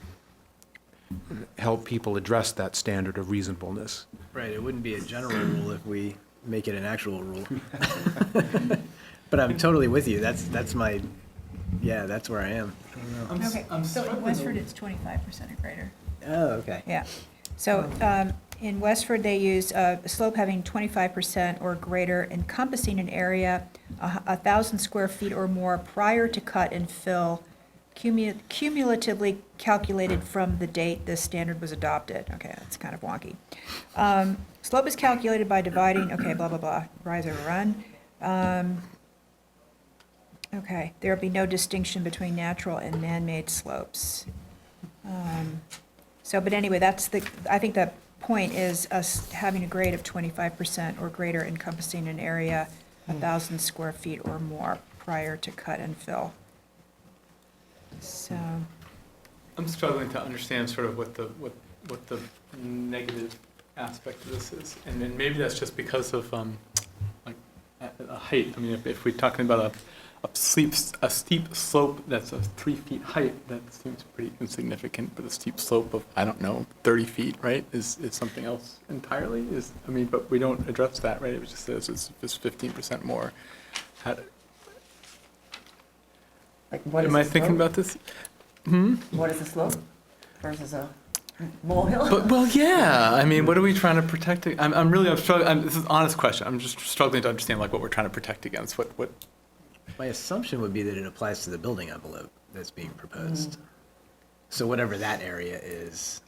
help people address that standard of reasonableness. Right, it wouldn't be a general rule if we make it an actual rule. But I'm totally with you, that's my, yeah, that's where I am. Okay, so in Westford, it's 25% or greater. Oh, okay. Yeah. So in Westford, they use a slope having 25% or greater encompassing an area 1,000 square feet or more prior to cut and fill, cumulatively calculated from the date this standard was adopted. Okay, that's kind of wonky. Slope is calculated by dividing, okay, blah, blah, blah, rise or run. Okay, there will be no distinction between natural and man-made slopes. So, but anyway, I think the point is us having a grade of 25% or greater encompassing an area 1,000 square feet or more prior to cut and fill. So, I'm struggling to understand sort of what the negative aspect of this is, and then maybe that's just because of like a height. I mean, if we're talking about a steep slope that's 3 feet height, that seems pretty insignificant. But a steep slope of, I don't know, 30 feet, right, is something else entirely. But we don't address that, right? It just says it's 15% more. Like, what is Am I the thinking slope? about this? What is the slope versus a molehill? But, well, yeah. I mean, what are we trying to protect? I'm struggling. This is an honest question. I'm just struggling to understand like what we're trying to protect against. What? My assumption would be that it applies to the building envelope that's being proposed. So whatever that area is.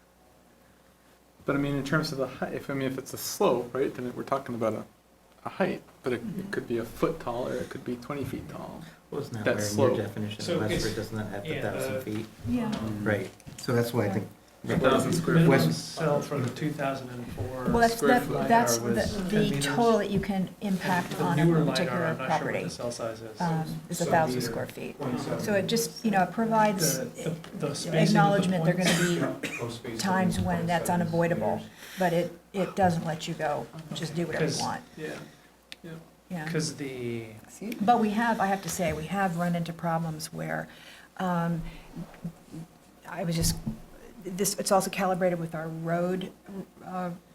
But I mean, in terms of the height, if it's a slope, right, then we're talking about a height. But it could be a foot tall, or it could be 20 feet tall. Wasn't that That where in slope. your definition So of it's- Westford, doesn't that have the yeah, 1,000 feet? yeah. Right, so that's why I think. 1,000 square feet. Minimum cell from the 2004 Well, that's, square that- foot that's LiDAR was 10 the meters. total that you can impact The on a newer LiDAR, particular I'm not sure property, what the cell size is. is 1,000 square feet. So it just, provides The spacing of the acknowledgement there are points. gonna be times when that's unavoidable, but it doesn't let you go, just do whatever you Because- want, Yeah. yeah. Because the, But we have, I have to say, we have run into problems where, it's also calibrated with our road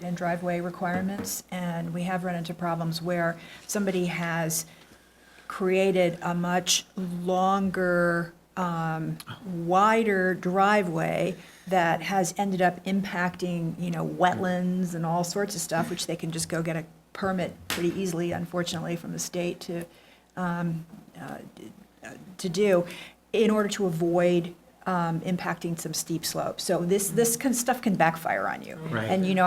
and driveway requirements, and we have run into problems where somebody has created a much longer, wider driveway that has ended up impacting, wetlands and all sorts of stuff, which they can just go get a permit pretty easily, unfortunately, from the state to do, in order to avoid impacting some steep slopes. So this stuff can backfire on you. Right. And, it's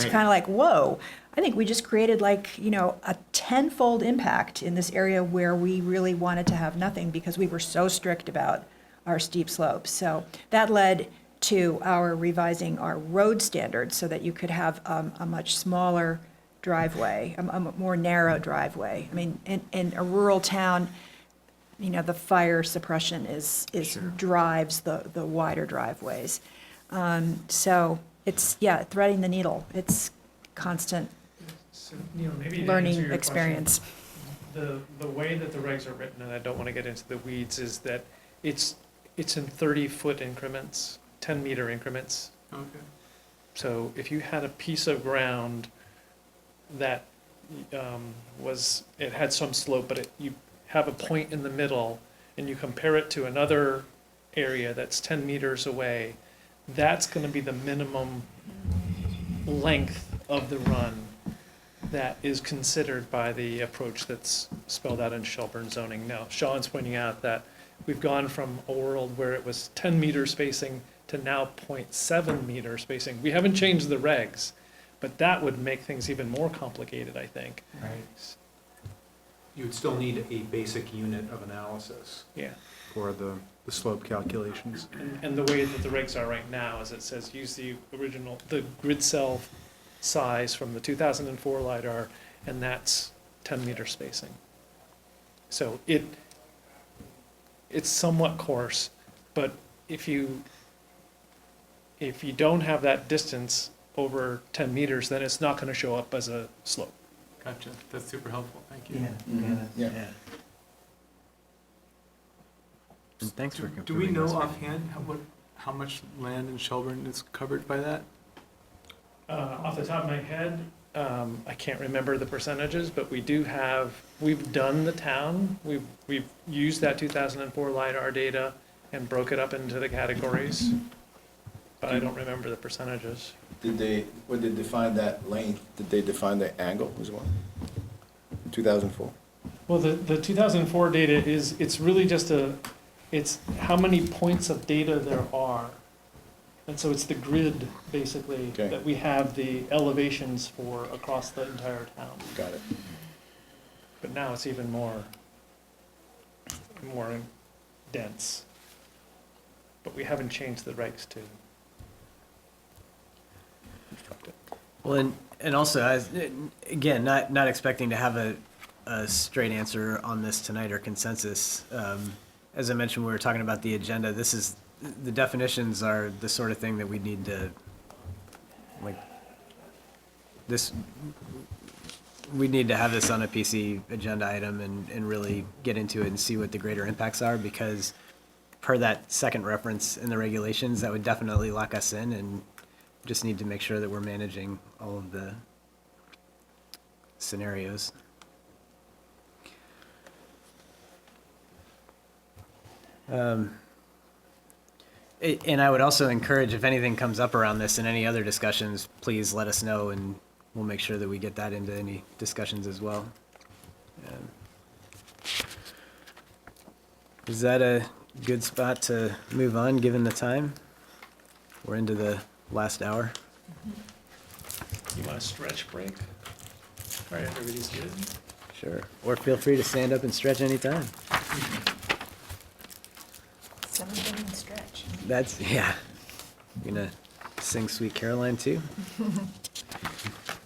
Right. kind of like, whoa, I think we just created like, a tenfold impact in this area where we really wanted to have nothing because we were so strict about our steep slopes. So that led to our revising our road standards so that you could have a much smaller driveway, a more narrow driveway. I mean, in a rural town, the fire suppression drives the wider driveways. So it's, threading the needle. It's constant so, maybe to answer learning your experience. question, the way that the regs are written, and I don't want to get into the weeds, is that it's in 30-foot increments, 10-meter increments. Okay. So if you had a piece of ground that it had some slope, but you have a point in the middle, and you compare it to another area that's 10 meters away, that's going to be the minimum length of the run that is considered by the approach that's spelled out in Shelburne zoning. Now, Sean's pointing out that we've gone from a world where it was 10-meter spacing to now 0.7 meter spacing. We haven't changed the regs, but that would make things even more complicated, I think. Right. You would still need a basic unit of analysis Yeah. for the slope calculations. And the way that the regs are right now is it says use the grid cell size from the 2004 LiDAR, and that's 10-meter spacing. So it's somewhat coarse, but if you don't have that distance over 10 meters, then it's not going to show up as a slope. Gotcha. That's super helpful. Thank you. Yeah. And thanks for Do we confirming know this. offhand how much land in Shelburne is covered by that? Off the top of my head, I can't remember the percentages, but we've done the town. We've used that 2004 LiDAR data and broke it up into the categories, but I don't remember the percentages. When they define that length, did they define the angle as well? 2004? Well, the 2004 data it's really just it's how many points of data there are. And so it's the grid, basically, Okay. that we have the elevations for across the entire town. Got it. But now it's even more dense. But we haven't changed the regs to construct it. Well, and also, again, not expecting to have a straight answer on this tonight or consensus. As I mentioned, we were talking about the agenda. The definitions are the sort of thing that we need to, we need to have this on a PC agenda item and really get into it and see what the greater impacts are, because per that second reference in the regulations, that would definitely lock us in, and just need to make sure that we're managing all of the scenarios. And I would also encourage, if anything comes up around this and any other discussions, please let us know, and we'll make sure that we get that into any discussions as well. Is that a good spot to move on, given the time? We're into the last hour. You want a stretch break? All right, everybody's good? Sure. Or feel free to stand up and stretch anytime. Some of them in stretch. That's, yeah. You gonna sing Sweet Caroline too?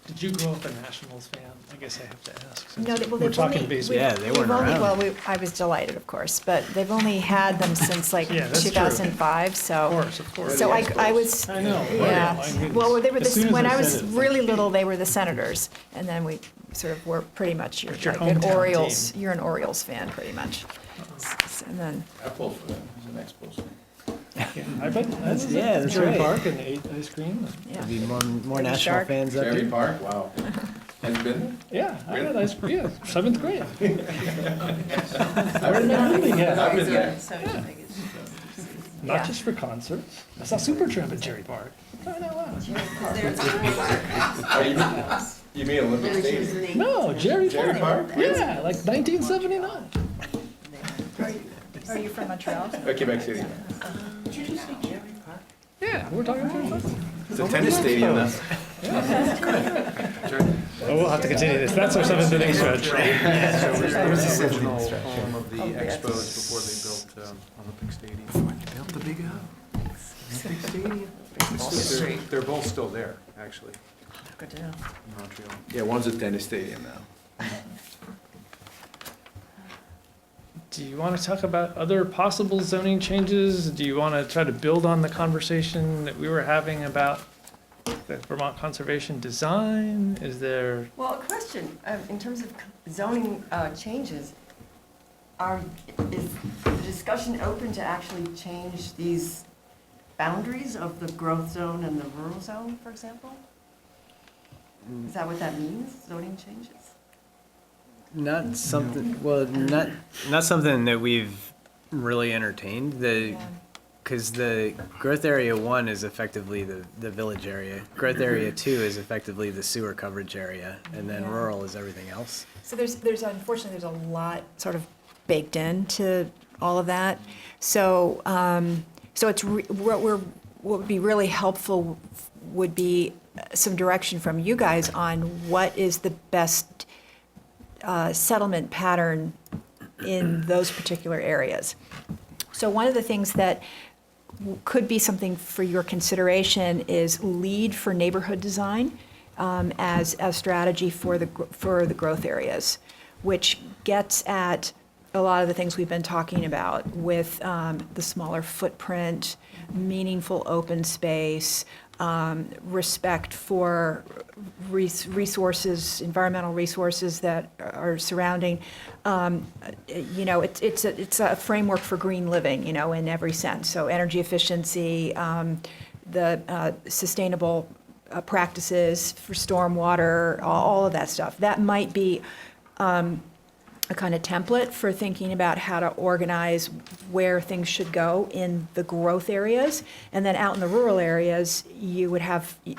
Did you grow up a Nationals fan? I guess I have to ask. since No, well, we're they've talking only, baseball. Yeah, they weren't around. Well, I was delighted, of course, but they've only had them since like Yeah, that's true. 2005, so. Of course. So I was, I know. yeah. My goodness. Well, they were As soon as when I I was said it. really little, they were the Senators, and then we sort of were pretty much, you're It's your like an hometown Orioles, team. you're an Orioles fan, pretty much. And then, I pulled for them, as an ex-Bulls. Yeah, I bet that's Yeah, that's Jerry right. Park and ate ice cream. yeah. There'll be more Maybe national Shark. fans up Cherry here. Park, wow. Has it been Yeah, I had ice cream. Yeah, 7th grade. there? Where did I really get? I've been there. Not Yeah. just for concerts. I saw Supertramp at Jerry Park. Oh, no, wow. You mean Olympic Stadium? No, Jerry Jerry Park. Park? Yeah, like 1979. Are you from Montreal? Quebec City. Yeah, we're talking about It's a tennis stadium now. Oh, we'll have to continue this. That's our 7th inning stretch. So it was the original home of the Expos before they built Olympic Stadium. Built the big Olympic Stadium. They're both still there, actually, Good to know. in Montreal. Yeah, one's a tennis stadium now. Do you want to talk about other possible zoning changes? Do you want to try to build on the conversation that we were having about the Vermont conservation design? Is there, Well, a question, in terms of zoning changes, is the discussion open to actually change these boundaries of the growth zone and the rural zone, for example? Is that what that means, zoning changes? Not something, well, not something that we've really entertained. Because the growth area 1 is effectively the village area. Growth area 2 is effectively the sewer coverage area, and then Yeah. rural is everything else. So there's unfortunately, there's a lot sort of baked into all of that. So, so it's, what would be really helpful would be some direction from you guys on what is the best settlement pattern in those particular areas. So one of the things that could be something for your consideration is lead for neighborhood design as a strategy for the growth areas, which gets at a lot of the things we've been talking about with the smaller footprint, meaningful open space, respect for resources, environmental resources that are surrounding. It's a framework for green living, in every sense. So energy efficiency, the sustainable practices for stormwater, all of that stuff. That might be a kind of template for thinking about how to organize where things should go in the growth areas. And then out in the rural areas,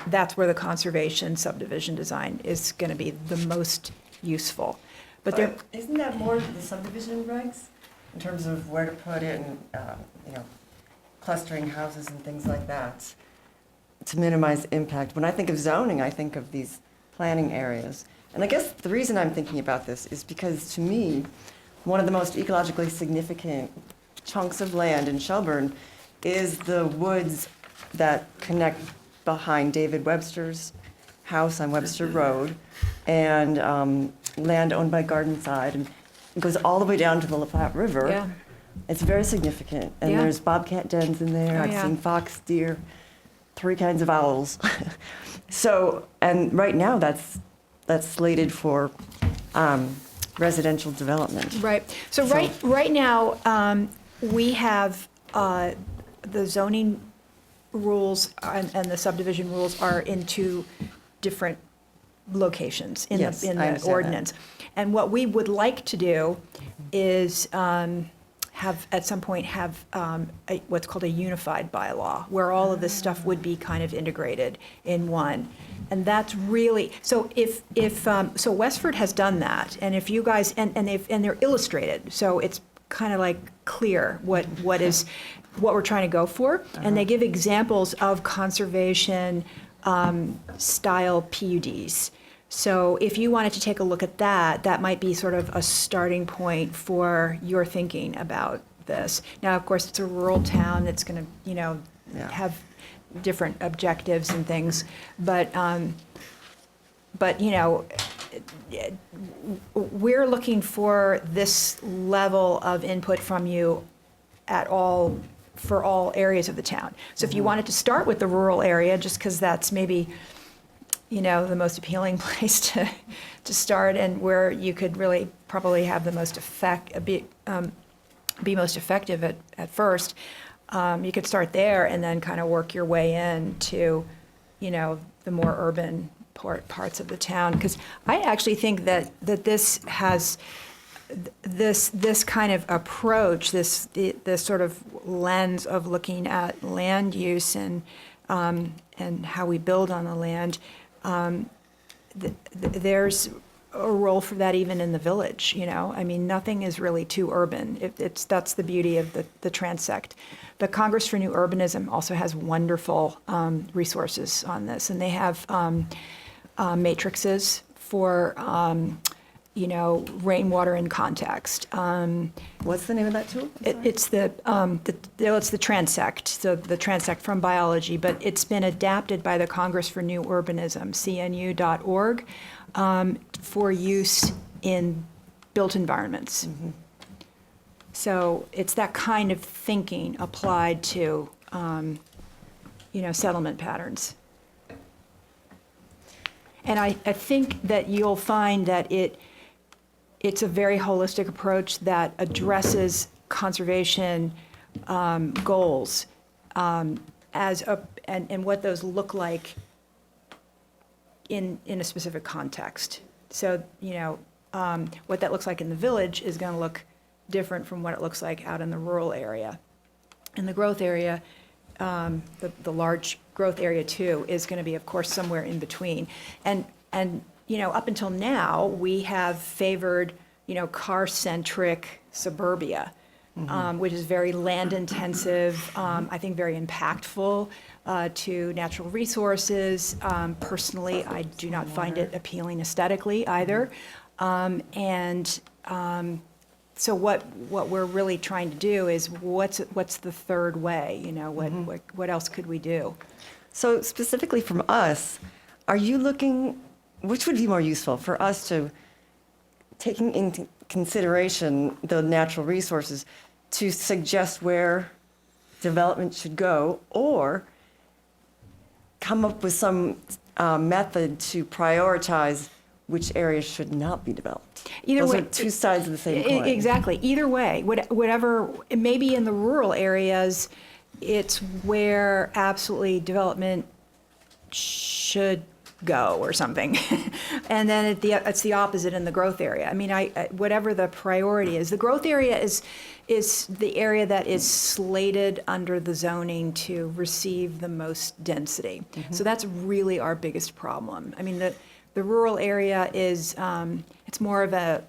that's where the conservation subdivision design is going to be the most useful. But there, Isn't that more the subdivision regs in terms of where to put it and, clustering houses and things like that to minimize impact? When I think of zoning, I think of these planning areas. And I guess the reason I'm thinking about this is because, to me, one of the most ecologically significant chunks of land in Shelburne is the woods that connect behind David Webster's house on Webster Road and land owned by Gardenside, and it goes all the way down to the La Platte River. yeah, It's very significant, and Yeah. there's bobcat dens in there. Oh, I've yeah. seen fox, deer, 3 kinds of owls. So, and right now that's slated for residential development. right. So right now, we have the zoning rules and the subdivision rules are in 2 different locations in Yes, the I understand that. ordinance. And what we would like to do is have, at some point, have what's called a unified bylaw, where all of this stuff would be kind of integrated in one. And that's really, so so Westford has done that, and if you guys, and they're illustrated, so it's kind of like clear what we're trying to go for. And they give examples of conservation style PUDs. So if you wanted to take a look at that, that might be sort of a starting point for your thinking about this. Now, of course, it's a rural town that's going to, Yeah. have different objectives and things, but we're looking for this level of input from you for all areas of the town. So if you wanted to start with the rural area, just because that's maybe the most appealing place to start, and where you could really probably have the most be most effective at first. You could start there and then kind of work your way into, the more urban parts of the town. Because I actually think that this has this kind of approach, this sort of lens of looking at land use and how we build on the land. There's a role for that even in the village, I mean, nothing is really too urban. That's the beauty of the transect. The Congress for New Urbanism also has wonderful resources on this, and they have matrices for, rainwater in context. What's the name of that tool? It's the transect, so the transect from biology, but it's been adapted by the Congress for New Urbanism, cnu.org, for use in built environments. Mm-hmm. So it's that kind of thinking applied to, settlement patterns. And I think that you'll find that it's a very holistic approach that addresses conservation goals and what those look like in a specific context. So, what that looks like in the village is going to look different from what it looks like out in the rural area. In the growth area, the large growth area too is going to be, of course, somewhere in between. And up until now, we have favored, car-centric suburbia, which is very land-intensive, I think very impactful to natural resources. Personally, I do not find it appealing aesthetically either. So what we're really trying to do is what's the third way? What else could we do? So specifically from us, are you looking, which would be more useful for us to, taking into consideration the natural resources, to suggest where development should go, or come up with some method to prioritize which areas should not be developed. Either Those way, are two sides of the same coin. Exactly. Either way, whatever, maybe in the rural areas, it's where absolutely development should go or something. And then it's the opposite in the growth area. I mean, whatever the priority is, the growth area is the area that is slated under the zoning to receive the most density. So that's really our biggest problem. I mean, the rural area is, it's more of a,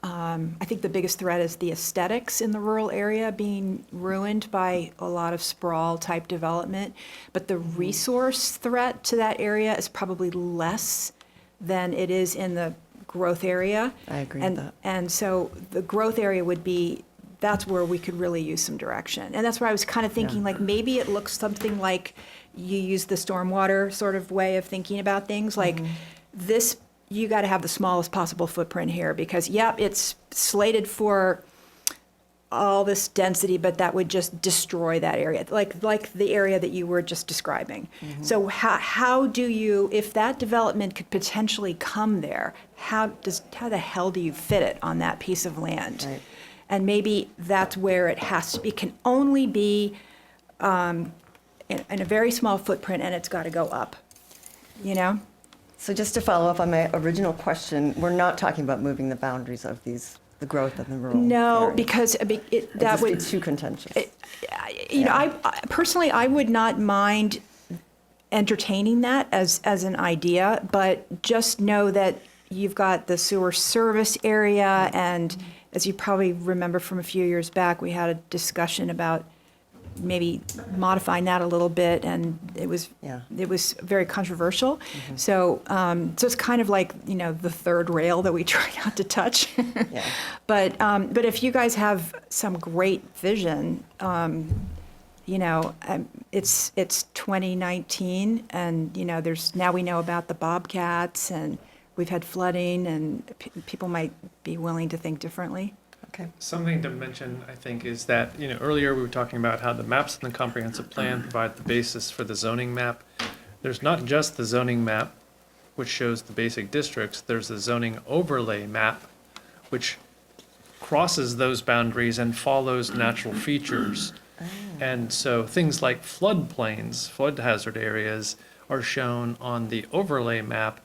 I think the biggest threat is the aesthetics in the rural area being ruined by a lot of sprawl type development. But the resource threat to that area is probably less than it is in the growth area. I agree with that. And so the growth area would be, that's where we could really use some direction. And that's where I was kind of thinking, like, maybe it looks something like you use the stormwater sort of way of thinking about things. Like this, you got to have the smallest possible footprint here because, yep, it's slated for all this density, but that would just destroy that area, like the area that you were just describing. So how do you, if that development could potentially come there, how the hell do you fit it on that piece of land? Right. And maybe that's where it has to be. It can only be in a very small footprint, and it's got to go up, you know? So just to follow up on my original question, we're not talking about moving the boundaries of the growth of the rural No, areas. because that It'd would... be too contentious. You know, I personally, I would not mind entertaining that as an idea, but just know that you've got the sewer service area, and as you probably remember from a few years back, we had a discussion about maybe modifying that a little bit, and it was very controversial. So it's kind of like, you know, the third rail that we try not to touch. But if you guys have some great vision, you know, it's 2019, and you know, now we know about the bobcats, and we've had flooding, and people might be willing to think differently. Okay. Something to mention, I think, is that, you know, earlier we were talking about how the maps in the comprehensive plan provide the basis for the zoning map. There's not just the zoning map, which shows the basic districts, there's the zoning overlay map, which crosses those boundaries and follows natural features. And so things like floodplains, flood hazard areas, are shown on the overlay map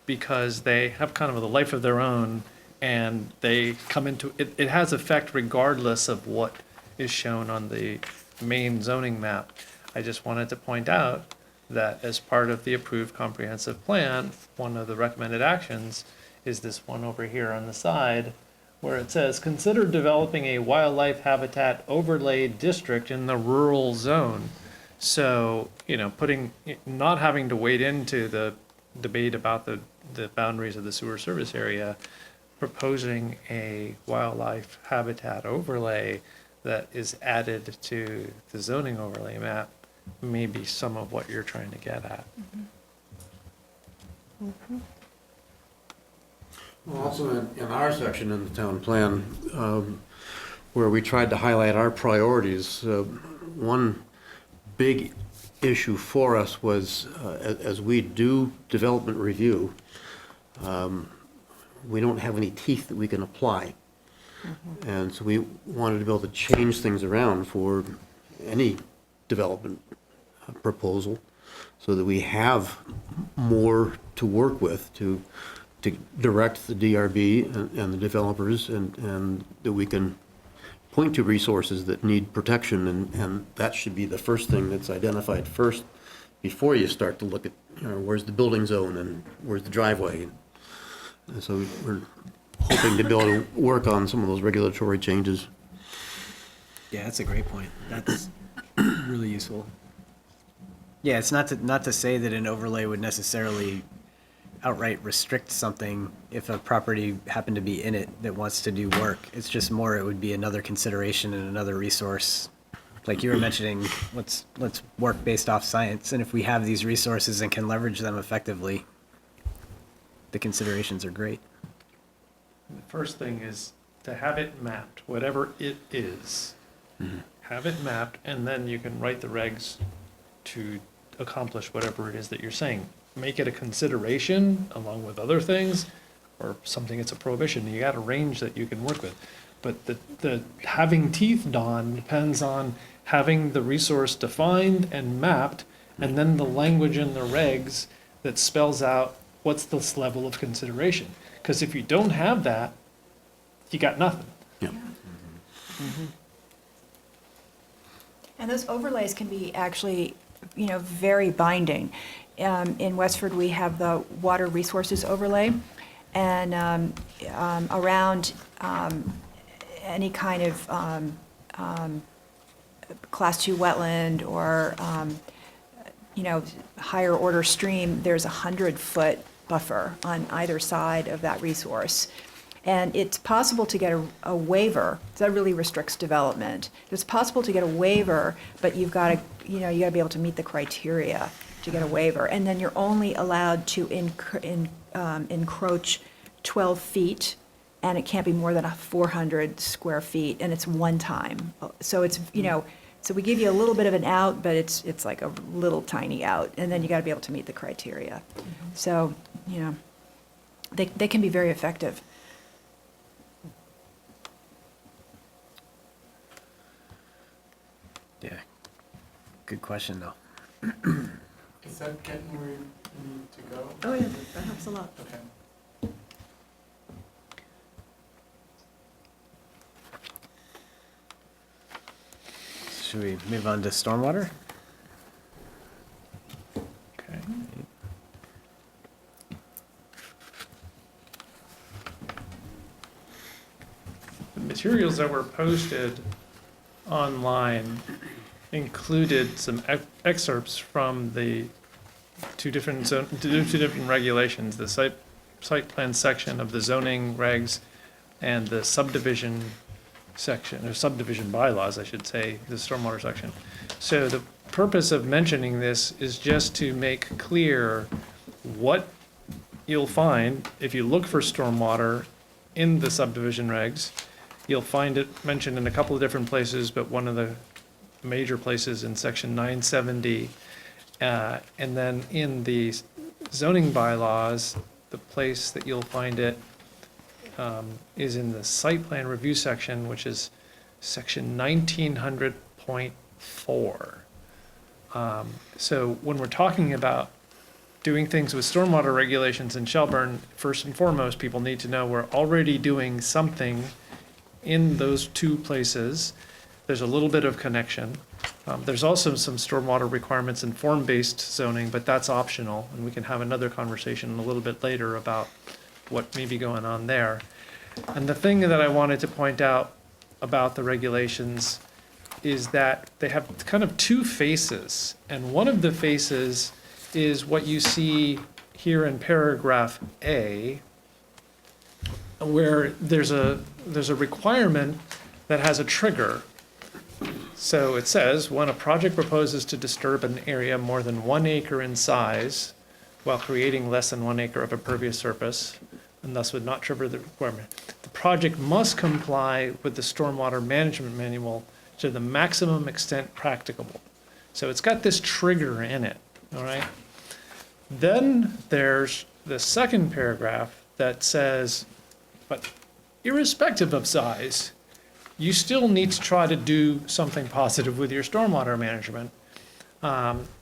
because they have kind of a life of their own, and they come into it. It has effect regardless of what is shown on the main zoning map. I just wanted to point out that as part of the approved comprehensive plan, one of the recommended actions is this one over here on the side, where it says, consider developing a wildlife habitat overlay district in the rural zone. So, you know, not having to wade into the debate about the boundaries of the sewer service area, proposing a wildlife habitat overlay that is added to the zoning overlay map may be some of what you're trying to get at. Well, also in our section in the town plan, where we tried to highlight our priorities, one big issue for us was, as we do development review, we don't have any teeth that we can apply. And so we wanted to be able to change things around for any development proposal so that we have more to work with to direct the DRB and the developers, and that we can point to resources that need protection, and that should be the first thing that's identified first before you start to look at, you know, where's the building zone and where's the driveway. And so we're hoping to be able to work on some of those regulatory changes. Yeah, that's a great point. That's really useful. Yeah, it's not to say that an overlay would necessarily outright restrict something if a property happened to be in it that wants to do work. It's just more, it would be another consideration and another resource. Like you were mentioning, let's work based off science, and if we have these resources and can leverage them effectively, the considerations are great. The first thing is to have it mapped, whatever it is. Have it mapped, and then you can write the regs to accomplish whatever it is that you're saying. Make it a consideration along with other things, or something it's a prohibition. You got a range that you can work with. But the having teeth, Don, depends on having the resource defined and mapped, and then the language in the regs that spells out what's this level of consideration. Because if you don't have that, you got nothing. Yeah. And those overlays can be actually, very binding. In Westford, we have the water resources overlay, and around any kind of Class 2 wetland or, higher order stream, there's a 100-foot buffer on either side of that resource. And it's possible to get a waiver. That really restricts development. It's possible to get a waiver, but you've got to, you got to be able to meet the criteria to get a waiver. And then you're only allowed to encroach 12 feet, and it can't be more than 400 square feet, and it's one time. So it's, so we give you a little bit of an out, but it's like a little tiny out, and then you got to be able to meet the criteria. So, they can be very effective. Yeah. Good question, though. Is that getting where you need to go? Oh, yeah, that helps a lot. Okay. Should we move on to stormwater? Okay. The materials that were posted online included some excerpts from the two different regulations, the site plan section of the zoning regs and the subdivision section, or subdivision bylaws, I should say, the stormwater section. So the purpose of mentioning this is just to make clear what you'll find if you look for stormwater in the subdivision regs. You'll find it mentioned in a couple of different places, but one of the major places in section 970. And then in the zoning bylaws, the place that you'll find it is in the site plan review section, which is section 1900.4. So when we're talking about doing things with stormwater regulations in Shelburne, first and foremost, people need to know we're already doing something in those two places. There's a little bit of connection. There's also some stormwater requirements in form-based zoning, but that's optional, and we can have another conversation a little bit later about what may be going on there. And the thing that I wanted to point out about the regulations is that they have kind of two faces, and one of the faces is what you see here in paragraph A, where there's a requirement that has a trigger. So it says, when a project proposes to disturb an area more than 1 acre in size while creating less than 1 acre of impervious surface, and thus would not trigger the requirement, the project must comply with the stormwater management manual to the maximum extent practicable. So it's got this trigger in it, all right? Then there's the second paragraph that says, but irrespective of size, you still need to try to do something positive with your stormwater management.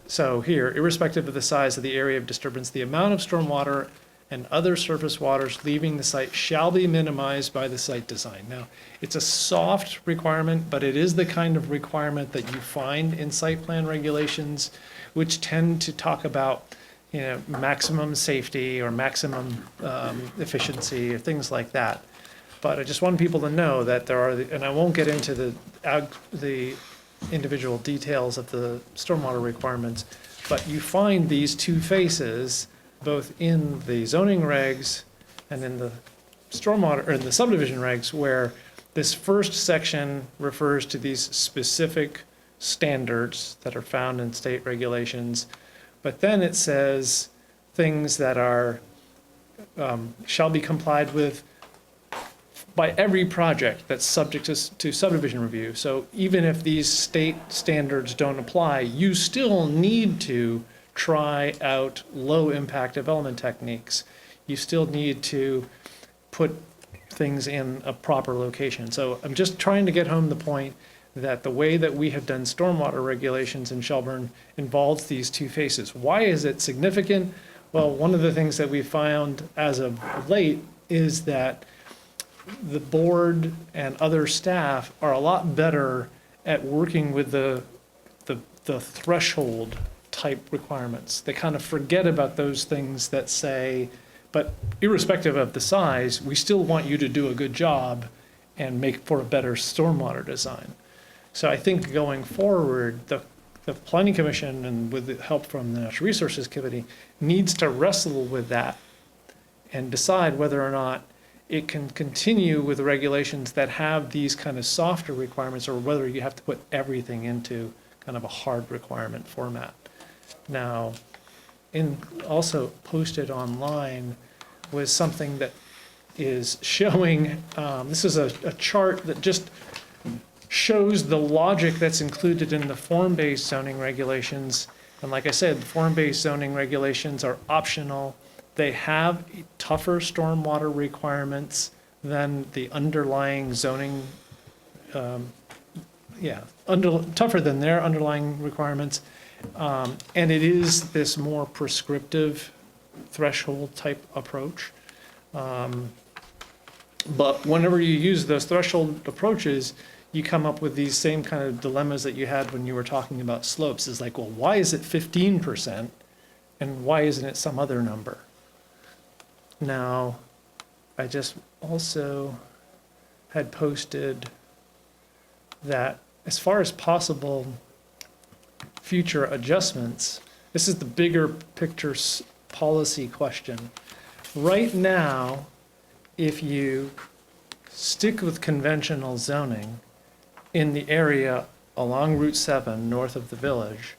So here, irrespective of the size of the area of disturbance, the amount of stormwater and other surface waters leaving the site shall be minimized by the site design. Now, it's a soft requirement, but it is the kind of requirement that you find in site plan regulations, which tend to talk about, maximum safety or maximum efficiency or things like that. But I just want people to know that there are, and I won't get into the individual details of the stormwater requirements, but you find these two faces both in the zoning regs and in the stormwater, or in the subdivision regs, where this first section refers to these specific standards that are found in state regulations, but then it says things that are, shall be complied with by every project that's subject to subdivision review. So even if these state standards don't apply, you still need to try out low-impact development techniques. You still need to put things in a proper location. So I'm just trying to get home the point that the way that we have done stormwater regulations in Shelburne involves these two phases. Why is it significant? Well, one of the things that we found as of late is that the board and other staff are a lot better at working with the threshold type requirements. They kind of forget about those things that say, but irrespective of the size, we still want you to do a good job and make for a better stormwater design. So I think going forward, the Planning Commission, and with the help from the Natural Resources Committee, needs to wrestle with that and decide whether or not it can continue with regulations that have these kind of softer requirements, or whether you have to put everything into kind of a hard requirement format. Now, also posted online was something that is showing, this is a chart that just shows the logic that's included in the form-based zoning regulations. And like I said, the form-based zoning regulations are optional. They have tougher stormwater requirements than the underlying zoning, tougher than their underlying requirements. And it is this more prescriptive threshold type approach. But whenever you use those threshold approaches, you come up with these same kind of dilemmas that you had when you were talking about slopes. Is like, well, why is it 15% and why isn't it some other number? Now, I just also had posted that as far as possible future adjustments, this is the bigger picture policy question. Right now, if you stick with conventional zoning in the area along Route 7 north of the village,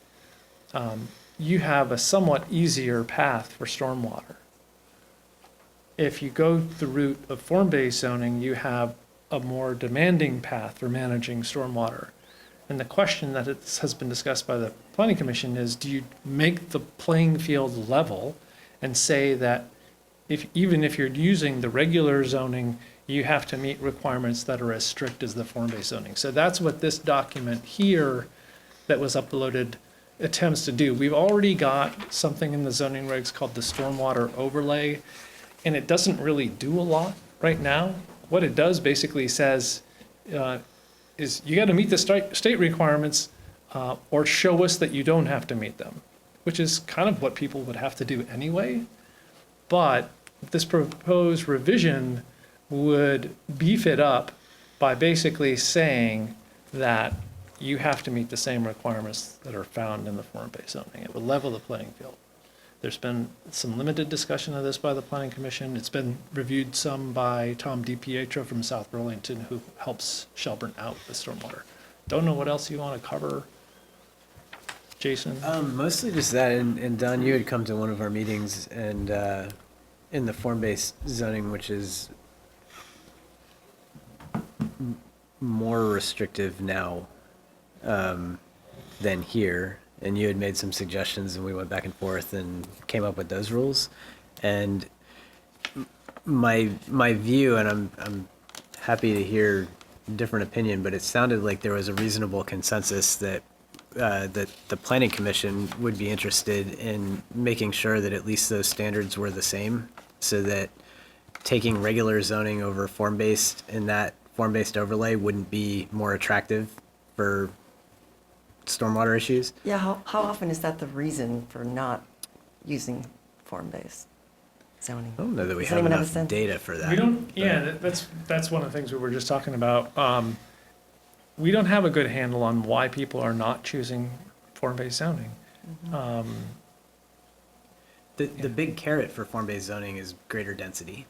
you have a somewhat easier path for stormwater. If you go the route of form-based zoning, you have a more demanding path for managing stormwater. And the question that has been discussed by the Planning Commission is, do you make the playing field level and say that even if you're using the regular zoning, you have to meet requirements that are as strict as the form-based zoning? So that's what this document here that was uploaded attempts to do. We've already got something in the zoning regs called the stormwater overlay, and it doesn't really do a lot right now. What it does basically says is you got to meet the state requirements or show us that you don't have to meet them, which is kind of what people would have to do anyway. But this proposed revision would beef it up by basically saying that you have to meet the same requirements that are found in the form-based zoning. It would level the playing field. There's been some limited discussion of this by the Planning Commission. It's been reviewed some by Tom DiPietro from South Burlington, who helps Shelburne out with stormwater. Don't know what else you want to cover, Jason? Mostly just that, and Don, you had come to one of our meetings, and in the form-based zoning, which is more restrictive now than here, and you had made some suggestions, and we went back and forth and came up with those rules. And my view, and I'm happy to hear different opinion, but it sounded like there was a reasonable consensus that that the Planning Commission would be interested in making sure that at least those standards were the same, so that taking regular zoning over form-based in that form-based overlay wouldn't be more attractive for stormwater issues. Yeah, how often is that the reason for not using form-based zoning? I don't know that we Does have anyone have a enough sense? data for that. We don't, yeah, that's one of the things we were just talking about. We don't have a good handle on why people are not choosing form-based zoning. The big carrot for form-based zoning is greater density.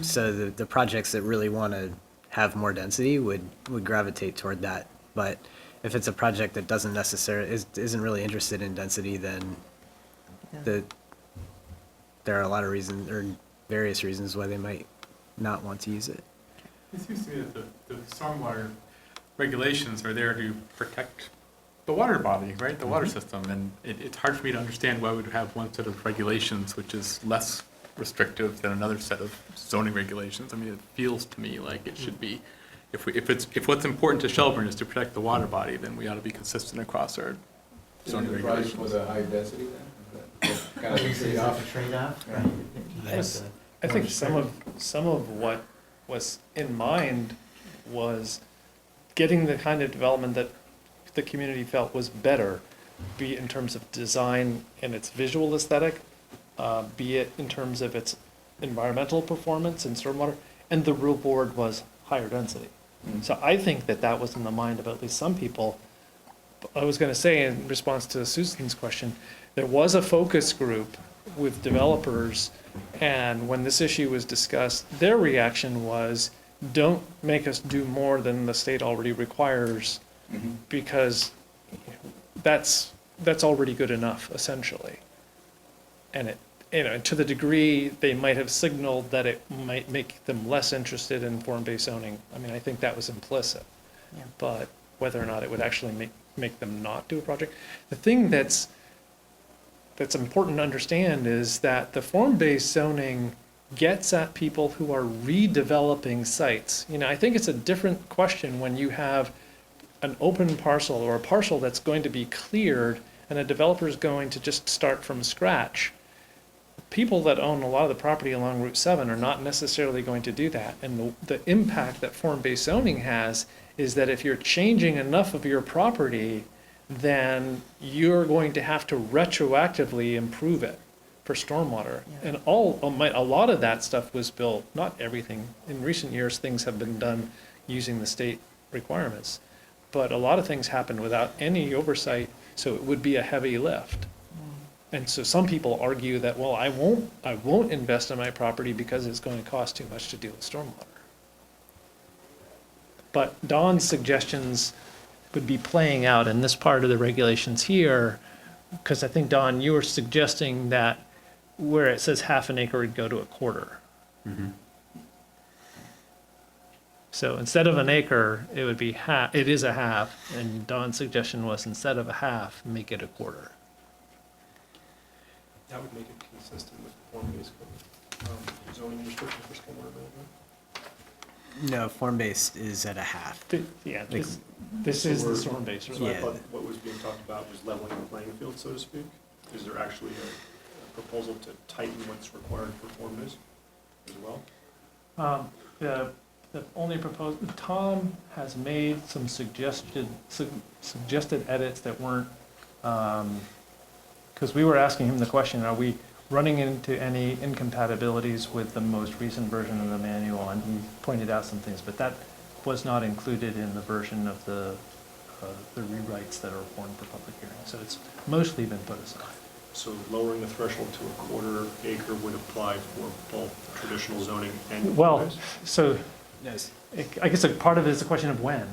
So the projects that really want to have more density would gravitate toward that. But if it's a project that doesn't necessarily, isn't really interested in density, then there are a lot of reasons, or various reasons why they might not want to use it. It seems to me that the stormwater regulations are there to protect the water body, right, the water system, and it's hard for me to understand why we would have one set of regulations which is less restrictive than another set of zoning regulations. I mean, it feels to me like it should be, if what's important to Shelburne is to protect the water body, then we ought to be consistent across our zoning regulations. With a high density then? Kind of trade-off? Trade-off? I think some of what was in mind was getting the kind of development that the community felt was better, be it in terms of design and its visual aesthetic, be it in terms of its environmental performance and stormwater, and the real board was higher density. So I think that was in the mind of at least some people. I was going to say, in response to Susan's question, there was a focus group with developers, and when this issue was discussed, their reaction was, don't make us do more than the state already requires, because that's already good enough, essentially. And to the degree they might have signaled that it might make them less interested in form-based zoning, I mean, I think that was implicit. Yeah. But whether or not it would actually make them not do a project. The thing that's important to understand is that the form-based zoning gets at people who are redeveloping sites. I think it's a different question when you have an open parcel or a parcel that's going to be cleared and a developer is going to just start from scratch. People that own a lot of the property along Route 7 are not necessarily going to do that. And the impact that form-based zoning has is that if you're changing enough of your property, then you're going to have to retroactively improve it for stormwater. Yeah. And a lot of that stuff was built, not everything. In recent years, things have been done using the state requirements. But a lot of things happened without any oversight, so it would be a heavy lift. And so some people argue that, well, I won't invest in my property because it's going to cost too much to deal with stormwater. But Don's suggestions would be playing out in this part of the regulations here, because I think, Don, you were suggesting that where it says half an acre, it'd go to a quarter. So instead of an acre, it would be half, it is a half, and Don's suggestion was instead of a half, make it a quarter. That would make it consistent with form-based zoning restriction for stormwater management. No, form-based is at a half. Yeah, this is the storm-based. So I thought what was being talked about was leveling the playing field, so to speak. Is there actually a proposal to tighten what's required for form-based as well? The only proposed, Tom has made some suggested edits that weren't, because we were asking him the question, are we running into any incompatibilities with the most recent version of the manual? And he pointed out some things, but that was not included in the version of the rewrites that are formed for public hearing. So it's mostly been put aside. So lowering the threshold to a quarter acre would apply for both traditional zoning and Well, form-based? Yes. I guess a part of it is a question of when.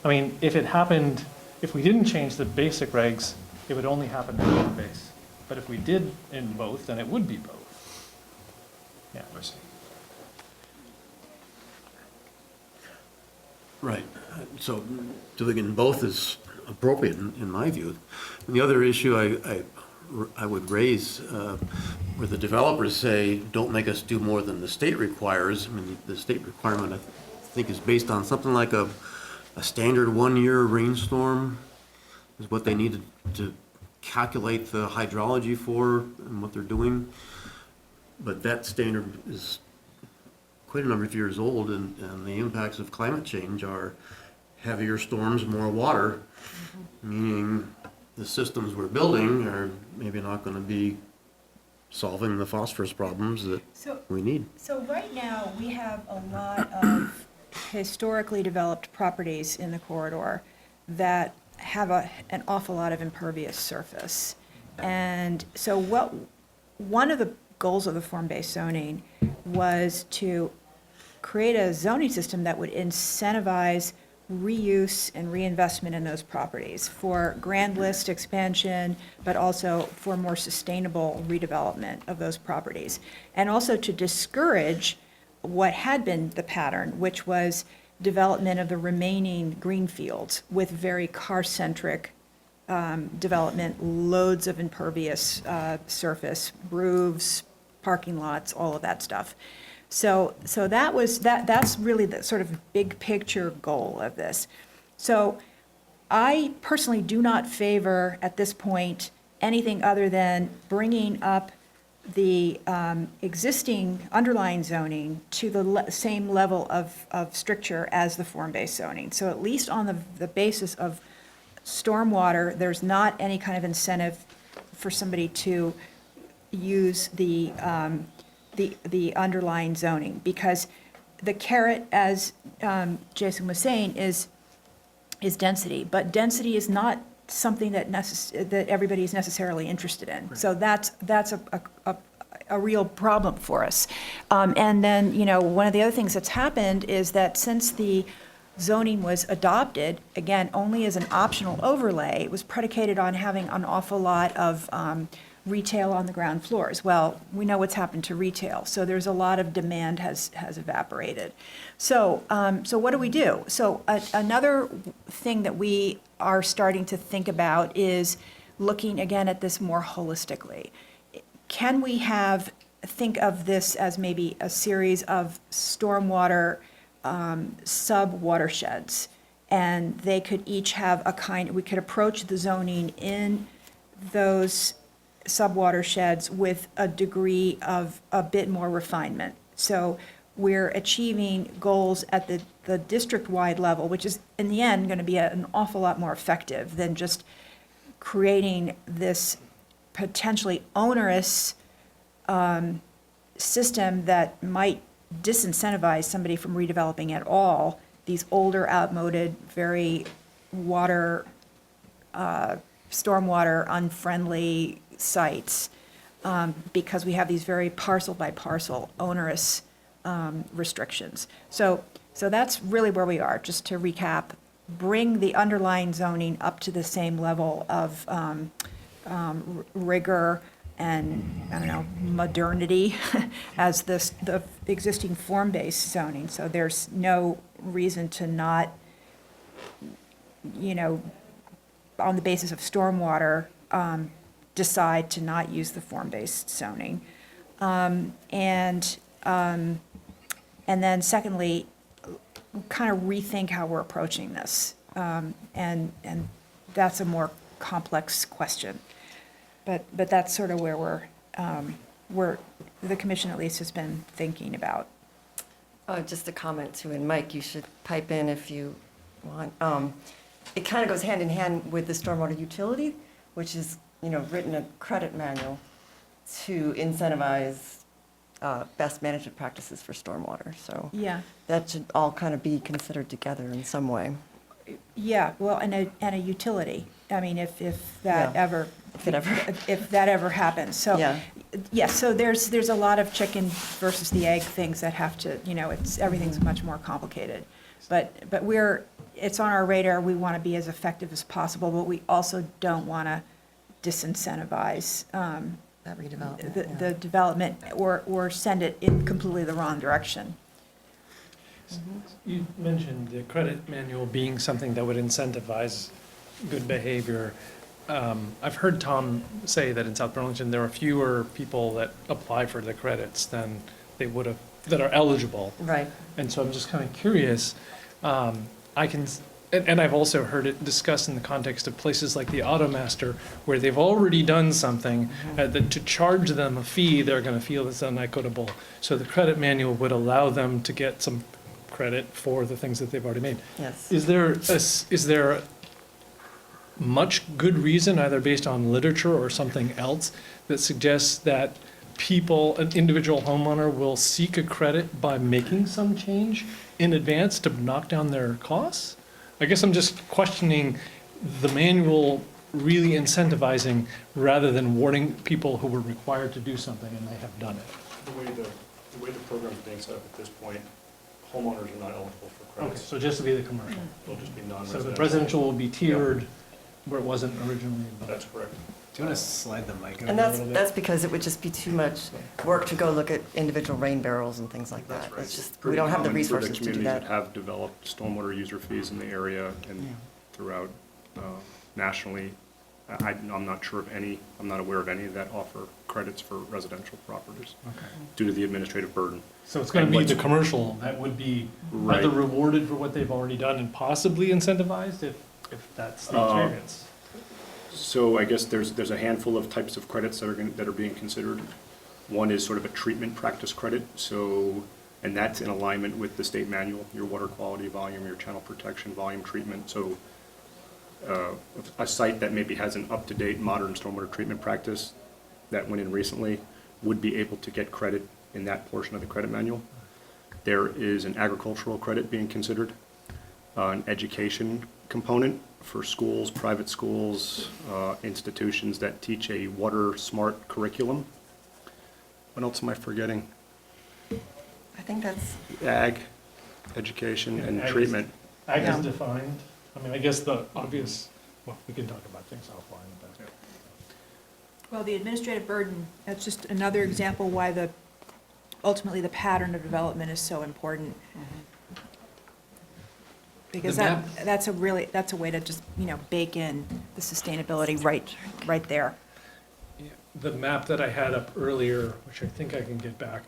I mean, if it happened, if we didn't change the basic regs, it would only happen in one base. But if we did in both, then it would be both. Yeah. I see. Right. So doing it in both is appropriate in my view. And the other issue I would raise, where the developers say, don't make us do more than the state requires. I mean, the state requirement, I think, is based on something like a standard 1-year rainstorm is what they need to calculate the hydrology for and what they're doing. But that standard is quite a number of years old, and the impacts of climate change are heavier storms, more water, meaning the systems we're building are maybe not going to be solving the phosphorus problems that we need. So right now, we have a lot of historically developed properties in the corridor that have an awful lot of impervious surface. And so one of the goals of the form-based zoning was to create a zoning system that would incentivize reuse and reinvestment in those properties for grand list expansion, but also for more sustainable redevelopment of those properties. And also to discourage what had been the pattern, which was development of the remaining green fields with very car-centric development, loads of impervious surface, roofs, parking lots, all of that stuff. So that's really the sort of big picture goal of this. So I personally do not favor, at this point, anything other than bringing up the existing underlying zoning to the same level of stricture as the form-based zoning. So at least on the basis of stormwater, there's not any kind of incentive for somebody to use the underlying zoning, because the carrot, as Jason was saying, is density, but density is not something that that everybody is necessarily interested in. Right. So that's a real problem for us. And then, one of the other things that's happened is that since the zoning was adopted, again, only as an optional overlay, it was predicated on having an awful lot of retail on the ground floors. Well, we know what's happened to retail, so there's a lot of demand has evaporated. So what do we do? So another thing that we are starting to think about is looking again at this more holistically. Can we think of this as maybe a series of stormwater sub-watersheds, and they could each have we could approach the zoning in those sub-watersheds with a degree of a bit more refinement. So we're achieving goals at the district-wide level, which is in the end going to be an awful lot more effective than just creating this potentially onerous system that might disincentivize somebody from redeveloping at all these older, outmoded, very stormwater unfriendly sites, because we have these very parcel by parcel onerous restrictions. So that's really where we are. Just to recap, bring the underlying zoning up to the same level of rigor and, modernity as the existing form-based zoning. So there's no reason to not, on the basis of stormwater, decide to not use the form-based zoning. And then secondly, kind of rethink how we're approaching this. And that's a more complex question. But that's sort of where the commission at least has been thinking about. Just a comment too, and Mike, you should pipe in if you want. It kind of goes hand in hand with the stormwater utility, which is, written a credit manual to incentivize best management practices for stormwater. So Yeah. that should all kind of be considered together in some way. Yeah, well, and a utility. I mean, if that Yeah. ever. If that ever happens. So, Yeah. yes, so there's a lot of chicken versus the egg things that have to, everything's much more complicated. But it's on our radar. We want to be as effective as possible, but we also don't want to disincentivize That redevelopment. the development or send it in completely the wrong direction. You mentioned the credit manual being something that would incentivize good behavior. I've heard Tom say that in South Burlington, there are fewer people that apply for the credits than they would have, that are eligible. Right. And so I'm just kind of curious, and I've also heard it discussed in the context of places like the Automaster, where they've already done something, that to charge them a fee, they're going to feel it's unequitable. So the credit manual would allow them to get some credit for the things that they've already made. Yes. Is there much good reason, either based on literature or something else, that suggests that an individual homeowner will seek a credit by making some change in advance to knock down their costs? I guess I'm just questioning the manual really incentivizing rather than warning people who were required to do something and they have done it. The way the program's being set up at this point, homeowners are not eligible for Okay, credits. so just to be the commercial. They'll just be So non-residential. the residential will be tiered where it wasn't originally. That's correct. Do you want to slide the mic over And a little bit? that's because it would just be too much work to go look at individual rain barrels and things like that. It's just, we don't have the resources to do Communities that that. have developed stormwater user fees in the area and throughout nationally, I'm not sure of any, I'm not aware of any that offer credits for residential properties due to the administrative burden. So it's going to And be what's- the commercial that would be Right. either rewarded for what they've already done and possibly incentivized if that's the experience. So I guess there's a handful of types of credits that are being considered. One is sort of a treatment practice credit, so, and that's in alignment with the state manual, your water quality volume, your channel protection volume treatment. So a site that maybe has an up-to-date modern stormwater treatment practice that went in recently would be able to get credit in that portion of the credit manual. There is an agricultural credit being considered, an education component for schools, private schools, institutions that teach a water-smart curriculum. What else am I forgetting? I think that's, Ag, education, and Ag is- treatment. Ag Yeah. is defined. I mean, I guess the obvious, well, we can talk about things offline, but. Well, the administrative burden, that's just another example why ultimately the pattern of development is so important. Because The map- that's a way to just, bake in the sustainability right there. The map that I had up earlier, which I think I can get back,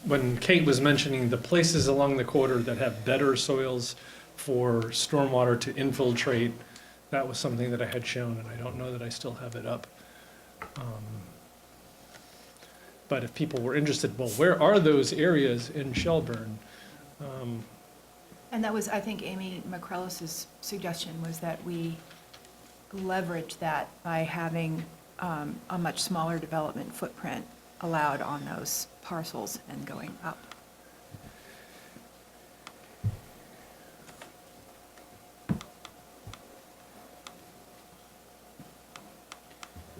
when Kate was mentioning the places along the corridor that have better soils for stormwater to infiltrate, that was something that I had shown, and I don't know that I still have it up. But if people were interested, well, where are those areas in Shelburne? And that was, I think, Amy McCrellis's suggestion was that we leverage that by having a much smaller development footprint allowed on those parcels and going up.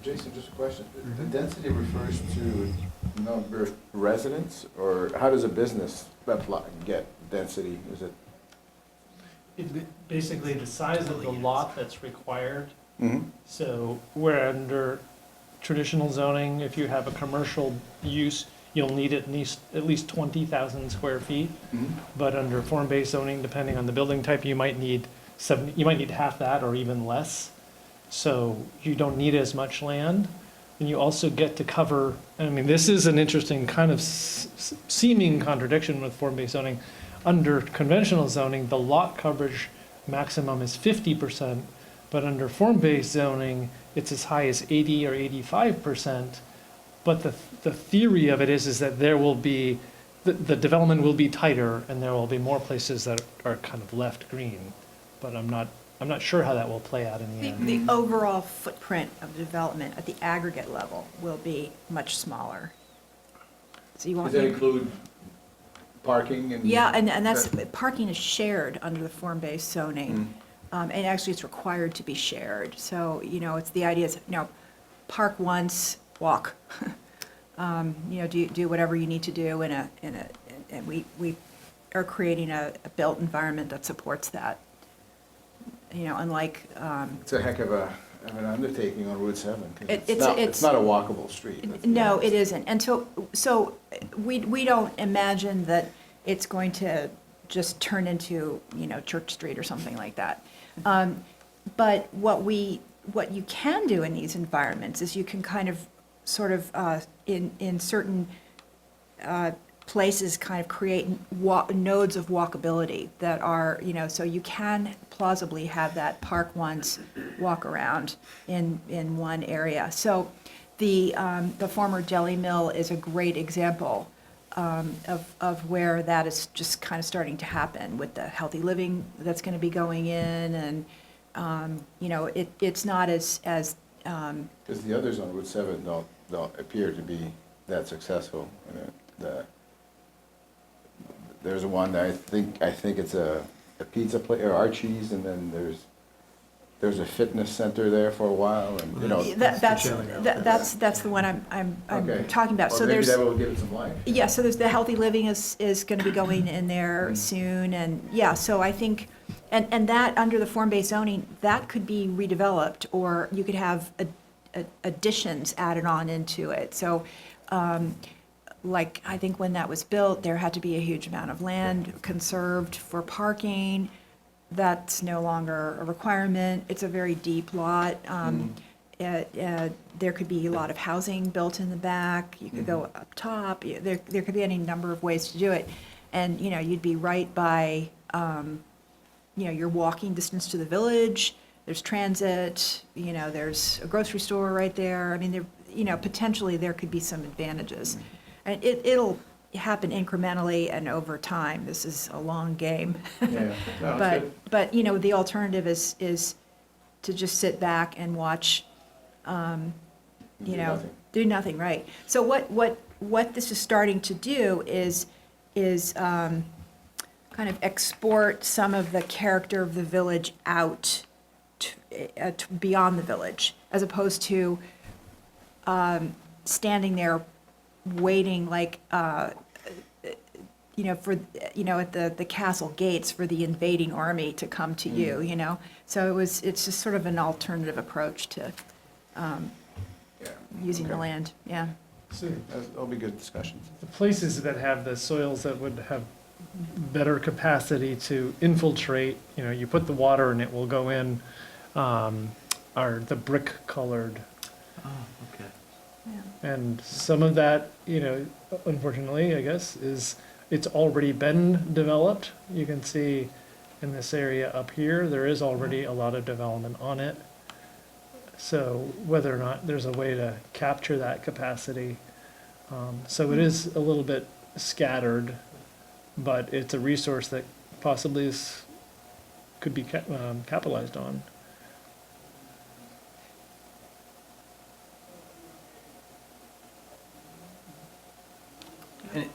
Jason, just a question. The density refers to number of residents, or how does a business get density? Is it? Basically, the size of the lot that's required. Mhm. So where under traditional zoning, if you have a commercial use, you'll need at least 20,000 square feet. Mhm. But under form-based zoning, depending on the building type, you might need half that or even less. So you don't need as much land. And you also get to cover, I mean, this is an interesting kind of seeming contradiction with form-based zoning. Under conventional zoning, the lot coverage maximum is 50%, but under form-based zoning, it's as high as 80 or 85%. But the theory of it is that there will be, the development will be tighter and there will be more places that are kind of left green. But I'm not sure how that will play out in the end. The overall footprint of development at the aggregate level will be much smaller. So you Does want. that include parking and? Yeah, and that's, parking is shared under the form-based zoning. And actually, it's required to be shared. So, it's the idea is, park once, walk. Do whatever you need to do and we are creating a built environment that supports that. Unlike, It's a heck of an undertaking on Route 7. 'Cause It's it's not a walkable street. That's- no, it isn't. And so we don't imagine that it's going to just turn into, Church Street or something like that. But what you can do in these environments is you can kind of sort of in certain places kind of create nodes of walkability that are, so you can plausibly have that park once, walk around in one area. So the former jelly mill is a great example of where that is just kind of starting to happen with the healthy living that's going to be going in, and it's not as Because the others on Route 7 don't appear to be that successful. There's one that I think it's a pizza place, or Archie's, and then there's a fitness center there for a while, and that's the one I'm Okay. talking about. Or So maybe there's that will give it some life. yeah, so there's the healthy living is going to be going in there soon, and yeah, so I think And that, under the form-based zoning, that could be redeveloped, or you could have additions added on into it. So, like, I think when that was built, there had to be a huge amount of land conserved for parking. That's no longer a requirement. It's a very deep lot. There could be a lot of housing built in the back. You could go up top. There could be any number of ways to do it. And, you know, you'd be right by, you know, your walking distance to the village. There's transit, you know, there's a grocery store right there. I mean, there, you know, potentially there could be some advantages. And it'll happen incrementally and over time. This is a long game. Yeah. No, it's good. But, you know, the alternative is to just sit back and watch, you know, do nothing, right? So what this is starting to do is kind of export some of the character of the village out to beyond the village, as opposed to standing there waiting like, you know, for, you know, at the castle gates for the invading army to come to you, you know? So it's just sort of an alternative approach to using the land, yeah. So That'll be good discussions. the places that have the soils that would have better capacity to infiltrate, you know, you put the water and it will go in, are the brick colored. Oh, okay. And some of that, you know, unfortunately, I guess, it's already been developed. You can see in this area up here, there is already a lot of development on it. So whether or not there's a way to capture that capacity. So it is a little bit scattered, but it's a resource that possibly could be capitalized on.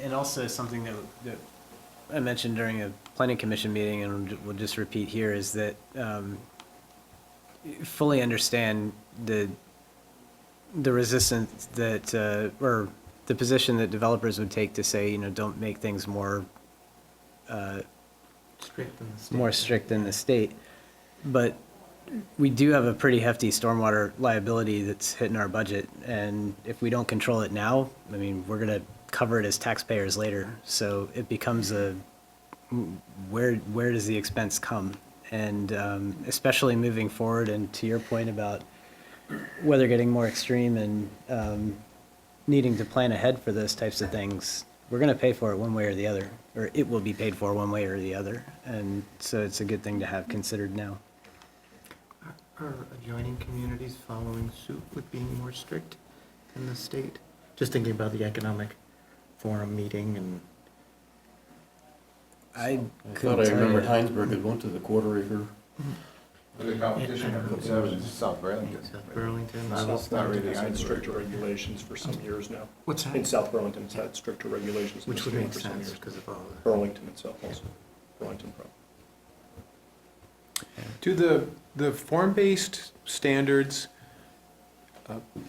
And also something that I mentioned during a planning commission meeting, and we'll just repeat here, is that fully understand the resistance that, or the position that developers would take to say, you know, don't make things more strict than the state. But we do have a pretty hefty stormwater liability that's hitting our budget, and if we don't control it now, I mean, we're gonna cover it as taxpayers later. So it becomes where does the expense come? And especially moving forward, and to your point about weather getting more extreme and needing to plan ahead for those types of things, we're going to pay for it one way or the other, or it will be paid for one way or the other. And so it's a good thing to have considered now. Are adjoining communities following suit with being more strict in the state? Just thinking about the economic forum meeting and. I thought I remembered Heinsberg had went to the quarter acre. The competition of South Burlington. South Burlington. South Burlington It's had stricter regulations for some years now. What's that? In South Burlington, it's had stricter regulations. Which would make for some sense years. because of all the. Burlington itself also, Burlington Pro. Do the form-based standards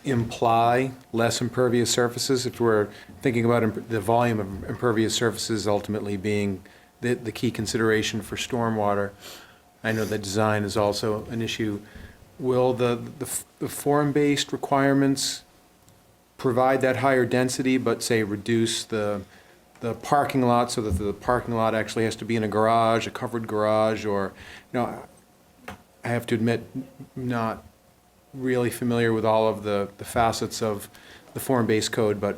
imply less impervious surfaces? If we're thinking about the volume of impervious surfaces ultimately being the key consideration for stormwater, I know that design is also an issue. Will the form-based requirements provide that higher density, but say reduce the parking lot so that the parking lot actually has to be in a garage, a covered garage, or, you know, I have to admit, not really familiar with all of the facets of the form-based code, but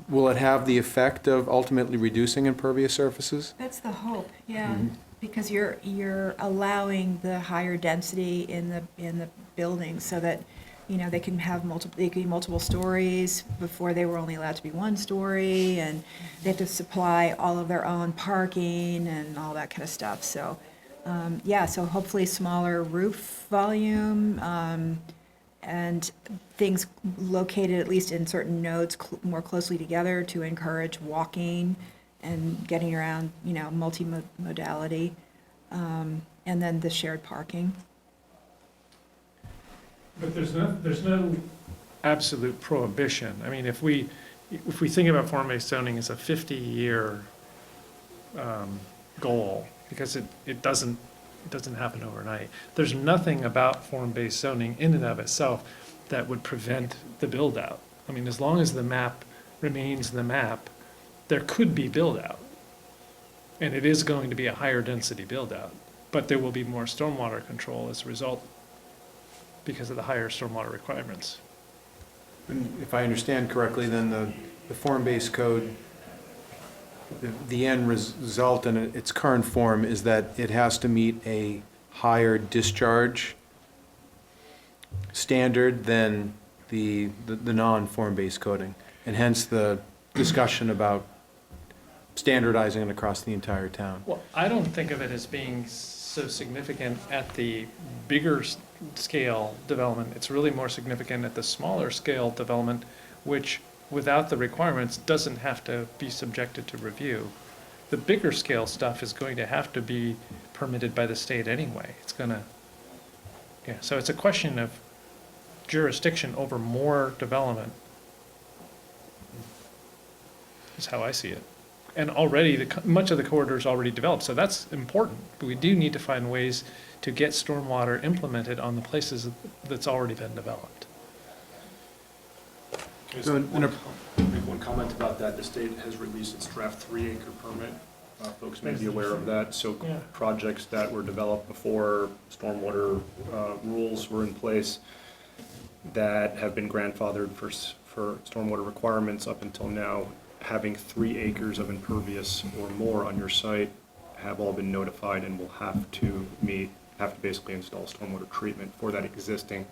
will it have the effect of ultimately reducing impervious surfaces? That's the hope, yeah, because you're allowing the higher density in the building so that, you know, they can be multiple stories. Before, they were only allowed to be one story, and they have to supply all of their own parking and all that kind of stuff. So, yeah, so hopefully smaller roof volume, and things located at least in certain nodes more closely together to encourage walking and getting around, you know, multimodality, and then the shared parking. But there's no absolute prohibition. I mean, if we think about form-based zoning as a 50-year goal, because it doesn't It doesn't happen overnight. There's nothing about form-based zoning in and of itself that would prevent the build-out. I mean, as long as the map remains the map, there could be build-out. And it is going to be a higher density build-out, but there will be more stormwater control as a result because of the higher stormwater requirements. And if I understand correctly, then the form-based code, the end result in its current form is that it has to meet a higher discharge standard than the non-form-based coding, and hence the discussion about standardizing it across the entire town. Well, I don't think of it as being so significant at the bigger scale development. It's really more significant at the smaller scale development, which without the requirements doesn't have to be subjected to review. The bigger scale stuff is going to have to be permitted by the state anyway. It's gonna, yeah, so it's a question of jurisdiction over more development, is how I see it. And already, much of the corridor is already developed, so that's important. But we do need to find ways to get stormwater implemented on the places that's already been developed. So, Make one comment about that. The state has released its draft 3-acre permit. Folks may be aware of that. So Yeah. projects that were developed before stormwater rules were in place that have been grandfathered for stormwater requirements up until now, having 3 acres of impervious or more on your site have all been notified and will have to basically install stormwater treatment for that existing,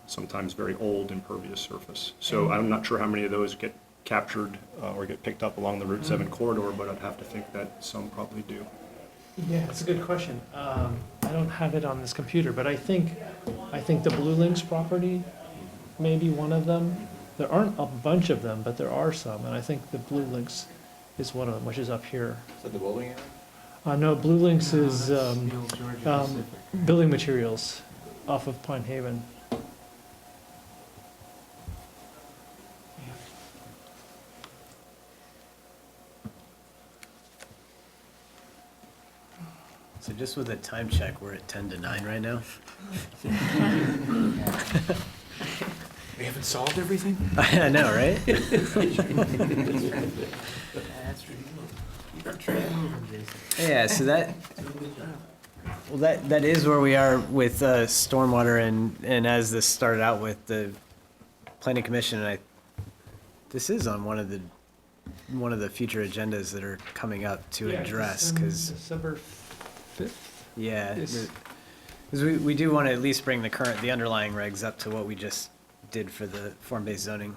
sometimes very old impervious surface. So I'm not sure how many of those get captured or get picked up along the Route 7 corridor, but I'd have to think that some probably do. Yeah, that's a good question. I don't have it on this computer, but I think the Blue Links property may be one of them. There aren't a bunch of them, but there are some, and I think the Blue Links is one of them, which is up here. Is that the bowling alley? No, Blue Links is building materials off of Pine Haven. So just with a time check, we're at 10 to 9 right now. We haven't solved everything? I know, right? Yeah, so that is where we are with stormwater, and as this started out with the planning commission, and this is on one of the future agendas that are coming up to address, because December 5th? yeah, Is- because we do want to at least bring the underlying regs up to what we just did for the form-based zoning,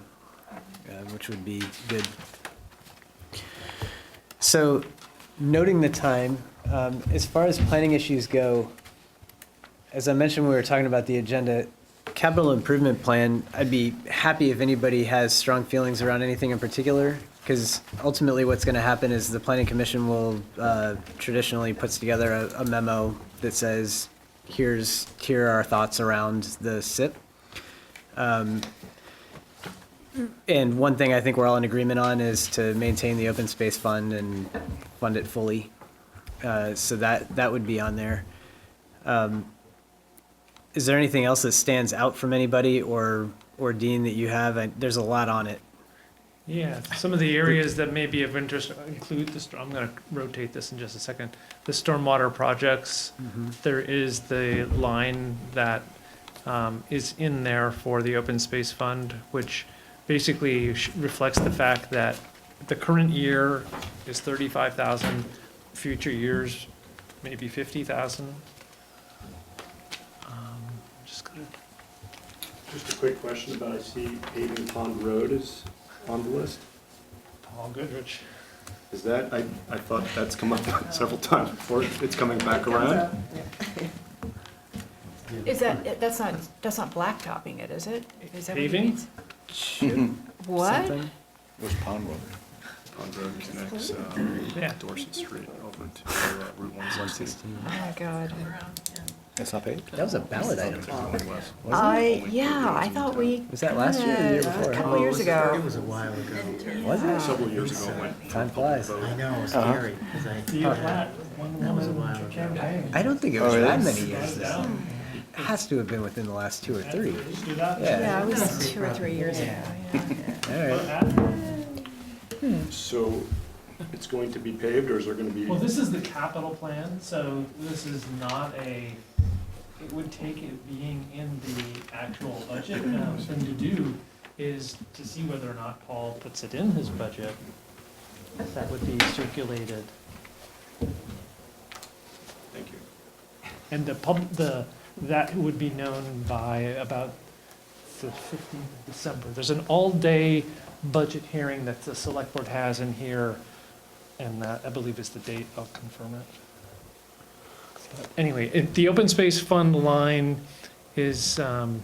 which would be good. So, noting the time, as far as planning issues go, as I mentioned, when we were talking about the agenda, capital improvement plan, I'd be happy if anybody has strong feelings around anything in particular, because ultimately what's going to happen is the planning commission will traditionally puts together a memo that says, here are our thoughts around the SIP. And one thing I think we're all in agreement on is to maintain the open space fund and fund it fully. So that would be on there. Is there anything else that stands out from anybody or Dean that you have? There's a lot on it. Yeah, some of the areas that may be of interest include I'm going to rotate this in just a second. The stormwater projects, there is the line that is in there for the open space fund, which basically reflects the fact that the current year is 35,000, future years maybe 50,000. Just a quick question about, I see paving Pond Road is on the list. Paul Goodrich. Is that, I thought that's come up several times before, it's coming back around? Is that's not blacktopping it, is it? Is that what it Paving? means? What? Something? Where's Pond Road? Pond Road connects Yeah. Dorset Street over to Route 116. Oh, my God. That's not paid? That was a ballot item. Yeah, I thought we. Was that last year or the year kinda- before? A couple years ago. It was a while ago. Was it? Several years ago, it went. Time flies. I know, it was scary, 'cause that was a while ago. I don't think it was Oh, that really? many years. It has to have been within the last 2 or 3. Yeah, it was 2 or 3 years ago, yeah. All right. So it's going to be paved, or is there going to be? Well, this is the capital plan, so this is not it would take it being in the actual budget. Thing to do is to see whether or not Paul puts it in his budget. That would be circulated. Thank you. And that would be known by about the 15th of December. There's an all-day budget hearing that the select board has in here, and that, I believe, is the date. I'll confirm it. But anyway, the open space fund line is on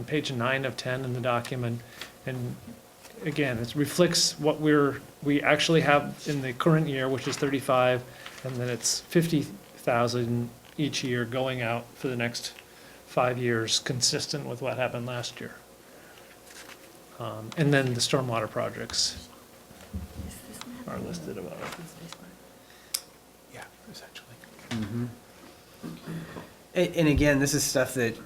page 9 of 10 in the document. And again, it reflects what we actually have in the current year, which is 35, and then it's 50,000 each year going out for the next 5 years, consistent with what happened last year. And then the stormwater projects are listed above. Yeah, essentially. And again, this is stuff that,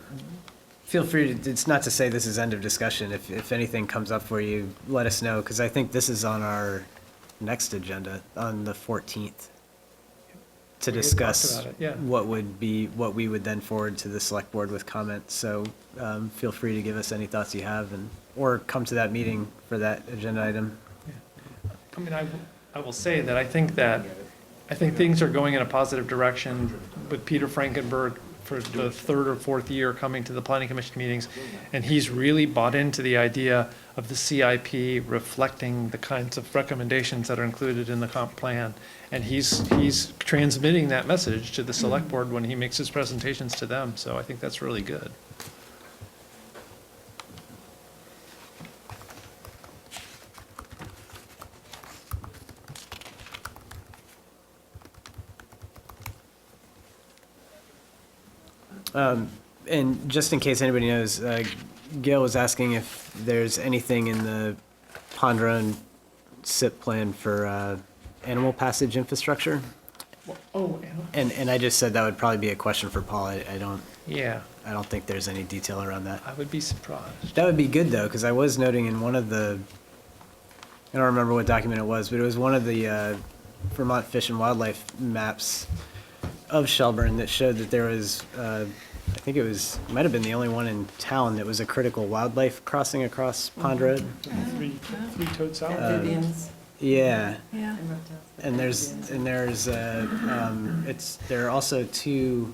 feel free to, it's not to say this is end of discussion. If anything comes up for you, let us know, because I think this is on our next agenda, on the 14th, to We had talked discuss about it, yeah. what we would then forward to the select board with comments. So feel free to give us any thoughts you have, or come to that meeting for that agenda item. I mean, I will say that I think things are going in a positive direction with Peter Frankenberg for the 3rd or 4th year coming to the planning commission meetings. And he's really bought into the idea of the CIP reflecting the kinds of recommendations that are included in the comp plan. And he's transmitting that message to the select board when he makes his presentations to them. So I think that's really good. And just in case anybody knows, Gail was asking if there's anything in the Pond Road SIP plan for animal passage infrastructure. Oh, And I just said that would probably be a question for Paul. I don't yeah, think there's any detail around that. I would be surprised. That would be good, though, because I was noting in one of the, I don't remember what document it was, but it was one of the Vermont Fish and Wildlife maps of Shelburne that showed that there was, I think it might have been the only one in town that was a critical wildlife crossing across Pond Road. Three-toed south. Amphibians Yeah, Yeah. and reptiles. and there are also 2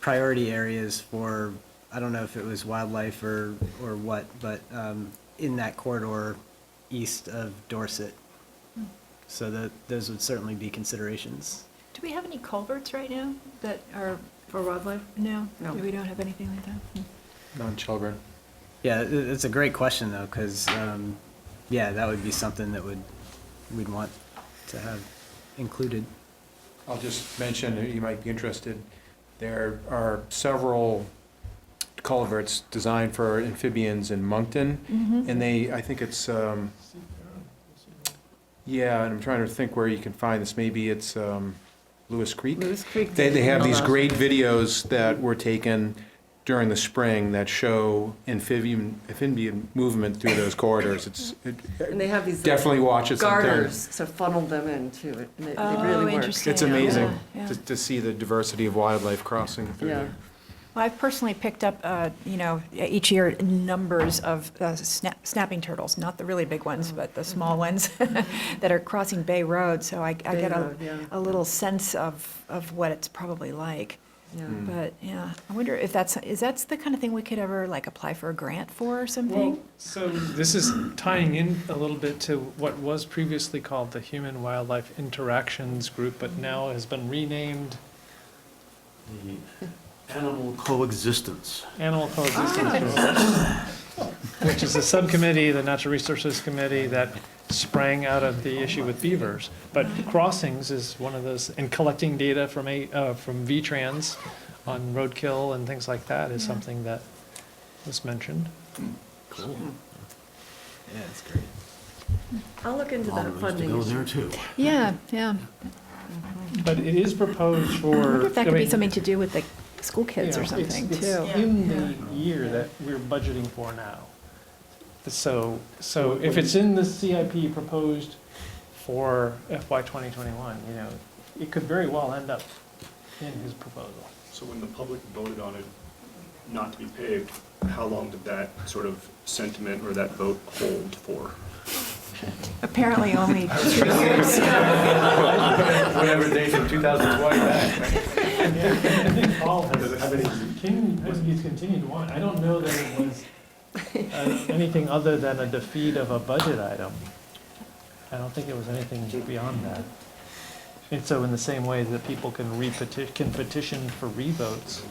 priority areas for, I don't know if it was wildlife or what, but in that corridor east of Dorset. So those would certainly be considerations. Do we have any culverts right now that are for wildlife? No? No. We don't have anything like that? Non-Shelburne. Yeah, it's a great question, though, because, yeah, that would be something that we'd want to have included. I'll just mention, you might be interested, there are several culverts designed for amphibians in Moncton, and I think it's, yeah, and I'm trying to think where you can find this, maybe it's Lewis Creek? Lewis Creek. They have these great videos that were taken during the spring that show amphibian movement through those corridors. And they have these Definitely watch it sometime. garters to funnel them into it, and they really work. Interesting. It's amazing Yeah. to see the diversity of wildlife crossing through Yeah. there. Well, I've personally picked up, each year, numbers of snapping turtles, not the really big ones, but the small ones that are crossing Bay Road. So I get Road, yeah. a little sense of what it's probably like. Yeah. But, yeah, I wonder if that's the kind of thing we could ever, apply for a grant for or something? So this is tying in a little bit to what was previously called the Human Wildlife Interactions Group, but now has been renamed The Animal Coexistence. Animal Coexistence Group, which is a subcommittee, the Natural Resources Committee, that sprang out of the issue with beavers. But crossings is one of those, and collecting data from VTrans on roadkill and things like that is something that was mentioned. Cool. Yeah, that's great. I'll look into that funding Go issue. there too. Yeah, yeah. But it is proposed for. I wonder if that could I be mean, something to do with the school kids or Yeah, something, it's too. in the year that we're budgeting for now. So if it's in the CIP proposed for FY 2021, you know, it could very well end up in his proposal. So when the public voted on it not to be paved, how long did that sort of sentiment or that vote hold for? Apparently only 3 years. Whatever date in 2020 back. I think Paul he's continued to want, I don't know that it was anything other than a defeat of a budget item. I don't think it was anything beyond that. And so in the same way that people can petition for revotes,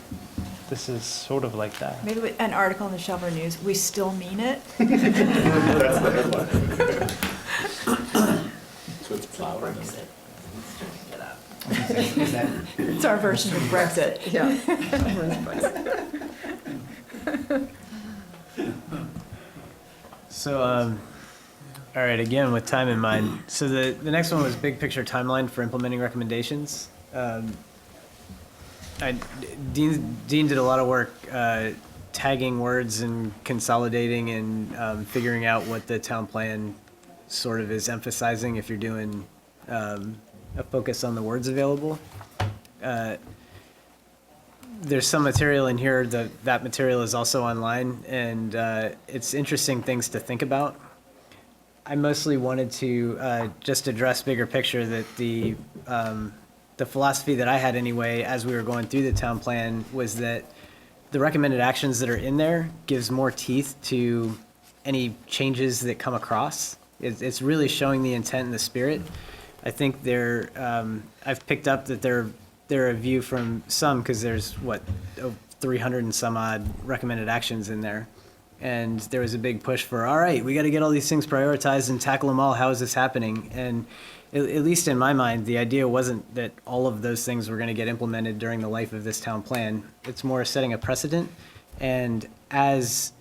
this is sort of like that. Maybe with an article in the Shelburne News, we still mean it. That's the headline. So it's flower. It's our version of Brexit. Yeah. So, all right, again, with time in mind. So the next one was big picture timeline for implementing recommendations. Dean did a lot of work tagging words and consolidating and figuring out what the town plan sort of is emphasizing if you're doing a focus on the words available. There's some material in here that material is also online, and it's interesting things to think about. I mostly wanted to just address bigger picture that the philosophy that I had anyway, as we were going through the town plan, was that the recommended actions that are in there gives more teeth to any changes that come across. It's really showing the intent and the spirit. I think I've picked up that they're a view from some, because there's 300 and some odd recommended actions in there. And there was a big push for, all right, we got to get all these things prioritized and tackle them all. How is this happening? And at least in my mind, the idea wasn't that all of those things were going to get implemented during the life of this town plan. It's more setting a precedent. And as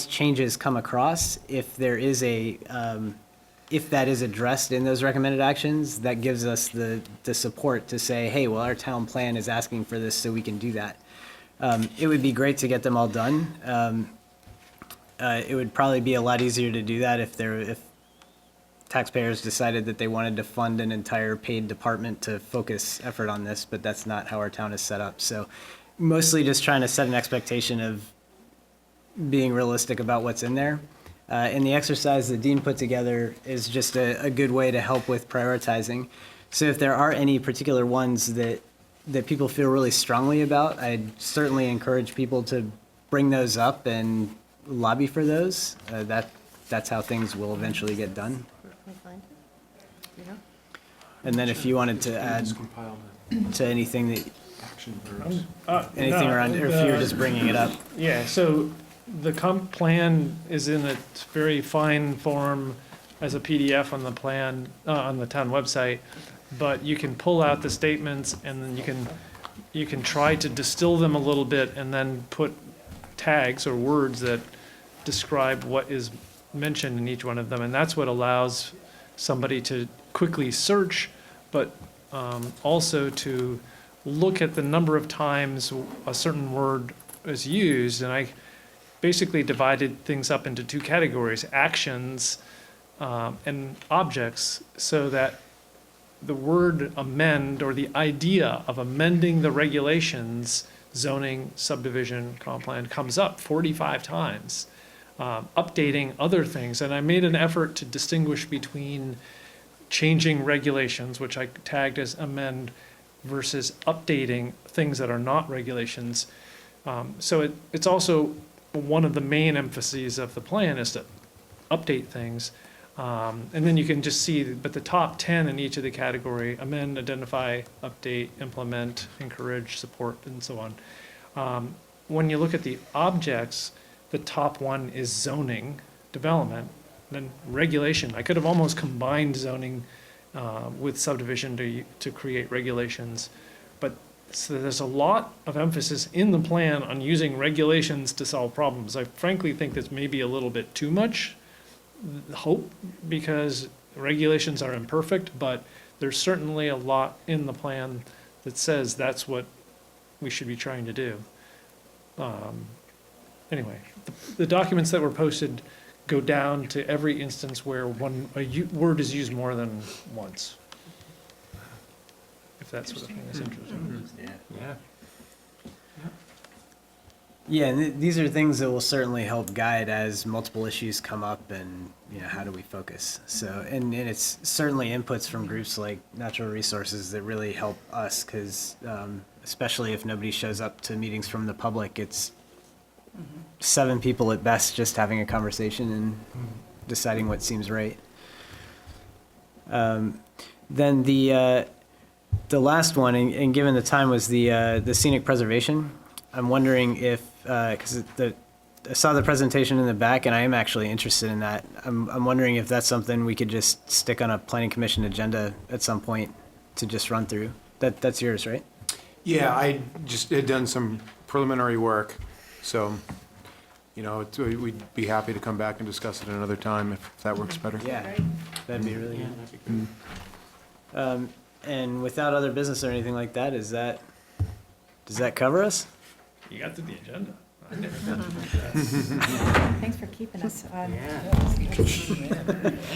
changes come across, if there is if that is addressed in those recommended actions, that gives us the support to say, hey, well, our town plan is asking for this, so we can do that. It would be great to get them all done. It would probably be a lot easier to do that if taxpayers decided that they wanted to fund an entire paid department to focus effort on this, but that's not how our town is set up. So mostly just trying to set an expectation of being realistic about what's in there. And the exercise that Dean put together is just a good way to help with prioritizing. So if there are any particular ones that people feel really strongly about, I'd certainly encourage people to bring those up and lobby for those. That's how things will eventually get done. And then if you wanted to add to anything that, anything around, or if you were just bringing it up. Yeah, so the comp plan is in its very fine form as a PDF on the plan, on the town website, but you can pull out the statements and then you can try to distill them a little bit and then put tags or words that describe what is mentioned in each one of them. And that's what allows somebody to quickly search, but also to look at the number of times a certain word is used. And I basically divided things up into two categories, actions and objects, so that the word amend, or the idea of amending the regulations, zoning, subdivision, comp plan, comes up 45 times. Updating other things. And I made an effort to distinguish between changing regulations, which I tagged as amend, versus updating things that are not regulations. So it's also one of the main emphases of the plan is to update things. And then you can just see, but the top 10 in each of the category, amend, identify, update, implement, encourage, support, and so on. When you look at the objects, the top one is zoning development, then regulation. I could have almost combined zoning with subdivision to create regulations. But so there's a lot of emphasis in the plan on using regulations to solve problems. I frankly think that's maybe a little bit too much hope, because regulations are imperfect, but there's certainly a lot in the plan that says that's what we should be trying to do. Anyway, the documents that were posted go down to every instance where a word is used more than once. If that sort of thing is interesting. Yeah. Yeah, and these are things that will certainly help guide as multiple issues come up, and how do we focus. So, and it's certainly inputs from groups like Natural Resources that really help us, because especially if nobody shows up to meetings from the public, it's 7 people at best just having a conversation and deciding what seems right. Then the last one, and given the time, was the scenic preservation. I'm wondering if, because I saw the presentation in the back, and I am actually interested in that. I'm wondering if that's something we could just stick on a planning commission agenda at some point to just run through. That's yours, right? Yeah, I just had done some preliminary work, so, we'd be happy to come back and discuss it another time if that works better. Yeah, that'd be really good. And without other business or anything like that, does that cover us? You got to the agenda. I never thought Thanks for keeping us on.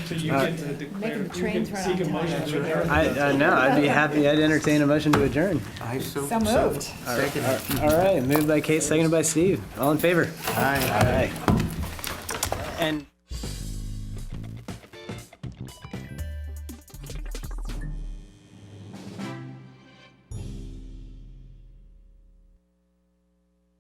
so you get to declare, Making the trains run seek a on time. motion to adjourn. I know, I'd be happy, I'd entertain a motion to adjourn. So moved. All right, moved by Kate, seconded by Steve. All in favor? Aye. Aye. And